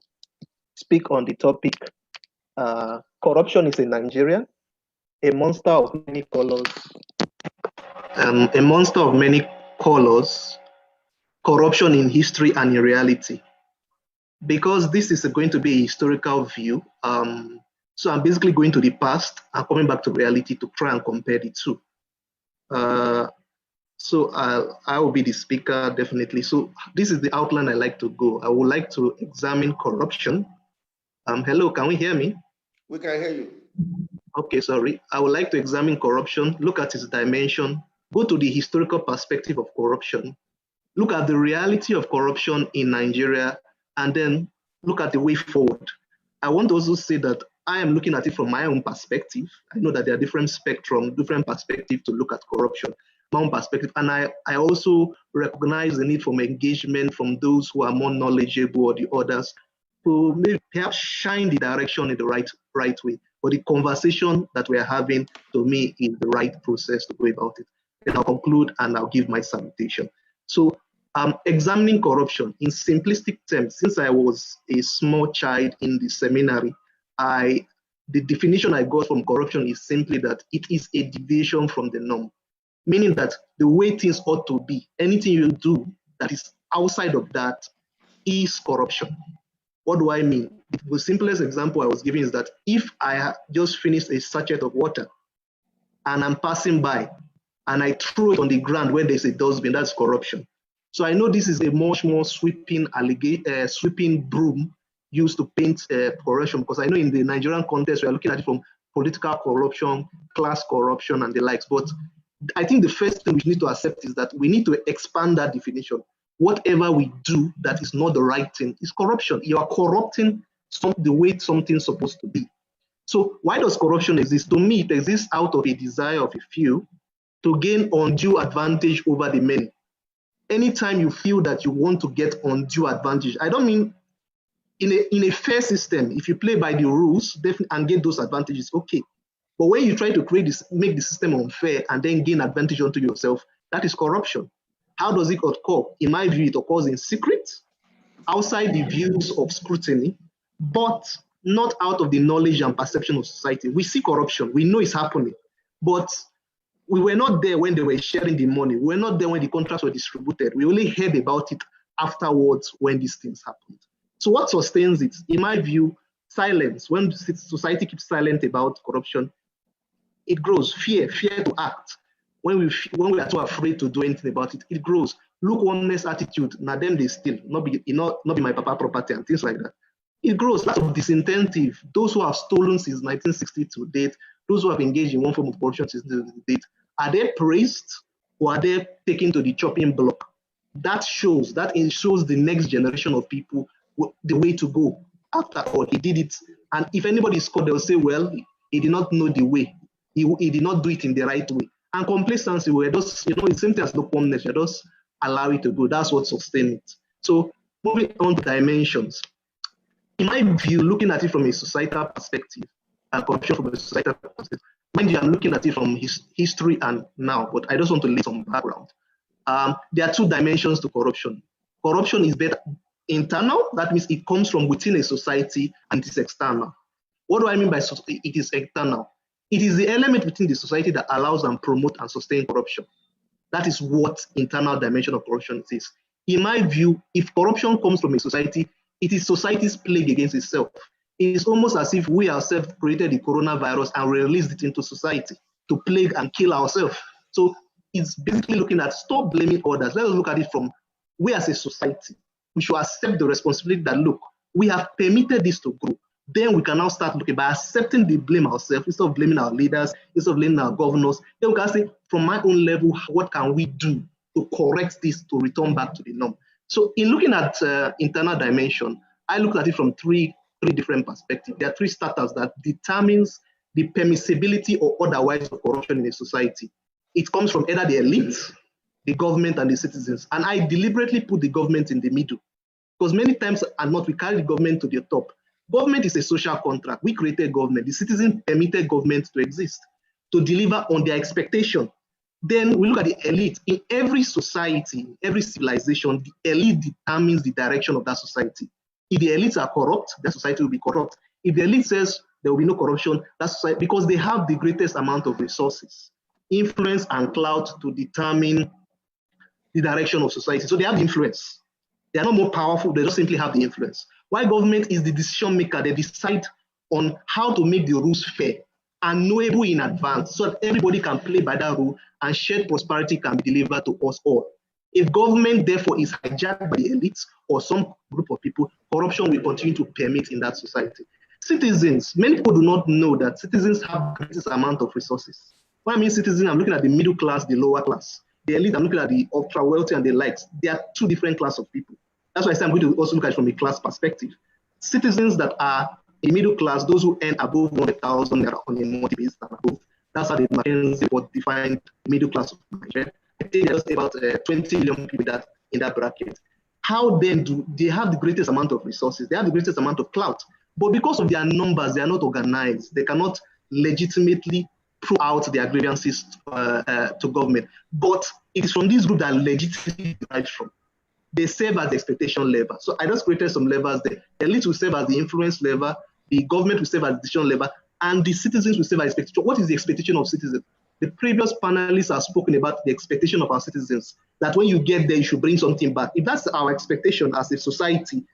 speak on the topic, corruption is in Nigeria, a monster of many colors. A monster of many colors, corruption in history and in reality. Because this is going to be a historical view, so I'm basically going to the past and coming back to reality to try and compare the two. So I will be the speaker, definitely. So this is the outline I like to go. I would like to examine corruption. Hello, can we hear me? We can hear you. Okay, sorry. I would like to examine corruption, look at its dimension, go to the historical perspective of corruption, look at the reality of corruption in Nigeria, and then look at the way forward. I want to also say that I am looking at it from my own perspective. I know that there are different spectrum, different perspectives to look at corruption, my own perspective. And I also recognize the need for engagement from those who are more knowledgeable or the others to maybe perhaps shine the direction in the right way. But the conversation that we are having, to me, is the right process to go about it. Then I'll conclude and I'll give my salutation. So examining corruption in simplistic terms, since I was a small child in the seminary, the definition I got from corruption is simply that it is a deviation from the norm, meaning that the way things ought to be, anything you do that is outside of that is corruption. What do I mean? The simplest example I was giving is that if I just finished a sachet of water and I'm passing by and I throw it on the ground where there's a dustbin, that's corruption. So I know this is a much more sweeping broom used to paint corruption, because I know in the Nigerian context, we are looking at it from political corruption, class corruption, and the likes. But I think the first thing we need to accept is that we need to expand that definition. Whatever we do that is not the right thing is corruption. You are corrupting the way something's supposed to be. So why does corruption exist? To me, it exists out of a desire of a few to gain undue advantage over the many. Anytime you feel that you want to get undue advantage, I don't mean in a fair system, if you play by the rules and get those advantages, okay. But when you try to make the system unfair and then gain advantage onto yourself, that is corruption. How does it occur? In my view, it occurs in secret, outside the views of scrutiny, but not out of the knowledge and perception of society. We see corruption, we know it's happening, but we were not there when they were sharing the money. We were not there when the contracts were distributed. We only heard about it afterwards when these things happened. So what sustains it? In my view, silence. When society keeps silent about corruption, it grows. Fear to act. When we are too afraid to do anything about it, it grows. Lukewarmness attitude, now them they steal, not be my papa property and things like that. It grows. Lots of disincentive. Those who have stolen since 1960 to date, those who have engaged in one form of corruption since to date, are they praised or are they taken to the chopping block? That shows the next generation of people the way to go. After all, he did it. And if anybody is caught, they'll say, well, he did not know the way. He did not do it in the right way. And complacency, we're just, it's same thing as lukewarmness, you just allow it to go. That's what sustains it. So moving on to dimensions. In my view, looking at it from a societal perspective, corruption from a societal perspective, mind you, I'm looking at it from history and now, but I just want to lay some background. There are two dimensions to corruption. Corruption is better internal, that means it comes from within a society, and it is external. What do I mean by it is external? It is the element within the society that allows and promotes and sustains corruption. That is what internal dimension of corruption is. In my view, if corruption comes from a society, it is society's plague against itself. It is almost as if we ourselves created the coronavirus and released it into society to plague and kill ourselves. So it's basically looking at stop blaming others. Let us look at it from we as a society. We should accept the responsibility that, look, we have permitted this to grow. Then we can now start looking by accepting the blame ourselves, instead of blaming our leaders, instead of blaming our governors. Then we can say, from my own level, what can we do to correct this, to return back to the norm? So in looking at internal dimension, I look at it from three different perspectives. There are three starters that determines the permissibility or otherwise of corruption in a society. It comes from either the elite, the government, and the citizens. And I deliberately put the government in the middle, Because many times and not, we carry the government to the top. Government is a social contract. We created government. The citizens permitted government to exist, to deliver on their expectation. Then we look at the elite. In every society, every civilization, the elite determines the direction of that society. If the elites are corrupt, that society will be corrupt. If the elite says there will be no corruption, that's society, because they have the greatest amount of resources, influence, and clout to determine the direction of society. So they have influence. They are not more powerful, they just simply have the influence. Why government is the decision maker, they decide on how to make the rules fair and knowable in advance so that everybody can play by that rule and shared prosperity can be delivered to us all. If government therefore is hijacked by the elites or some group of people, corruption will continue to permeate in that society. Citizens, many people do not know that citizens have the greatest amount of resources. When I mean citizens, I'm looking at the middle class, the lower class. The elite, I'm looking at the ultra wealthy and the likes. There are two different classes of people. That's why I say I'm going to also look at it from a class perspective. Citizens that are in middle class, those who earn above 100,000 naira on a monthly basis and above, that's how the McKinsey report defined middle class of Nigeria. I think there's about 20 million people in that bracket. How then do they have the greatest amount of resources? They have the greatest amount of clout. But because of their numbers, they are not organized. They cannot legitimately throw out their grievances to government. But it is from this group that legitimately derives from. They serve as the expectation lever. So I just created some levers there. The elite will serve as the influence lever, the government will serve as the decision lever, and the citizens will serve as expectation. What is the expectation of citizens? The previous panelists have spoken about the expectation of our citizens, that when you get there, you should bring something back. If that's our expectation as a society,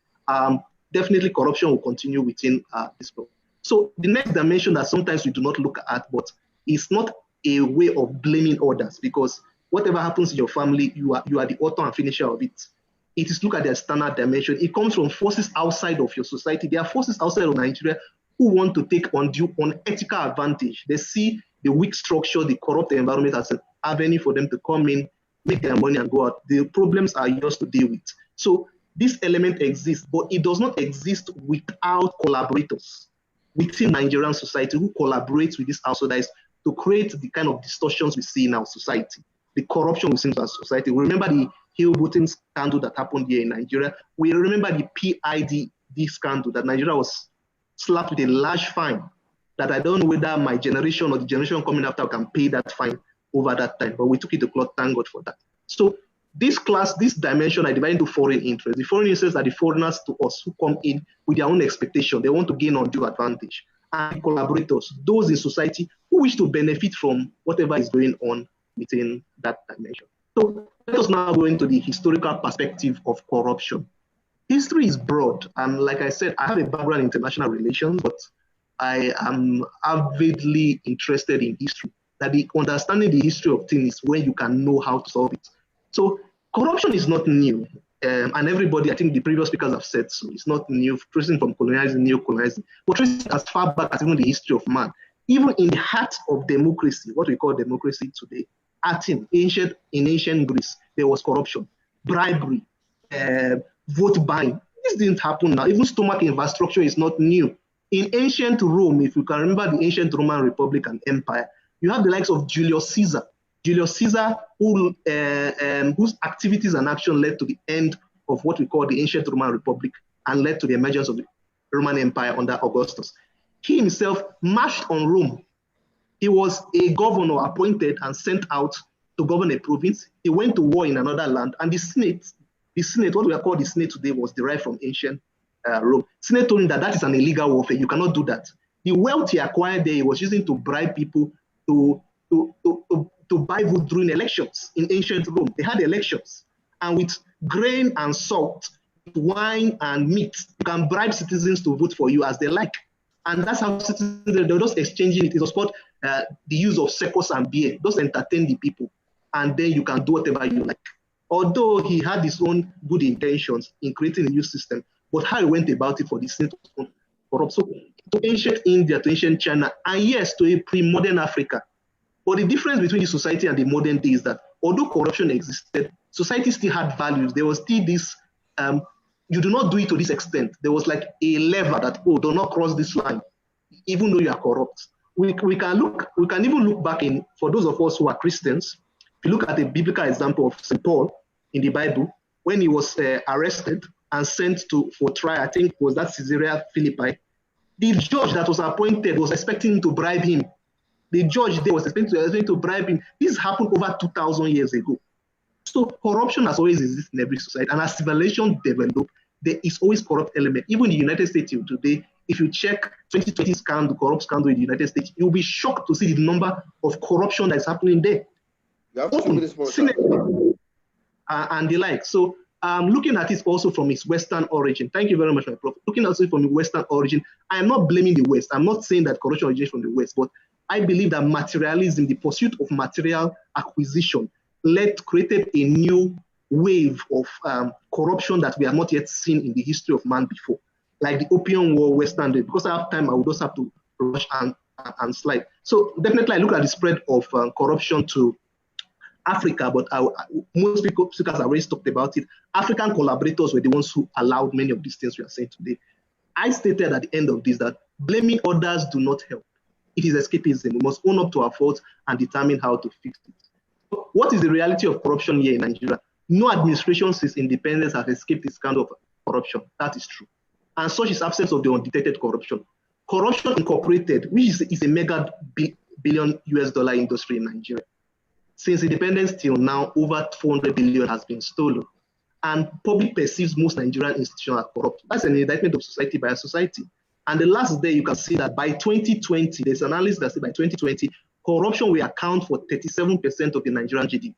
definitely corruption will continue within this problem. So the next dimension that sometimes we do not look at, but it's not a way of blaming others, because whatever happens in your family, you are the author and finisher of it. It is look at the external dimension. It comes from forces outside of your society. There are forces outside of Nigeria who want to take undue unethical advantage. They see the weak structure, the corrupt environment as an avenue for them to come in, make their money and go out. The problems are yours to deal with. So this element exists, but it does not exist without collaborators within Nigerian society who collaborate with these outsiders to create the kind of distortions we see in our society, the corruption we see in our society. We remember the Hill-Button scandal that happened here in Nigeria. We remember the PID scandal that Nigeria was slapped with a large fine that I don't know whether my generation or the generation coming after can pay that fine over that time, but we took it to court, thank God for that. So this dimension, I divide into foreign interests. The foreign interests are the foreigners to us who come in with their own expectation. They want to gain undue advantage. And collaborators, those in society who wish to benefit from whatever is going on within that dimension. So let us now go into the historical perspective of corruption. History is broad, and like I said, I have a background in international relations, but I am avidly interested in history. That understanding the history of things is when you can know how to solve it. So corruption is not new, and everybody, I think the previous speakers have said so, it's not new, tracing from colonialism, neo-colonialism, but tracing as far back as even the history of man. Even in the heart of democracy, what we call democracy today, in ancient Greece, there was corruption, bribery, vote buying. This didn't happen now. Even stomach infrastructure is not new. In ancient Rome, if you can remember the ancient Roman Republic and Empire, you have the likes of Julius Caesar. Julius Caesar, whose activities and action led to the end of what we call the ancient Roman Republic and led to the emergence of the Roman Empire under Augustus. He himself marched on Rome. He was a governor appointed and sent out to govern a province. He went to war in another land, and the Senate, what we are called the Senate today, was derived from ancient Rome. Senate told him that is an illegal warfare. You cannot do that. The wealth he acquired there, he was using to bribe people to buy vote during elections in ancient Rome. They had elections, and with grain and salt, wine and meat, you can bribe citizens to vote for you as they like. And that's how citizens, they're just exchanging it. It was called the use of circus and beer. Just entertain the people, and then you can do whatever you like. Although he had his own good intentions in creating a new system, but how he went about it for the Senate was corrupt. So to ancient India, to ancient China, and yes, to a pre-modern Africa. But the difference between the society and the modern day is that although corruption existed, society still had values. There was still this, you do not do it to this extent. There was like a lever that, do not cross this line, even though you are corrupt. We can even look back in, for those of us who are Christians, if you look at the biblical example of St. Paul in the Bible, when he was arrested and sent for trial. I think was that Caesarea Philippi. The judge that was appointed was expecting to bribe him. The judge there was expecting to bribe him. This happened over 2,000 years ago. So corruption has always existed in every society, and as civilization develop, there is always corrupt element. Even in the United States today, if you check 2020 scandal, corrupt scandal in the United States, you'll be shocked to see the number of corruption that is happening there. And the like. So looking at it also from its Western origin. Thank you very much, my Prof. Looking at it from the Western origin, I am not blaming the West. I'm not saying that corruption originates from the West, but I believe that materialism, the pursuit of material acquisition, created a new wave of corruption that we have not yet seen in the history of man before, like the Opium War, Western Day. Because I have time, I would also have to rush and slide. So definitely I look at the spread of corruption to Africa, but most people have already talked about it. African collaborators were the ones who allowed many of these things we are saying today. I stated at the end of this that blaming others do not help. It is escapism. We must own up to our faults and determine how to fix it. What is the reality of corruption here in Nigeria? No administration since independence has escaped this kind of corruption. That is true. And such is absence of the undetected corruption. Corruption Incorporated, which is a mega billion US dollar industry in Nigeria. Since independence till now, over 400 billion has been stolen. And public perceives most Nigerian institutions are corrupt. That's an indictment of society by a society. And the last day, you can see that by 2020, there's an analysis that says by 2020, corruption will account for 37% of the Nigerian GDP.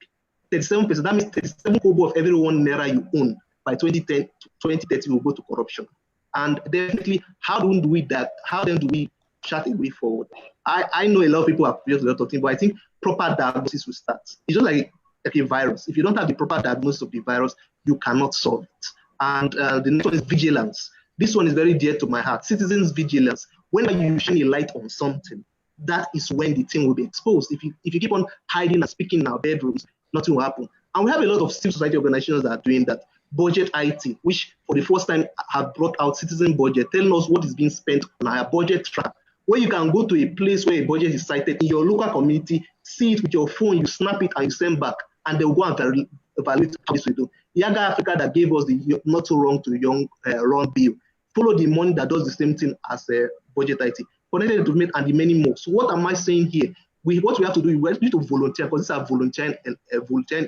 37%, that means 37 kobo of every 1 naira you own by 2030 will go to corruption. And definitely, how then do we chart a way forward? I know a lot of people have produced a lot of things, but I think proper diagnosis will start. It's just like a virus. If you don't have the proper diagnosis of the virus, you cannot solve it. And the next one is vigilance. This one is very dear to my heart. Citizens' vigilance. When you shine a light on something, that is when the thing will be exposed. If you keep on hiding and speaking in our bedrooms, nothing will happen. And we have a lot of civil society organizations that are doing that. Budget IT, which for the first time have brought out citizen budget, telling us what is being spent on our budget track, where you can go to a place where a budget is cited in your local community, see it with your phone, you snap it and you send back, and they'll go and evaluate how this will do. Yaga Africa that gave us the not so wrong to young wrong bill, follow the money that does the same thing as budget IT, connected to it and the many more. So what am I saying here? What we have to do is we need to volunteer, because these are volunteering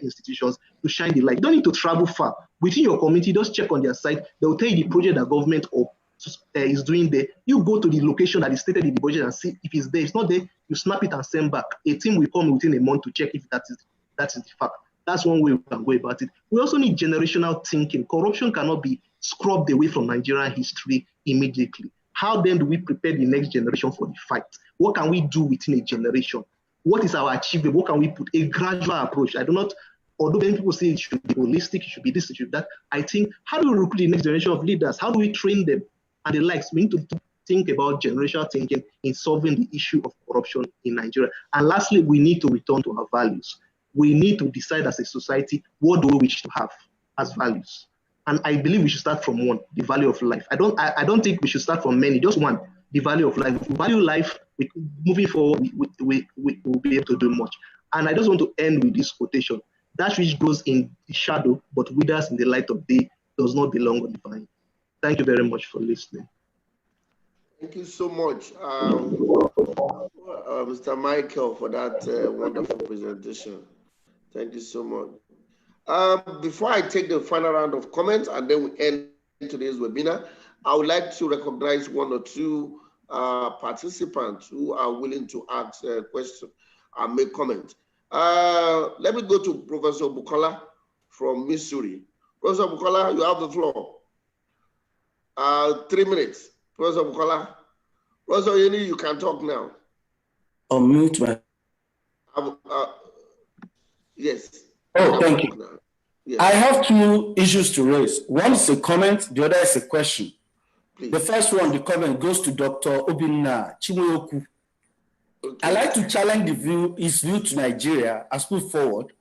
institutions, to shine the light. You don't need to travel far. Within your community, just check on their site. They will tell you the project that government is doing there. You go to the location that is stated in the budget and see if it's there. If it's not there, you snap it and send back. A team will come within a month to check if that is the fact. That's one way we can go about it. We also need generational thinking. Corruption cannot be scrubbed away from Nigerian history immediately. How then do we prepare the next generation for the fight? What can we do within a generation? What is our achievement? What can we put? A gradual approach. Although many people say it should be holistic, it should be this, it should be that, I think, how do we recruit the next generation of leaders? How do we train them? And the likes. We need to think about generational thinking in solving the issue of corruption in Nigeria. And lastly, we need to return to our values. We need to decide as a society, what do we wish to have as values? And I believe we should start from one, the value of life. I don't think we should start from many, just one, the value of life. If we value life, moving forward, we will be able to do much. And I just want to end with this quotation. That which grows in the shadow but withers in the light of day does not belong on the vine. Thank you very much for listening. Thank you so much, Mr. Michael, for that wonderful presentation. Thank you so much. Before I take the final round of comments and then we end today's webinar, I would like to recognize one or two participants who are willing to ask a question and make comment. Let me go to Professor Bukola from Missouri. Professor Bukola, you have the floor. 3 minutes. Professor Bukola. Professor Yeni, you can talk now. Unmute my. Yes. Oh, thank you. Yes. I have two issues to raise. One is a comment, the other is a question. Please. The first one, the comment goes to Dr. Obinna Chinweokwu. Okay. I like to challenge his view to Nigeria as put forward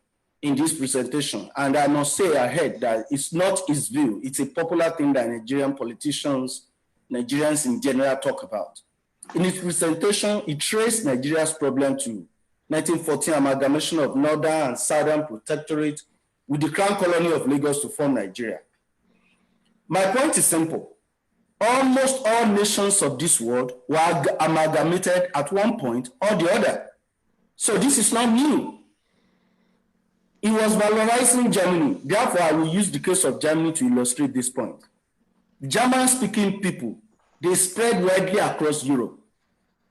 in this presentation. And I must say ahead that it's not his view. It's a popular thing that Nigerian politicians, Nigerians in general talk about. In his presentation, he traced Nigeria's problem to 1914 amalgamation of Northern and Southern Protectorate with the Crown Colony of Lagos to form Nigeria. My point is simple. Almost all nations of this world were amalgamated at one point or the other. So this is not new. It was valorizing Germany. Therefore, I will use the case of Germany to illustrate this point. German-speaking people, they spread widely across Europe.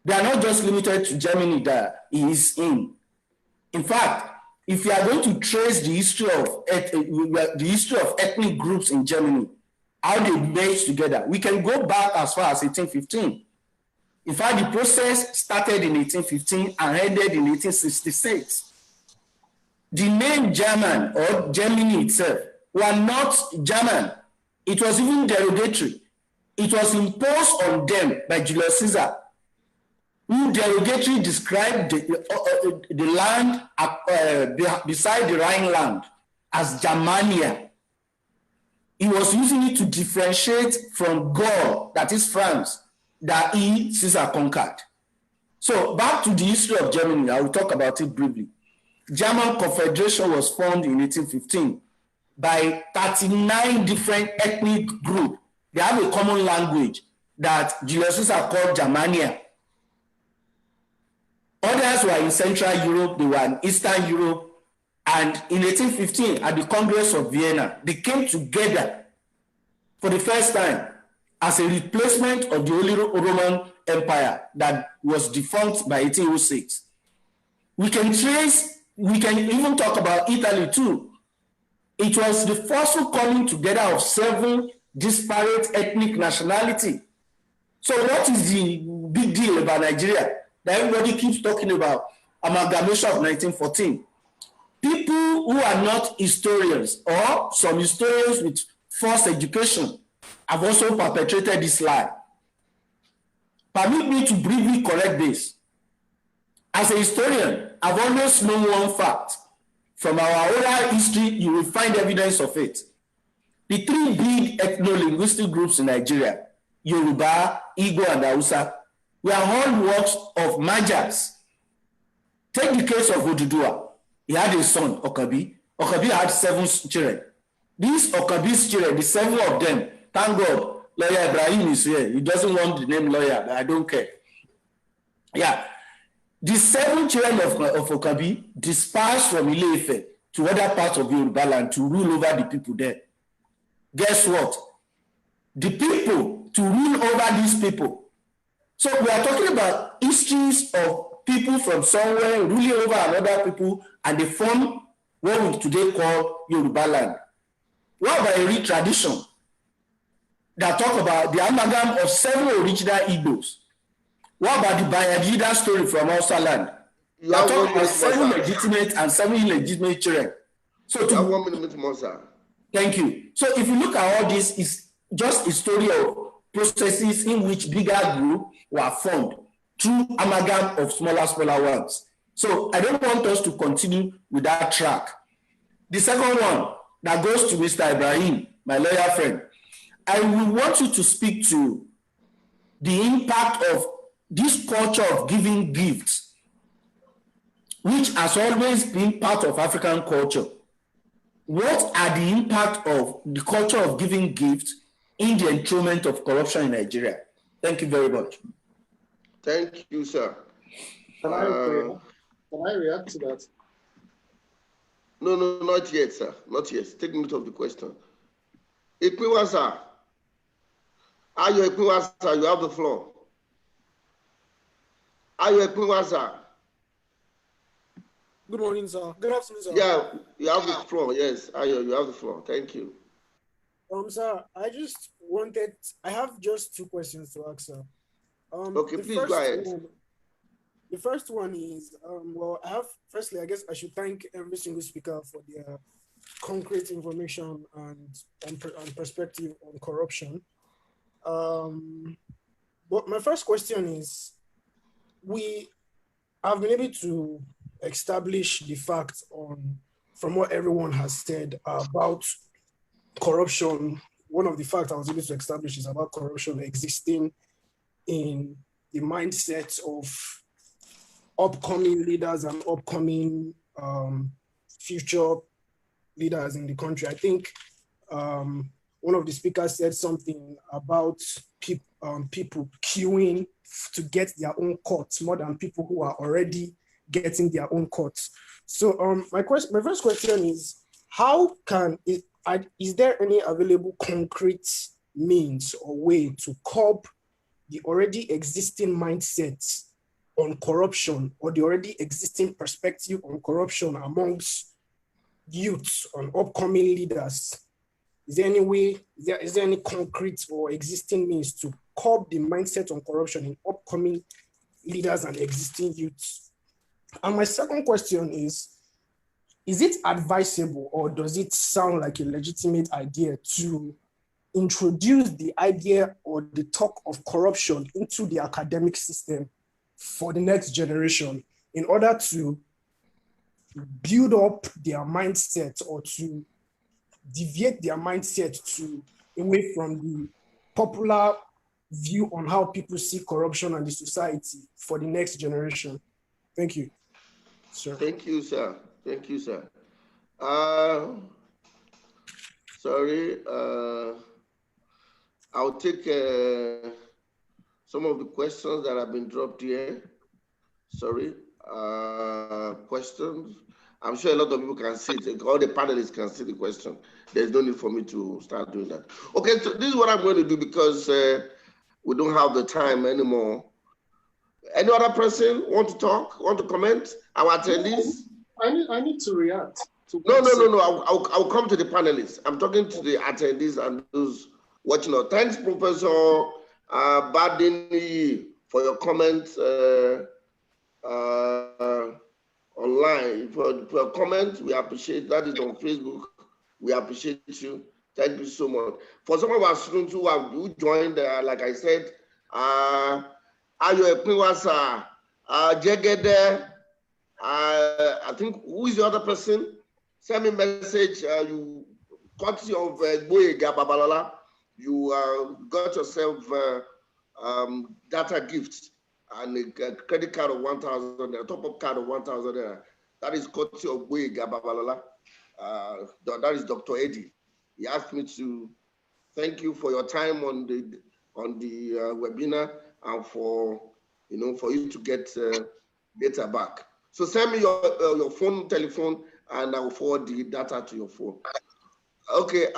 They are not just limited to Germany that he is in. In fact, if you are going to trace the history of ethnic groups in Germany, how they merged together, we can go back as far as 1815. In fact, the process started in 1815 and ended in 1866. The name German or Germany itself were not German. It was even derogatory. It was imposed on them by Julius Caesar, who derogatorily described the land beside the Rhineland as Germania. He was using it to differentiate from Gaul, that is France, that Caesar conquered. So back to the history of Germany, I will talk about it briefly. German Confederation was formed in 1815 by 39 different ethnic groups. They have a common language that Julius Caesar called Germania. Others were in Central Europe, they were in Eastern Europe, and in 1815, at the Congress of Vienna, they came together for the first time as a replacement of the Holy Roman Empire that was defunct by 1806. We can even talk about Italy too. It was the forceful coming together of 7 disparate ethnic nationalities. So what is the big deal about Nigeria that everybody keeps talking about amalgamation of 1914? People who are not historians or some historians with false education have also perpetrated this lie. Permit me to briefly correct this. As a historian, I've always known one fact. From our oral history, you will find evidence of it. The 3 big ethno-linguistic groups in Nigeria, Yoruba, Igbo, and Hausa, were all works of Magyars. Take the case of Odolaye. He had a son, Okabi. Okabi had 7 children. These Okabi's children, the 7 of them, thank God, Lawyer Ibrahim is here. He doesn't want the name lawyer, but I don't care. Yeah. The 7 children of Okabi dispersed from Ile-Ife to other parts of Yoruba land to rule over the people there. Guess what? The people to rule over these people. So we are talking about histories of people from somewhere ruling over another people, and they form what we today call Yoruba land. What about a rich tradition that talk about the amalgam of 7 original Igbos? What about the Bayajida story from Hausa land? That talk about 7 legitimate and 7 illegitimate children. So to 1 minute more, sir. Thank you. So if you look at all this, it's just a story of processes in which bigger groups were formed through amalgam of smaller ones. So I don't want us to continue with that track. The second one that goes to Mr. Ibrahim, my lawyer friend, I will want you to speak to the impact of this culture of giving gifts, which has always been part of African culture. What are the impact of the culture of giving gifts in the enthronement of corruption in Nigeria? Thank you very much. Thank you, sir. Can I react to that? No, not yet, sir. Not yet. Take note of the question. Ipiwa, sir. Ayo Ipiwa, sir, you have the floor. Ayo Ipiwa, sir. Good morning, sir. Good afternoon, sir. Yeah, you have the floor. Yes, Ayo, you have the floor. Thank you. Sir, I have just 2 questions to ask, sir. Okay, please go ahead. The first one is, firstly, I guess I should thank every single speaker for their concrete information and perspective on corruption. But my first question is, we have been able to establish the facts from what everyone has said about corruption. One of the facts I was able to establish is about corruption existing in the mindset of upcoming leaders and upcoming future leaders in the country. I think one of the speakers said something about people queuing to get their own courts more than people who are already getting their own courts. So my first question is, is there any available concrete means or way to curb the already existing mindsets on corruption or the already existing perspective on corruption amongst youths on upcoming leaders? Is there any way, is there any concrete or existing means to curb the mindset on corruption in upcoming leaders and existing youths? And my second question is it advisable or does it sound like a legitimate idea to introduce the idea or the talk of corruption into the academic system for the next generation in order to build up their mindset or to deviate their mindset away from the popular view on how people see corruption and the society for the next generation? Thank you, sir. Thank you, sir. Thank you, sir. Sorry, I'll take some of the questions that have been dropped here. Sorry, questions. I'm sure a lot of people can see it. All the panelists can see the question. There's no need for me to start doing that. Okay, so this is what I'm going to do because we don't have the time anymore. Any other person want to talk, want to comment? Our attendees? I need to react. No. I'll come to the panelists. I'm talking to the attendees and those watching. Thanks, Professor Badini, for your comments online. For your comments, we appreciate that. Is on Facebook. We appreciate you. Thank you so much. For some of our students who joined, like I said, Ayo Epiwasa, Jegede, I think, who is the other person? Send me a message. You courtesy of Boyega Babalola, you got yourself data gifts and a credit card of 1,000, a top-up card of 1,000. That is courtesy of Boyega Babalola. That is Dr. Eddie. He asked me to thank you for your time on the webinar and for you to get data back. So send me your phone, telephone, and I will forward the data to your phone. Okay.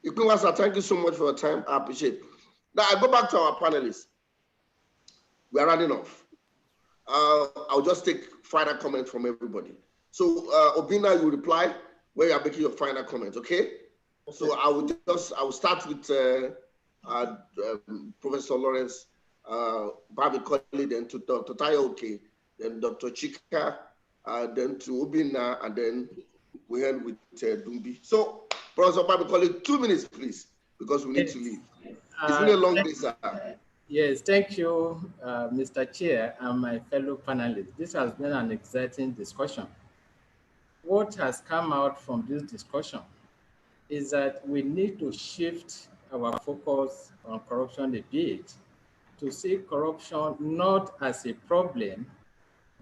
Ikwasa, thank you so much for your time. I appreciate it. Now I go back to our panelists. We are running off. I'll just take final comments from everybody. So Obinna, you reply when you are making your final comments, okay? So I will start with Professor Lawrence, Bamikole, then to Dr. Tayo, then Dr. Chika, then to Obinna, and then we end with Dumbi. So, Professor Bamikole, 2 minutes, please, because we need to leave. It's been a long day, sir. Yes, thank you, Mr. Chair and my fellow panelists. This has been an exciting discussion. What has come out from this discussion is that we need to shift our focus on corruption a bit to see corruption not as a problem,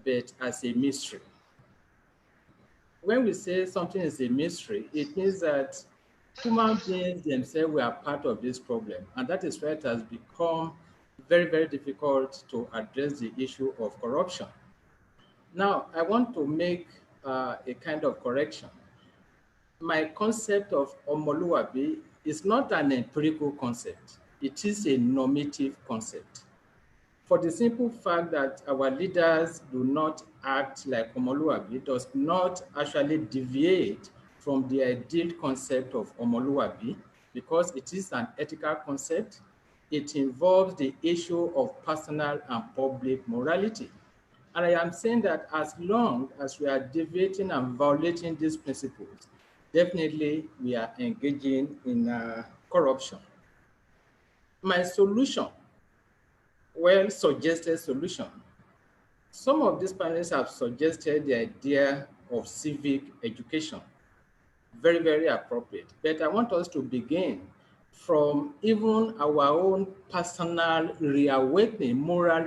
but as a mystery. When we say something is a mystery, it means that human beings themselves were part of this problem. And that is why it has become very, very difficult to address the issue of corruption. Now, I want to make a kind of correction. My concept of Omoluabi is not an empirical concept. It is a normative concept. For the simple fact that our leaders do not act like Omoluabi does not actually deviate from the ideal concept of Omoluabi, because it is an ethical concept. It involves the issue of personal and public morality. And I am saying that as long as we are deviating and violating these principles, definitely we are engaging in corruption. My solution, well-suggested solution. Some of these panelists have suggested the idea of civic education. Very, very appropriate. But I want us to begin from even our own personal reawakening, moral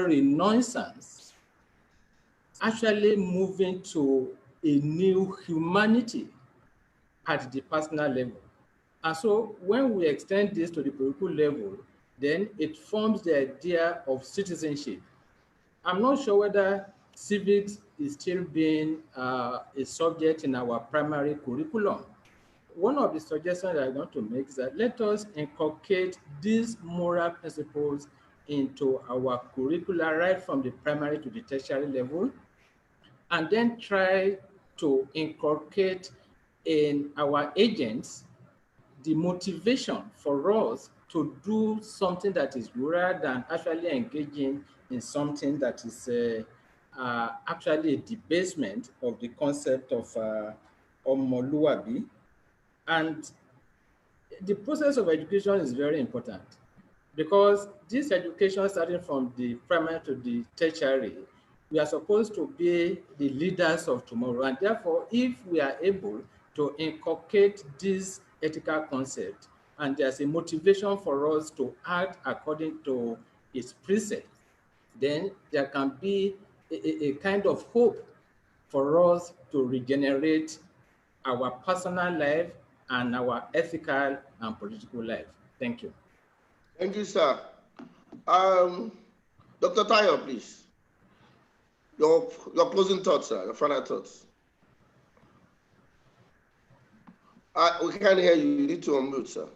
renaissance, actually moving to a new humanity at the personal level. And so when we extend this to the political level, then it forms the idea of citizenship. I'm not sure whether civics is still being a subject in our primary curriculum. One of the suggestions that I want to make is that let us inculcate these moral principles into our curricula right from the primary to the tertiary level, and then try to inculcate in our agents the motivation for us to do something that is rather than actually engaging in something that is actually a debasement of the concept of Omoluabi. And the process of education is very important, because this education starting from the primary to the tertiary, we are supposed to be the leaders of tomorrow. And therefore, if we are able to inculcate this ethical concept, and there's a motivation for us to act according to its precepts, then there can be a kind of hope for us to regenerate our personal life and our ethical and political life. Thank you. Thank you, sir. Dr. Tayo, please. Your closing thoughts, sir, your final thoughts. We can't hear you. You need to unmute, sir.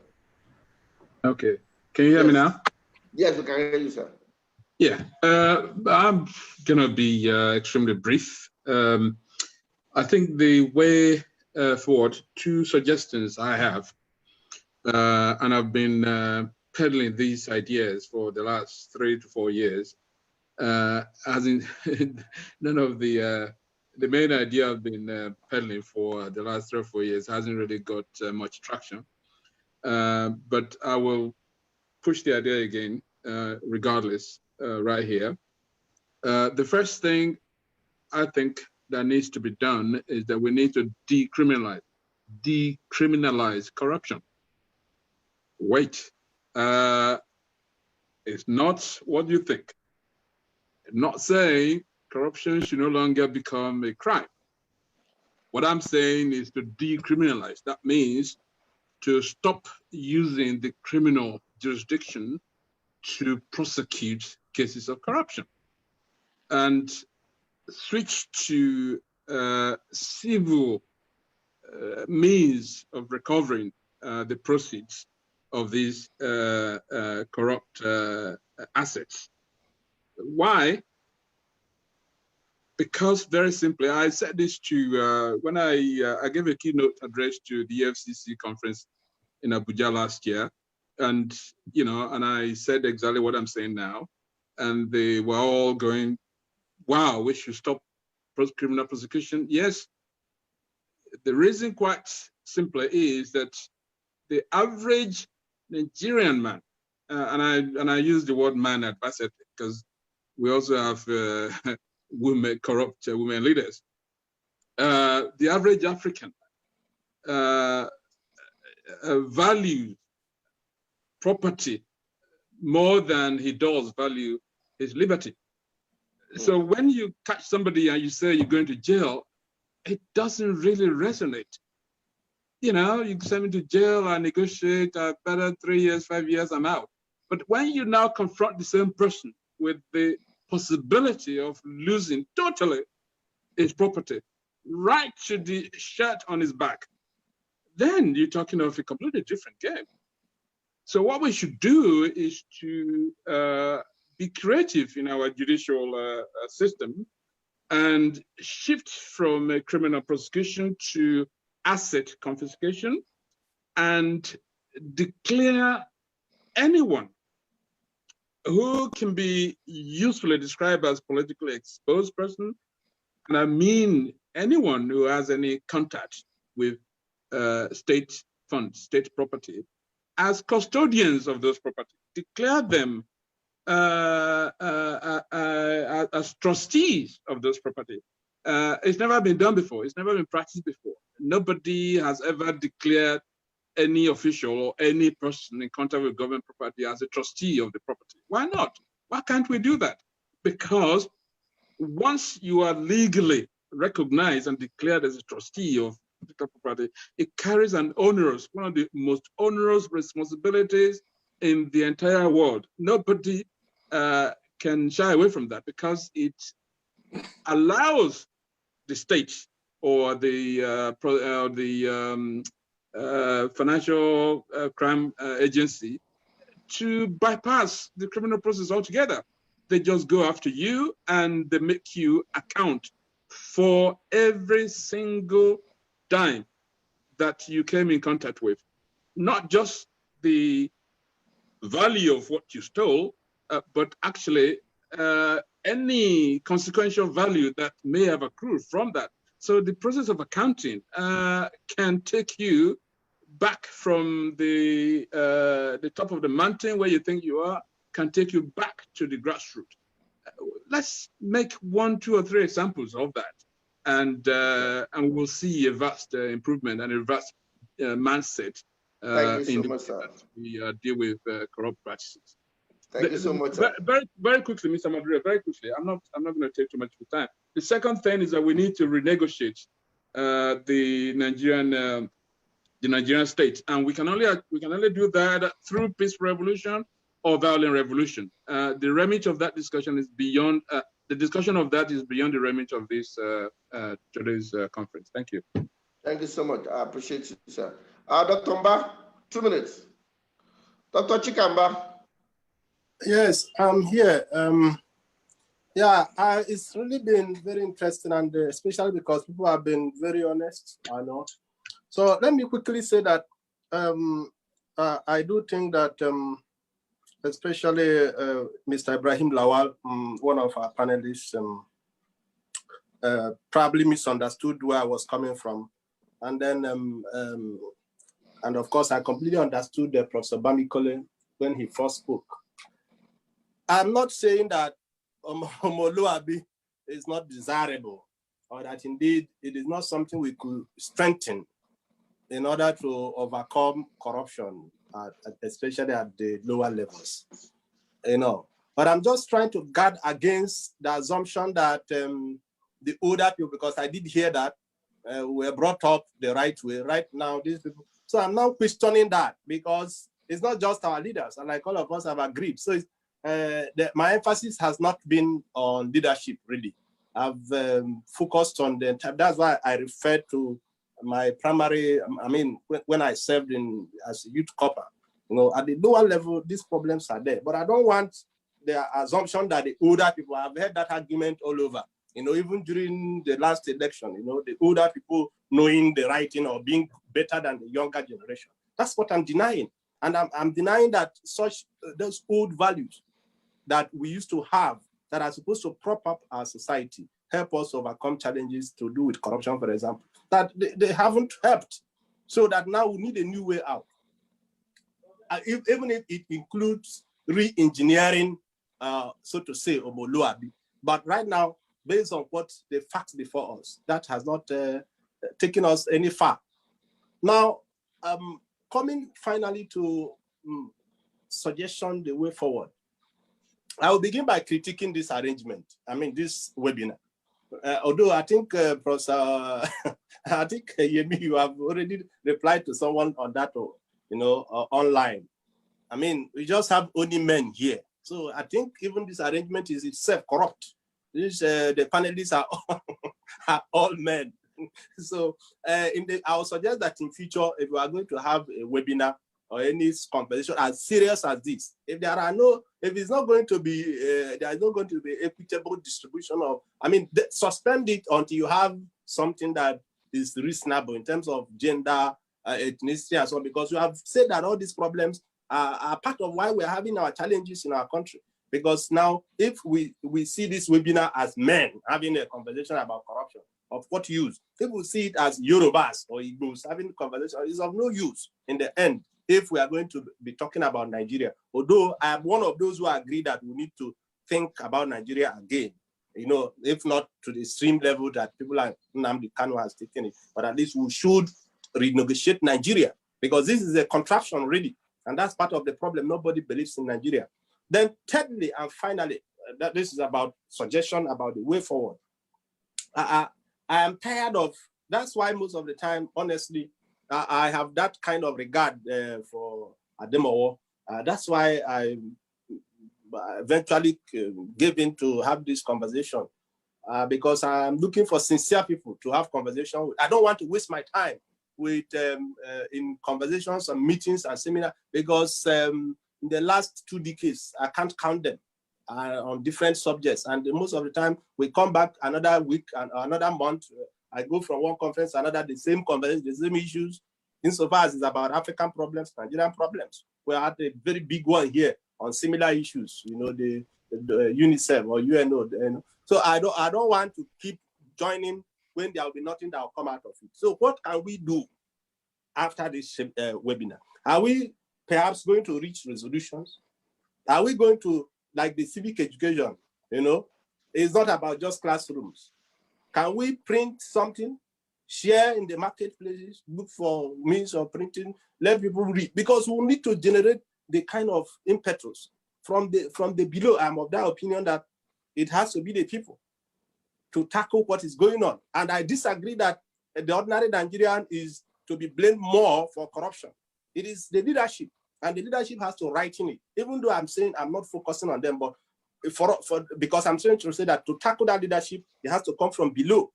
Okay. Can you hear me now? Yes, we can hear you, sir. Yeah. I'm going to be extremely brief. I think the way forward, two suggestions I have, and I've been peddling these ideas for the last 3 to 4 years. As in, none of the main idea I've been peddling for the last 3 or 4 years hasn't really got much traction. But I will push the idea again, regardless, right here. The first thing I think that needs to be done is that we need to decriminalize corruption. Wait, it's not what you think. I'm not saying corruption should no longer become a crime. What I'm saying is to decriminalize. That means to stop using the criminal jurisdiction to prosecute cases of corruption and switch to civil means of recovering the proceeds of these corrupt assets. Why? Because very simply, I said this to when I gave a keynote address to the FCC conference in Abuja last year, and and I said exactly what I'm saying now, and they were all going, "Wow, we should stop criminal prosecution." Yes, the reason, quite simply, is that the average Nigerian man, and I use the word man advisedly because we also have corrupt women leaders. The average African values property more than he does value his liberty. So when you catch somebody and you say you're going to jail, it doesn't really resonate. You send me to jail, I negotiate, I better 3 years, 5 years, I'm out. But when you now confront the same person with the possibility of losing totally his property, right to the shirt on his back, then you're talking of a completely different game. So what we should do is to be creative in our judicial system and shift from criminal prosecution to asset confiscation and declare anyone who can be usefully described as politically exposed person, and I mean anyone who has any contact with state funds, state property, as custodians of those property. Declare them as trustees of those property. It's never been done before. It's never been practiced before. Nobody has ever declared any official or any person in contact with government property as a trustee of the property. Why not? Why can't we do that? Because once you are legally recognized and declared as a trustee of digital property, it carries one of the most onerous responsibilities in the entire world. Nobody can shy away from that because it allows the state or the financial crime agency to bypass the criminal process altogether. They just go after you and they make you account for every single dime that you came in contact with. Not just the value of what you stole, but actually any consequential value that may have accrued from that. So the process of accounting can take you back from the top of the mountain where you think you are, can take you back to the grassroots. Let's make 1, 2, or 3 examples of that, and we'll see a vast improvement and a vast mindset in the way that we deal with corrupt practices. Thank you so much, sir. Very quickly, Mr. Madrid, very quickly. I'm not going to take too much of time. The second thing is that we need to renegotiate the Nigerian state, and we can only do that through peaceful revolution or violent revolution. The remit of that discussion is beyond the discussion of that is beyond the remit of this today's conference. Thank you. Thank you so much. I appreciate you, sir. Dr. Mba, 2 minutes. Dr. Chika. Yes, I'm here. Yeah, it's really been very interesting, and especially because people have been very honest, I know. So let me quickly say that I do think that especially Mr. Ibrahim Lawal, one of our panelists, probably misunderstood where I was coming from. And then, and of course, I completely understood Professor Bamikole when he first spoke. I'm not saying that Omoluabi is not desirable, or that indeed it is not something we could strengthen in order to overcome corruption, especially at the lower levels, But I'm just trying to guard against the assumption that the older people, because I did hear that, were brought up the right way. Right now, these people. So I'm now questioning that because it's not just our leaders, and like all of us have agreed. So my emphasis has not been on leadership, really. I've focused on the time. That's why I referred to my primary, when I served as a youth corper, at the lower level, these problems are there. But I don't want the assumption that the older people, I've heard that argument all over, even during the last election, the older people knowing the right thing or being better than the younger generation. That's what I'm denying. And I'm denying that those old values that we used to have that are supposed to prop up our society, help us overcome challenges to do with corruption, for example, that they haven't helped. So that now we need a new way out. Even if it includes re-engineering, so to say, Omoluabi. But right now, based on what the facts before us, that has not taken us any far. Now, coming finally to suggestion, the way forward. I will begin by critiquing this arrangement. This webinar. Although I think, Professor, I think Yemi, you have already replied to someone on that, online. We just have only men here. So I think even this arrangement is itself corrupt. The panelists are all men. So I would suggest that in future, if we are going to have a webinar or any conversation as serious as this, if it's not going to be, there is not going to be equitable distribution of, suspend it until you have something that is reasonable in terms of gender, ethnicity, and so on, because you have said that all these problems are part of why we're having our challenges in our country. Because now, if we see this webinar as men having a conversation about corruption, of what use? People see it as Yorubas or Igbos having a conversation. It's of no use in the end if we are going to be talking about Nigeria. Although I am one of those who agree that we need to think about Nigeria again, if not to the extreme level that people like Nnamdi Kanu has taken it, but at least we should renegotiate Nigeria, because this is a contraption already, and that's part of the problem. Nobody believes in Nigeria. Then thirdly and finally, that this is about suggestion about the way forward. I am tired of That's why most of the time, honestly, I have that kind of regard for Ademowo. That's why I eventually gave in to have this conversation, because I'm looking for sincere people to have conversation with. I don't want to waste my time with in conversations and meetings and seminars, because in the last 2 decades, I can't count them on different subjects. And most of the time, we come back another week and another month. I go from one conference to another, the same conference, the same issues. Insofar as it's about African problems, Nigerian problems, we're at a very big one here on similar issues. You know, the UNICEF or UNO. You know. So I don't want to keep joining when there will be nothing that will come out of it. So what can we do after this webinar? Are we perhaps going to reach resolutions? Are we going to, like the civic education, you know, it's not about just classrooms. Can we print something, share in the marketplaces, look for means of printing, let people read? Because we need to generate the kind of impetus from the below. I'm of that opinion that it has to be the people to tackle what is going on. And I disagree that the ordinary Nigerian is to be blamed more for corruption. It is the leadership, and the leadership has to write in it. Even though I'm saying I'm not focusing on them, but because I'm trying to say that to tackle that leadership, it has to come from below.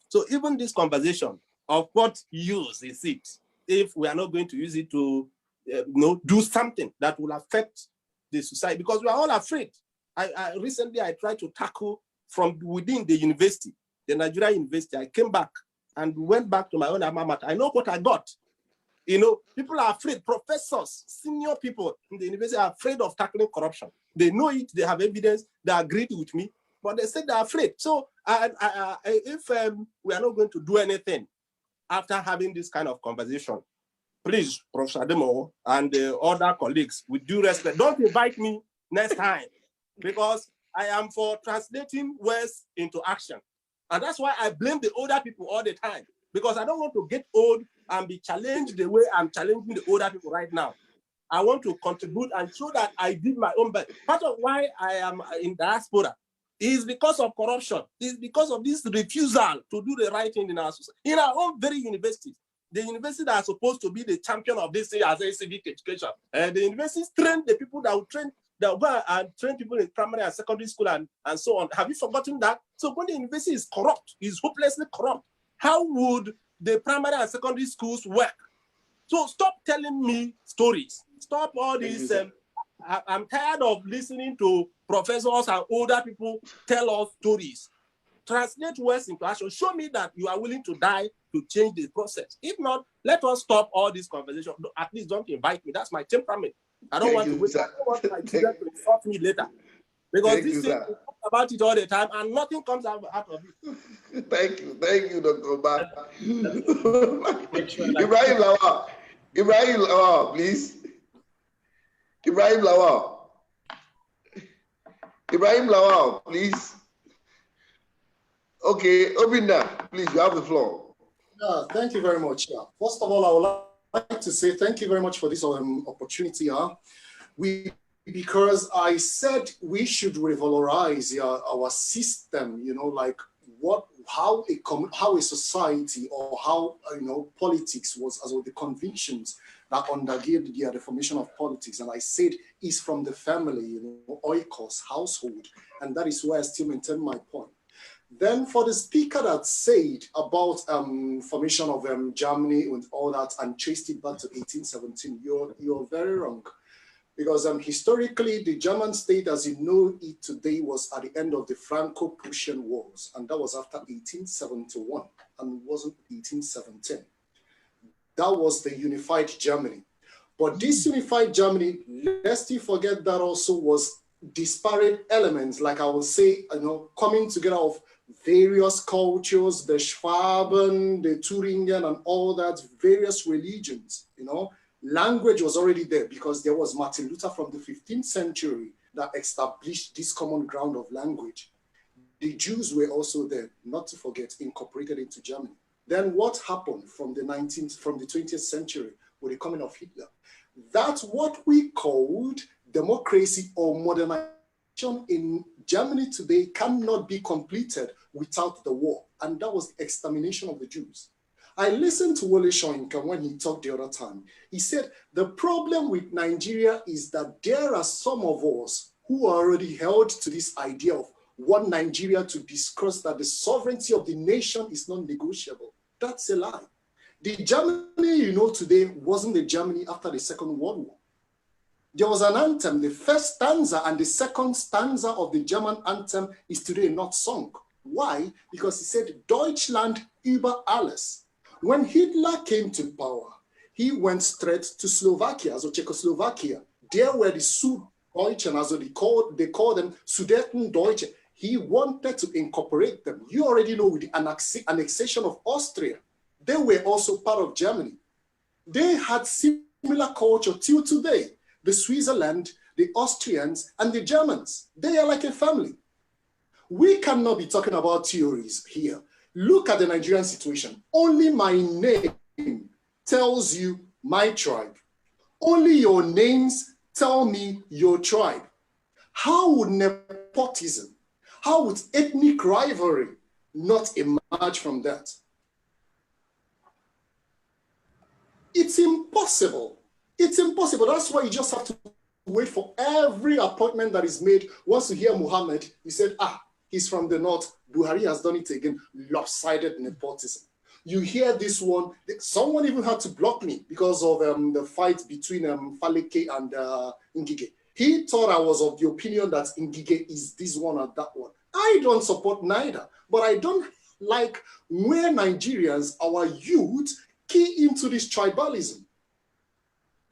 So even this conversation of what use is it, if we are not going to use it to do something that will affect the society, because we are all afraid. Recently I tried to tackle from within the university, the Nigerian university. I came back and went back to my own alma mater. I know what I got. You know, people are afraid. Professors, senior people in the university are afraid of tackling corruption. They know it, they have evidence, they agreed with me, but they said they're afraid. So if we are not going to do anything after having this kind of conversation, please, Professor Ademowo and other colleagues, with due respect, don't invite me next time, because I am for translating words into action. And that's why I blame the older people all the time, because I don't want to get old and be challenged the way I'm challenging the older people right now. I want to contribute and show that I did my own best. Part of why I am in diaspora is because of corruption. It's because of this refusal to do the right thing in our society. In our own very universities, the universities that are supposed to be the champion of this thing as a civic education, the universities train the people that will train, that will go and train people in primary and secondary school and so on. Have you forgotten that? So when the university is corrupt, is hopelessly corrupt, how would the primary and secondary schools work? So stop telling me stories. Stop all these. I'm tired of listening to professors and older people tell us stories. Translate words into action. Show me that you are willing to die to change the process. If not, let us stop all this conversation. At least don't invite me. That's my temperament. I don't want to wait. I don't want my children to insult me later. Because this thing, we talk about it all the time and nothing comes out of it. Thank you, Dr. Ba. Ibrahim Lawal, please. Ibrahim Lawal, please. Okay, Obinna, please, you have the floor. Yeah, thank you very much. Yeah. First of all, I would like to say thank you very much for this opportunity. Because I said we should revalorize our system, you know, like how a society or how, politics was, as well the convictions that undergird the formation of politics. And I said is from the family, oikos, household. And that is where I still maintain my point. Then for the speaker that said about formation of Germany and all that and traced it back to 1817, you're very wrong. Because historically, the German state, as you know it today, was at the end of the Franco-Prussian Wars, and that was after 1871, and it wasn't 1817. That was the unified Germany. But this unified Germany, lest you forget, that also was disparate elements, like I would say, coming together of various cultures, the Schwaben, the Thuringen, and all that, various religions, Language was already there because there was Martin Luther from the 15th century that established this common ground of language. The Jews were also there, not to forget, incorporated into Germany. Then what happened from the 20th century with the coming of Hitler? That's what we called democracy or modernization in Germany today cannot be completed without the war. And that was the extermination of the Jews. I listened to Wole Soyinka when he talked the other time. He said, the problem with Nigeria is that there are some of us who are already held to this idea of one Nigeria to discuss that the sovereignty of the nation is non-negotiable. That's a lie. The Germany you know today wasn't the Germany after the Second World War. There was an anthem, the first stanza and the second stanza of the German anthem is today not sung. Why? Because he said, Deutschland über alles. When Hitler came to power, he went straight to Slovakia, also Czechoslovakia. There were the Süddeutschen, as they call them Sudetendeutsche. He wanted to incorporate them. You already know with the annexation of Austria, they were also part of Germany. They had similar culture till today. The Switzerland, the Austrians, and the Germans, they are like a family. We cannot be talking about theories here. Look at the Nigerian situation. Only my name tells you my tribe. Only your names tell me your tribe. How would nepotism, how would ethnic rivalry not emerge from that? It's impossible. It's impossible. That's why you just have to wait for every appointment that is made. Once you hear Muhammad, you said, he's from the north. Buhari has done it again. Lopsided nepotism. You hear this one. Someone even had to block me because of the fight between Faleke and Ngige. He thought I was of the opinion that Ngige is this one or that one. I don't support neither. But I don't like where Nigerians, our youth, key into this tribalism.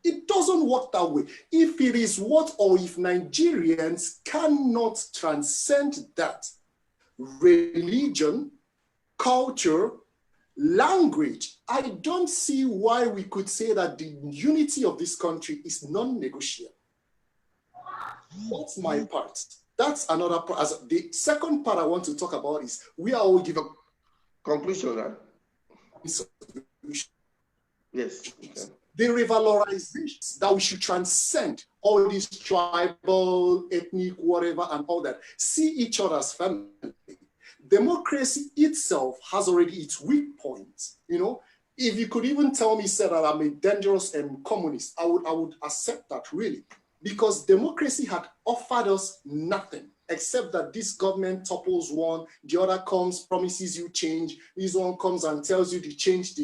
It doesn't work that way. If it is what, or if Nigerians cannot transcend that, religion, culture, language, I don't see why we could say that the unity of this country is non-negotiable. That's my part. That's another part. As the second part I want to talk about is we are all given conclusion, right? Yes. Okay. The revalorizations that we should transcend all these tribal, ethnic, whatever, and all that. See each other as family. Democracy itself has already its weak points. You know, if you could even tell me, sir, that I'm a dangerous communist, I would accept that really, because democracy had offered us nothing except that this government topples one, the other comes, promises you change. This one comes and tells you the change.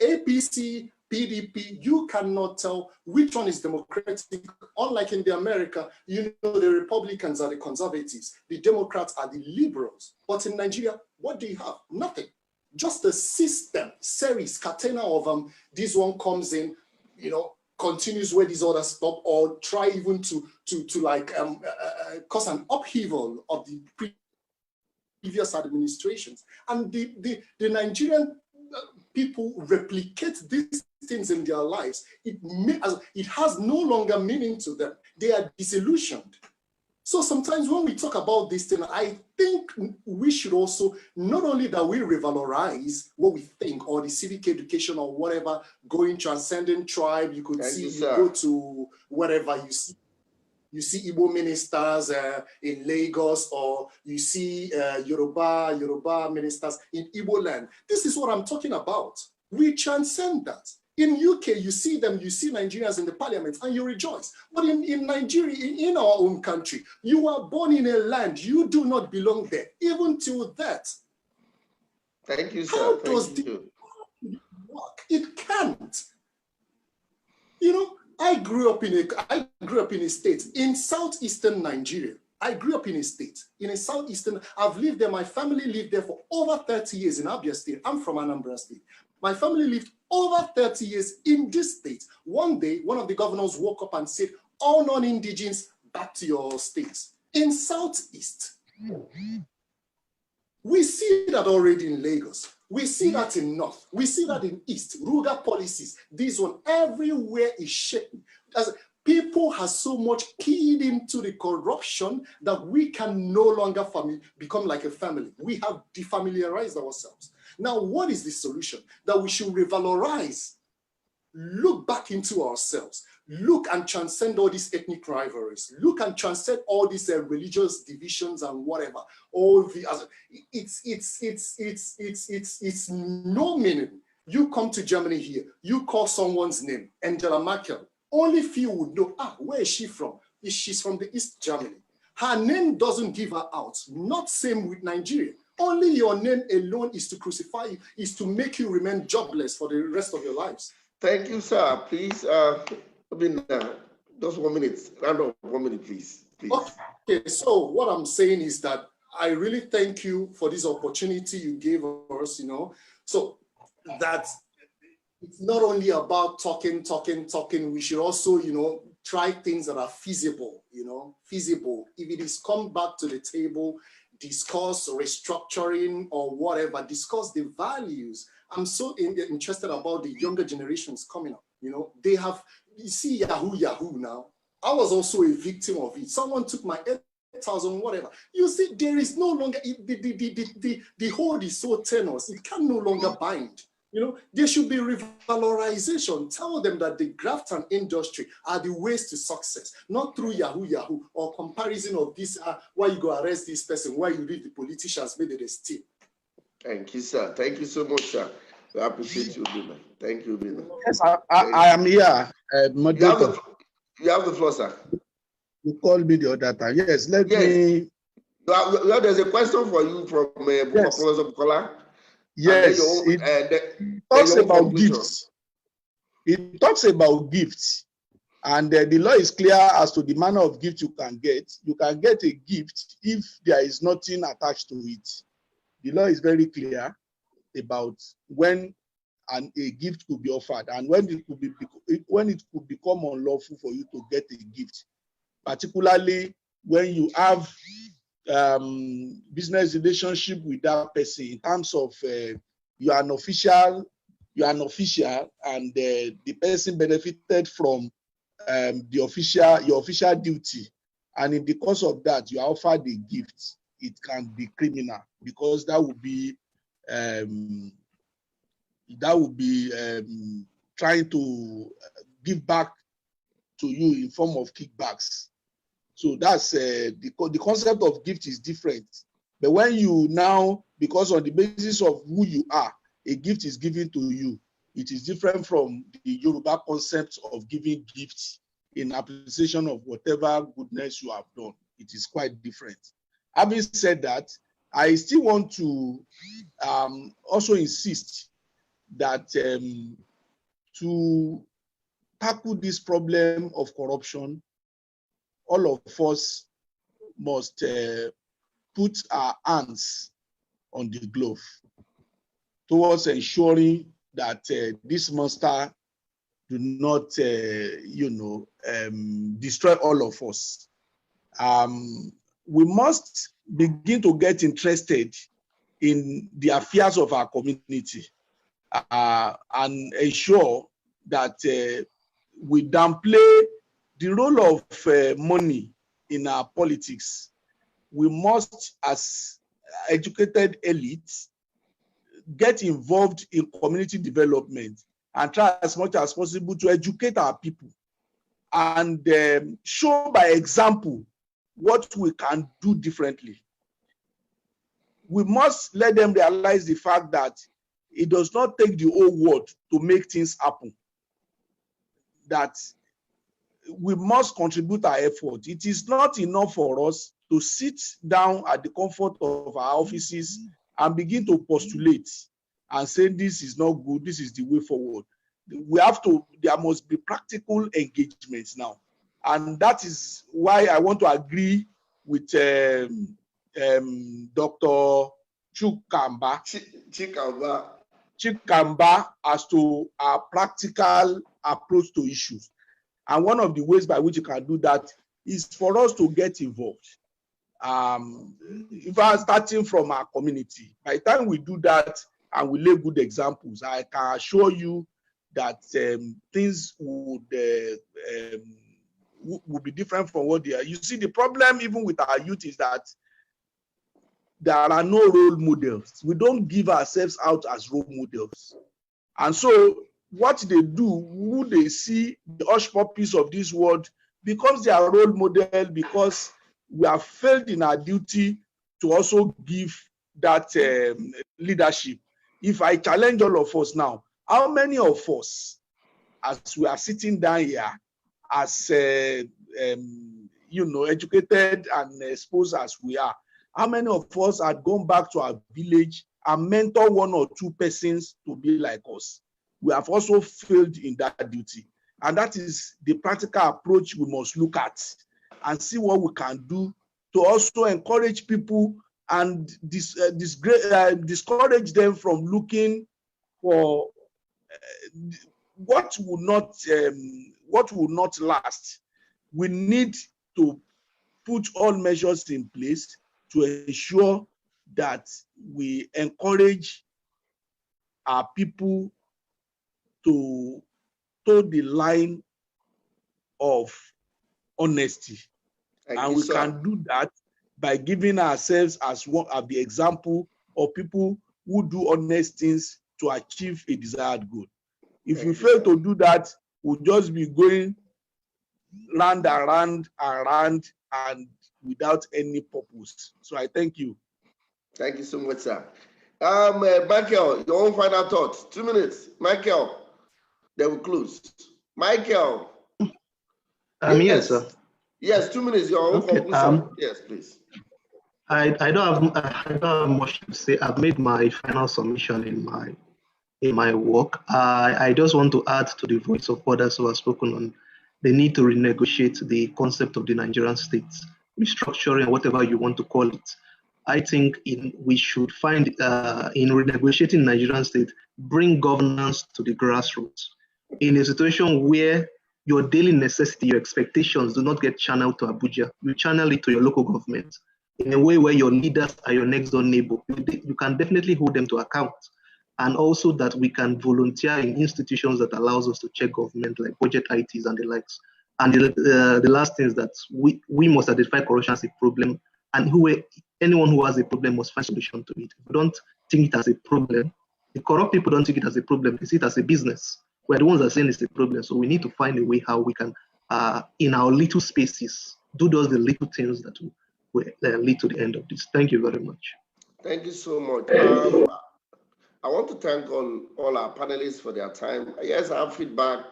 APC, PDP, you cannot tell which one is democratic. Unlike in the America, you know the Republicans are the conservatives, the Democrats are the liberals. But in Nigeria, what do you have? Nothing. Just a system, series, catena of this one comes in, you know, continues where these others stop, or try even to cause an upheaval of the previous administrations. And the Nigerian people replicate these things in their lives. It has no longer meaning to them. They are disillusioned. So sometimes when we talk about this thing, I think we should also, not only that we revalorize what we think, or the civic education or whatever, going transcending tribe, you could see, you go to wherever you see Igbo ministers in Lagos, or you see Yoruba ministers in Igbo land. This is what I'm talking about. We transcend that. In UK, you see them, you see Nigerians in the parliament, and you rejoice. But in Nigeria, in our own country, you are born in a land, you do not belong there, even till that. Thank you, sir. How does this work? It can't. You know, I grew up in a state in southeastern Nigeria. I grew up in a state, in a southeastern, I've lived there, my family lived there for over 30 years in Abia State. I'm from Anambra State. My family lived over 30 years in this state. One day, one of the governors woke up and said, all non-indigens back to your states. In Southeast, we see that already in Lagos. We see that in North. We see that in East. Rural policies, this one, everywhere is shaking. As people have so much keyed into the corruption that we can no longer become like a family. We have defamiliarized ourselves. Now, what is the solution? That we should revalorize look back into ourselves. Look and transcend all these ethnic rivalries. Look and transcend all these religious divisions and whatever. All the other, it's no meaning. You come to Germany here, you call someone's name, Angela Merkel. Only few would know, where is she from? She's from the East Germany. Her name doesn't give her out. Not same with Nigeria. Only your name alone is to crucify you, is to make you remain jobless for the rest of your lives. Thank you, sir. Please, just 1 minute. Round up 1 minute, please. Okay, so what I'm saying is that I really thank you for this opportunity you gave us, so that it's not only about talking. We should also, try things that are feasible, feasible. If it is come back to the table, discuss restructuring or whatever, discuss the values. I'm so interested about the younger generations coming up. They have, you see Yahoo now. I was also a victim of it. Someone took my 8,000 whatever. You see, there is no longer, the hold is so tenuous, it can no longer bind. There should be revalorization. Tell them that the graft and industry are the ways to success, not through Yahoo, or comparison of this, why you go arrest this person, why you leave the politicians, maybe they steal. Thank you, sir. Thank you so much, sir. I appreciate you, Obinna. Thank you, Obinna. Yes, I am here. You have the floor, sir. You called me the other time. Yes, let me. There's a question for you from Professor Bamikole. Yes, it talks about gifts. It talks about gifts, and the law is clear as to the manner of gift you can get. You can get a gift if there is nothing attached to it. The law is very clear about when a gift could be offered and when it could become unlawful for you to get a gift, particularly when you have business relationship with that person in terms of you are an official, and the person benefited from your official duty, and in the course of that you are offered a gift. It can be criminal because that would be trying to give back to you in form of kickbacks. So that's the concept of gift is different. But when you now, because on the basis of who you are, a gift is given to you, it is different from the Yoruba concept of giving gifts in appreciation of whatever goodness you have done. It is quite different. Having said that, I still want to also insist that to tackle this problem of corruption, all of us must put our hands on the glove towards ensuring that this monster do not, destroy all of us. We must begin to get interested in the affairs of our community and ensure that we downplay the role of money in our politics. We must, as educated elites, get involved in community development and try as much as possible to educate our people and show by example what we can do differently. We must let them realize the fact that it does not take the whole world to make things happen, that we must contribute our effort. It is not enough for us to sit down at the comfort of our offices and begin to postulate and say this is not good, this is the way forward. There must be practical engagements now. And that is why I want to agree with Dr. Chikamba as to our practical approach to issues. And one of the ways by which you can do that is for us to get involved. If I'm starting from our community, by the time we do that and we lay good examples, I can assure you that things would be different from what they are. You see, the problem even with our youth is that there are no role models. We don't give ourselves out as role models. And so what they do, who they see, the hush puppies of this world, becomes their role model, because we have failed in our duty to also give that leadership. If I challenge all of us now, how many of us, as we are sitting down here, as educated and exposed as we are, how many of us had gone back to our village and mentor one or two persons to be like us? We have also failed in that duty. And that is the practical approach we must look at and see what we can do to also encourage people and discourage them from looking for what will not last. We need to put all measures in place to ensure that we encourage our people to toe the line of honesty. And we can do that by giving ourselves as one of the example of people who do honest things to achieve a desired goal. If we fail to do that, we'll just be going round and round and round and without any purpose. So I thank you. Thank you so much, sir. Michael, your own final thoughts. 2 minutes. Michael, then we close. Michael. Yes, sir. Yes, 2 minutes. Your own conclusion. Yes, please. I don't have much to say. I've made my final submission in my work. I just want to add to the voice of others who have spoken on the need to renegotiate the concept of the Nigerian state, restructuring, whatever you want to call it. I think we should find, in renegotiating Nigerian state, bring governance to the grassroots. In a situation where your daily necessity, your expectations do not get channeled to Abuja, you channel it to your local government in a way where your leaders are your next door neighbor. You can definitely hold them to account. And also that we can volunteer in institutions that allows us to check government, like budget ITs and the likes. And the last thing is that we must identify corruption as a problem, and anyone who has a problem must find a solution to it. If we don't think it as a problem, the corrupt people don't think it as a problem, they see it as a business. We're the ones that are saying it's a problem. So we need to find a way how we can, in our little spaces, do those the little things that will lead to the end of this. Thank you very much. Thank you so much. I want to thank all our panelists for their time. Yes, I have feedback.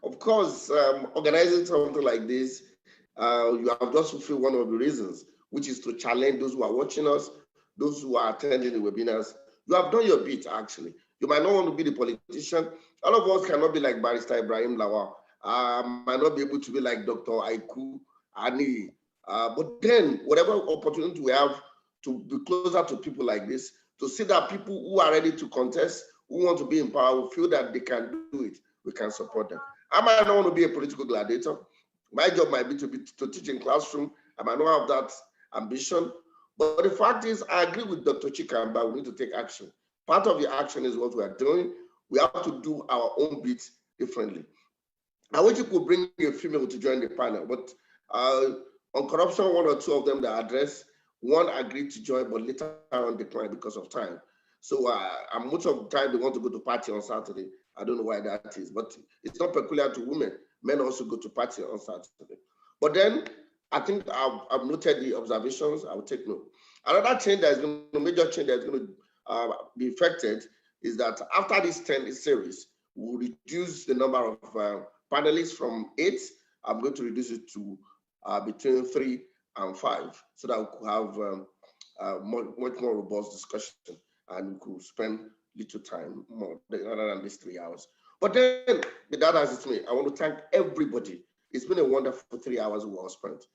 Of course, organizing something like this, you have just fulfilled one of the reasons, which is to challenge those who are watching us, those who are attending the webinars. You have done your bit, actually. You might not want to be the politician. All of us cannot be like Barrister Ibrahim Lawal. Might not be able to be like Dr. Aiku, Ani. But then, whatever opportunity we have to be closer to people like this, to see that people who are ready to contest, who want to be in power, who feel that they can do it, we can support them. I might not want to be a political gladiator. My job might be to teach in classroom. I might not have that ambition. But the fact is, I agree with Dr. Chika, but we need to take action. Part of the action is what we are doing. We have to do our own bit differently. I wish you could bring a female to join the panel, but on corruption, one or two of them that address, one agreed to join, but later on declined because of time. So much of the time they want to go to party on Saturday. I don't know why that is, but it's not peculiar to women. Men also go to party on Saturday. But then I think I've noted the observations. I will take note. Another change that is going to, major change that is going to be affected is that after this 10 series, we'll reduce the number of panelists from 8. I'm going to reduce it to between 3 and 5, so that we could have much more robust discussion and we could spend little time more rather than these 3 hours. But then, with that as it's me, I want to thank everybody. It's been a wonderful 3 hours we all spent.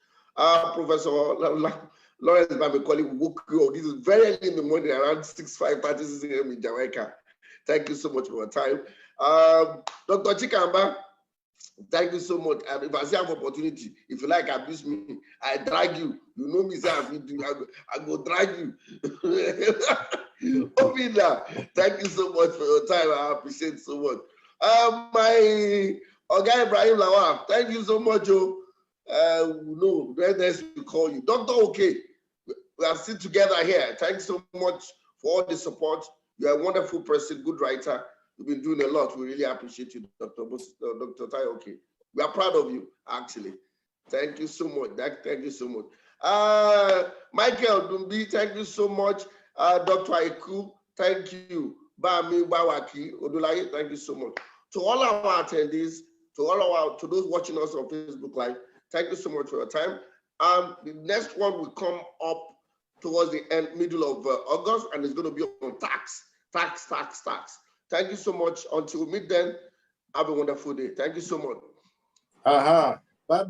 Professor Lawrence Bamikole woke you up. This is very early in the morning, around 6:30 a.m. in Jamaica. Thank you so much for your time. Dr. Chika, thank you so much. And if I say I have opportunity, if you like abuse me, I drag you. You know me, say I go drag you. Obinna, thank you so much for your time. I appreciate it so much. My guy Ibrahim Lawal, thank you so much, Joe. No, very nice to call you. Dr. Okay, we are still together here. Thanks so much for all the support. You're a wonderful person, good writer. You've been doing a lot. We really appreciate you, Dr. Tayoke. We are proud of you, actually. Thank you so much. Thank you so much. Michael Dumbi, thank you so much. Dr. Aiku, thank you. Waki, Odolaye, thank you so much. To all our attendees, to those watching us on Facebook Live, thank you so much for your time. The next one will come up towards the middle of August, and it's going to be on tax. Thank you so much. Until we meet then, have a wonderful day. Thank you so much. Bye-bye.